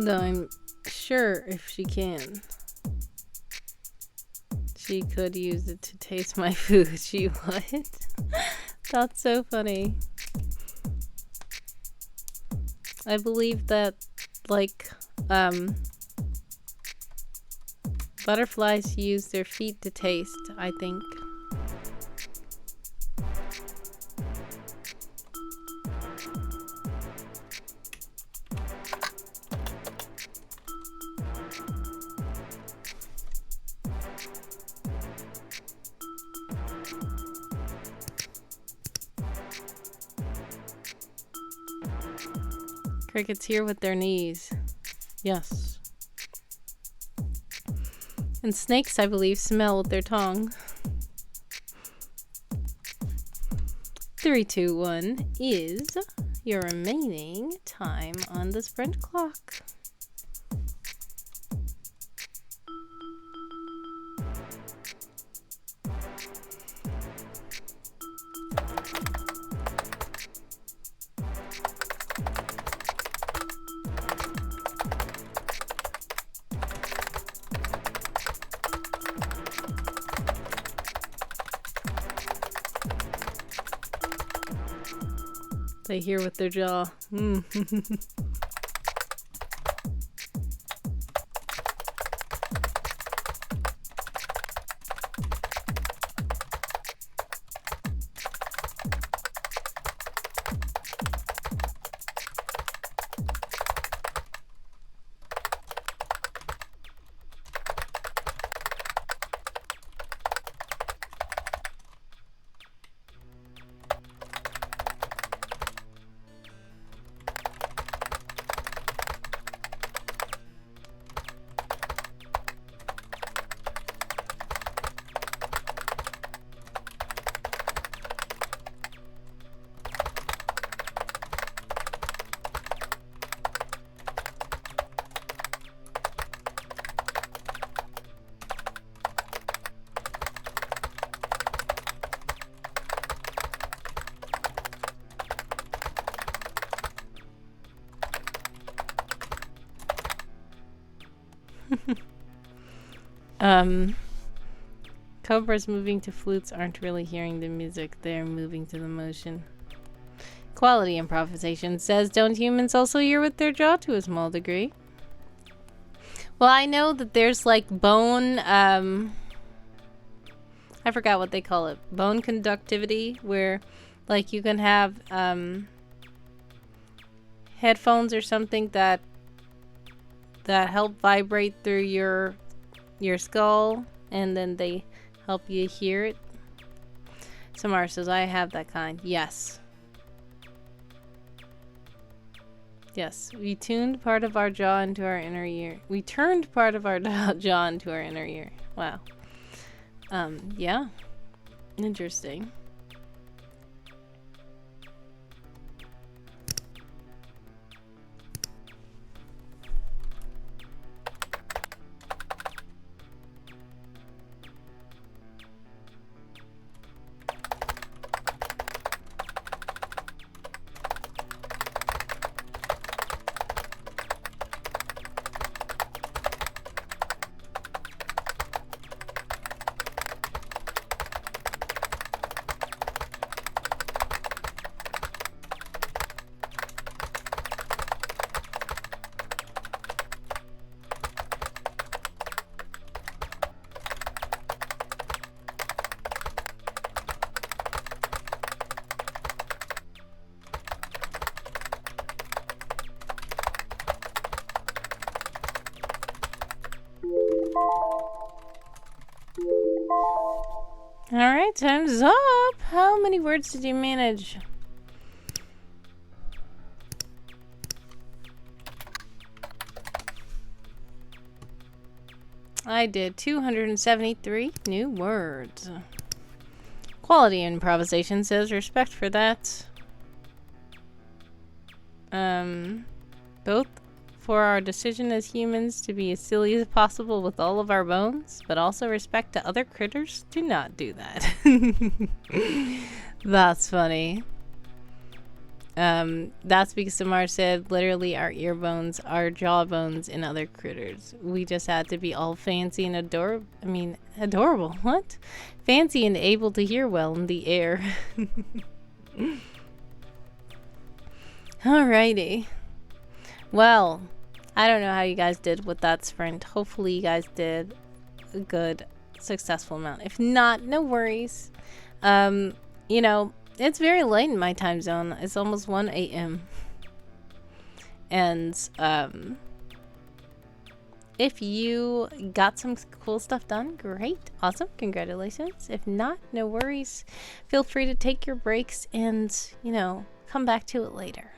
Speaker 1: Though I'm sure if she can, she could use it to taste my food. She would. That's so funny. I believe that, like, butterflies use their feet to taste, I think. Crickets here with their knees. Yes. And snakes, I believe, smell with their tongue. 3, 2, 1 is your remaining time on the sprint clock. They hear with their jaw. Cobras moving to flutes aren't really hearing the music, they're moving to the motion. Quality improvisation says, don't humans also hear with their jaw to a small degree? Well, I know that there's like bone, I forgot what they call it, bone conductivity, where like you can have headphones or something that help vibrate through your skull, and then they help you hear it. Samara says, I have that kind. Yes. Yes, we tuned part of our jaw into our inner ear. We turned part of our jaw into our inner ear. Wow. Yeah. Interesting. Alright, time's up. How many words did you manage? I did 273 new words. Quality improvisation says respect for that. Both for our decision as humans to be as silly as possible with all of our bones, but also respect to other critters. Do not do that. That's funny. That's because Samar said literally our ear bones, our jaw bones, and other critters. We just had to be all fancy and adorable. What? Fancy and able to hear well in the air. Alrighty. Well, I don't know how you guys did with that sprint. Hopefully you guys did a good, successful amount. If not, no worries. You know, it's very late in my time zone. It's almost 1 a.m. And, if you got some cool stuff done, great. Awesome. Congratulations. If not, no worries. Feel free to take your breaks and, you know, come back to it later.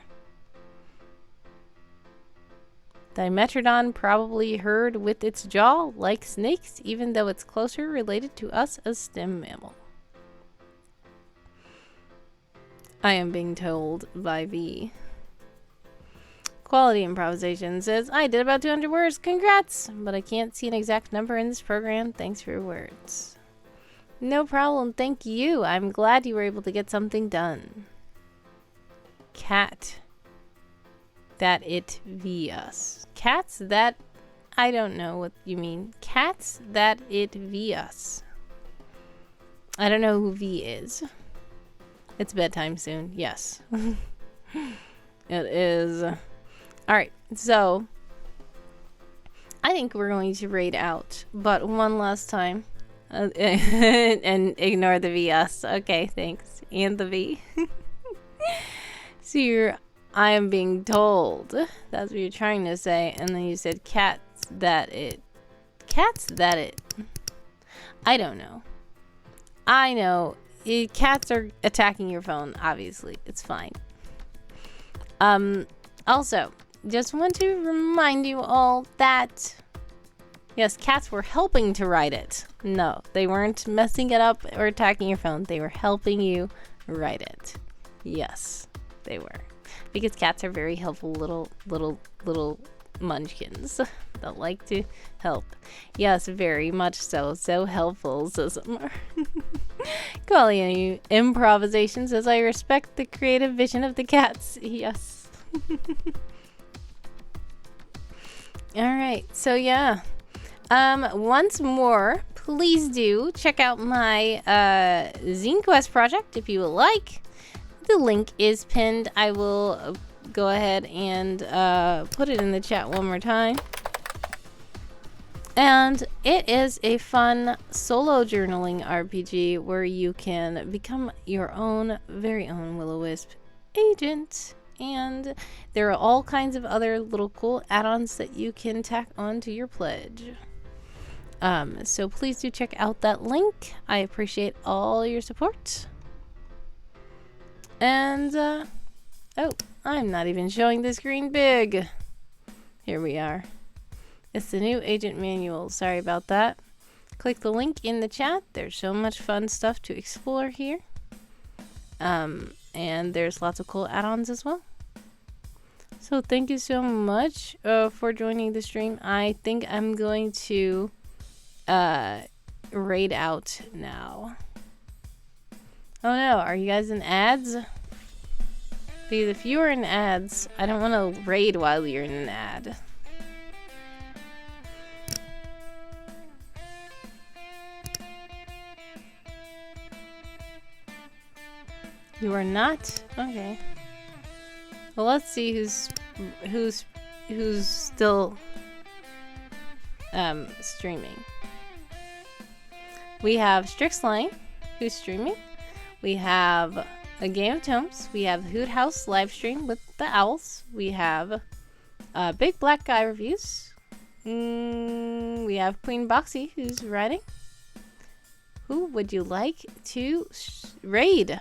Speaker 1: Dimetrodon probably heard with its jaw like snakes, even though it's closer related to us as stem mammal. I am being told by V. Quality improvisation says, I did about 200 words. Congrats! But I can't see an exact number in this program. Thanks for your words. No problem. Thank you. I'm glad you were able to get something done. Cat. That it V us. Cats that... I don't know what you mean. Cats that it V us. I don't know who V is. It's bedtime soon. Yes. It is. Alright, so... I think we're going to raid out. But one last time. And ignore the V us. Okay, thanks. And the V. So you're... I am being told. That's what you're trying to say. And then you said cats that it. Cats that it. I don't know. I know. Cats are attacking your phone, obviously. It's fine. Also, just want to remind you all that... Yes, cats were helping to write it. No, they weren't messing it up or attacking your phone. They were helping you write it. Yes, they were. Because cats are very helpful little munchkins that like to help. Yes, very much so. So helpful, says Summer. Quality improvisation says, I respect the creative vision of the cats. Yes. Alright, so yeah. Once more, please do check out my Zine Quest project if you would like. The link is pinned. I will go ahead and put it in the chat one more time. And it is a fun solo journaling RPG where you can become your own, very own Will-O-Wisp agent. And there are all kinds of other little cool add-ons that you can tack on to your pledge. So please do check out that link. I appreciate all your support. And, oh, I'm not even showing the screen big. Here we are. It's the new agent manual. Sorry about that. Click the link in the chat. There's so much fun stuff to explore here. And there's lots of cool add-ons as well. So thank you so much for joining the stream. I think I'm going to raid out now. Oh no, are you guys in ads? Because if you are in ads, I don't want to raid while you're in an ad. You are not? Okay. Well, let's see who's still streaming. We have Strixline, who's streaming. We have a Game of Tomes. We have Hoot House live stream with the owls. We have Big Black Guy reviews. We have Queen Boxy, who's writing. Who would you like to raid?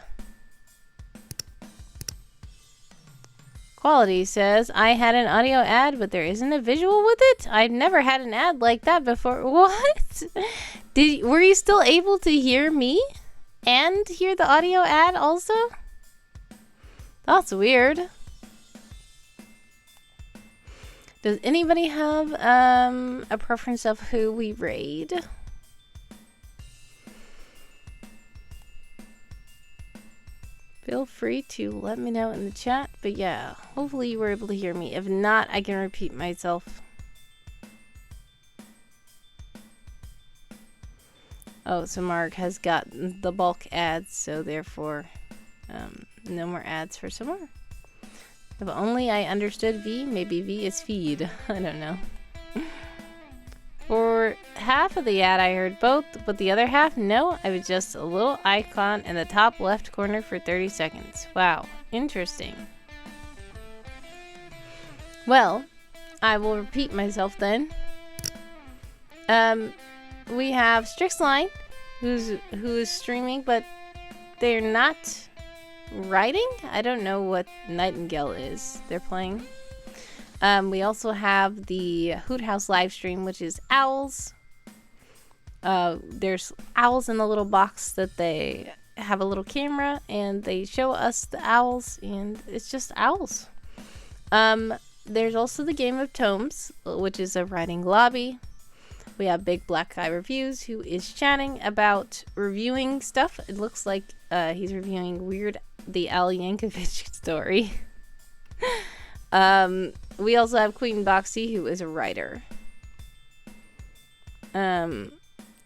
Speaker 1: Quality says, I had an audio ad, but there isn't a visual with it. I've never had an ad like that before. What? Were you still able to hear me and hear the audio ad also? That's weird. Does anybody have a preference of who we raid? Feel free to let me know in the chat. But yeah, hopefully you were able to hear me. If not, I can repeat myself. Oh, so Mark has got the bulk ads, so therefore no more ads for some more. If only I understood V. Maybe V is feed. I don't know. For half of the ad, I heard both, but the other half, no. I was just a little icon in the top left corner for 30 seconds. Wow, interesting. Well, I will repeat myself then. We have Strixline, who is streaming, but they're not writing. I don't know what Nightingale is they're playing. We also have the Hoot House live stream, which is owls. There's owls in the little box that they have a little camera, and they show us the owls, and it's just owls. There's also the Game of Tomes, which is a writing lobby. We have Big Black Guy Reviews, who is chatting about reviewing stuff. It looks like he's reviewing Weird the Al Yankovic story. We also have Queen Boxy, who is a writer.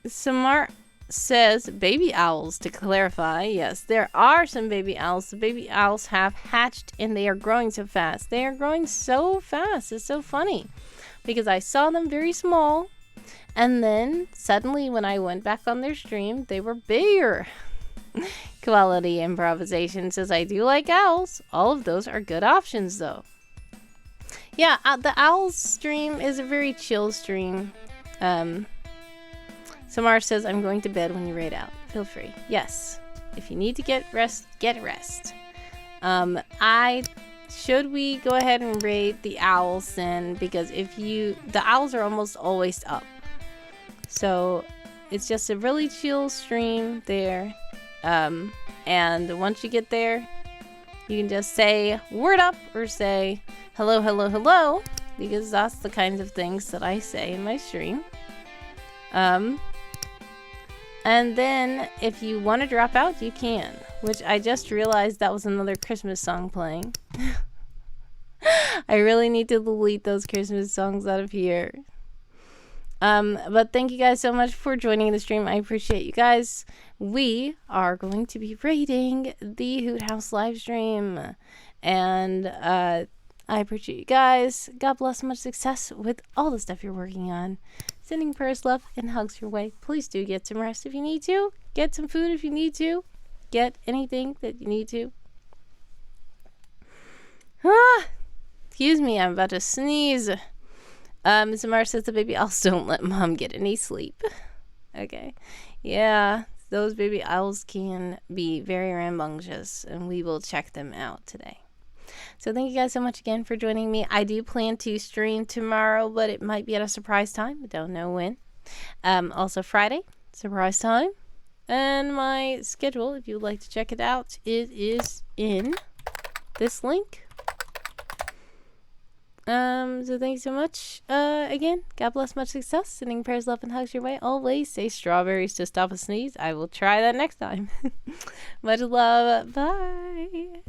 Speaker 1: Samar says baby owls, to clarify. Yes, there are some baby owls. The baby owls have hatched and they are growing so fast. They are growing so fast. It's so funny because I saw them very small, and then suddenly when I went back on their stream, they were bigger. Quality Improvisation says, I do like owls. All of those are good options though. Yeah, the owls stream is a very chill stream. Samar says, I'm going to bed when you raid out. Feel free. Yes. If you need to get rest, get rest. Should we go ahead and raid the owls then? Because the owls are almost always up. So it's just a really chill stream there. And once you get there, you can just say word up or say hello, hello, hello, because that's the kinds of things that I say in my stream. And then if you want to drop out, you can, which I just realized that was another Christmas song playing. I really need to delete those Christmas songs out of here. But thank you guys so much for joining the stream. I appreciate you guys. We are going to be raiding the Hoot House live stream, and I appreciate you guys. God bless, much success with all the stuff you're working on. Sending prayers, love, and hugs your way. Please do get some rest if you need to. Get some food if you need to. Get anything that you need to. Excuse me, I'm about to sneeze. Samara says the baby owls don't let mom get any sleep. Okay. Yeah, those baby owls can be very rambunctious, and we will check them out today. So thank you guys so much again for joining me. I do plan to stream tomorrow, but it might be at a surprise time. I don't know when. Also Friday, surprise time. And my schedule, if you would like to check it out, it is in this link. So thanks so much. Again, God bless, much success. Sending prayers, love, and hugs your way. Always say strawberries to stop a sneeze. I will try that next time. Much love. Bye.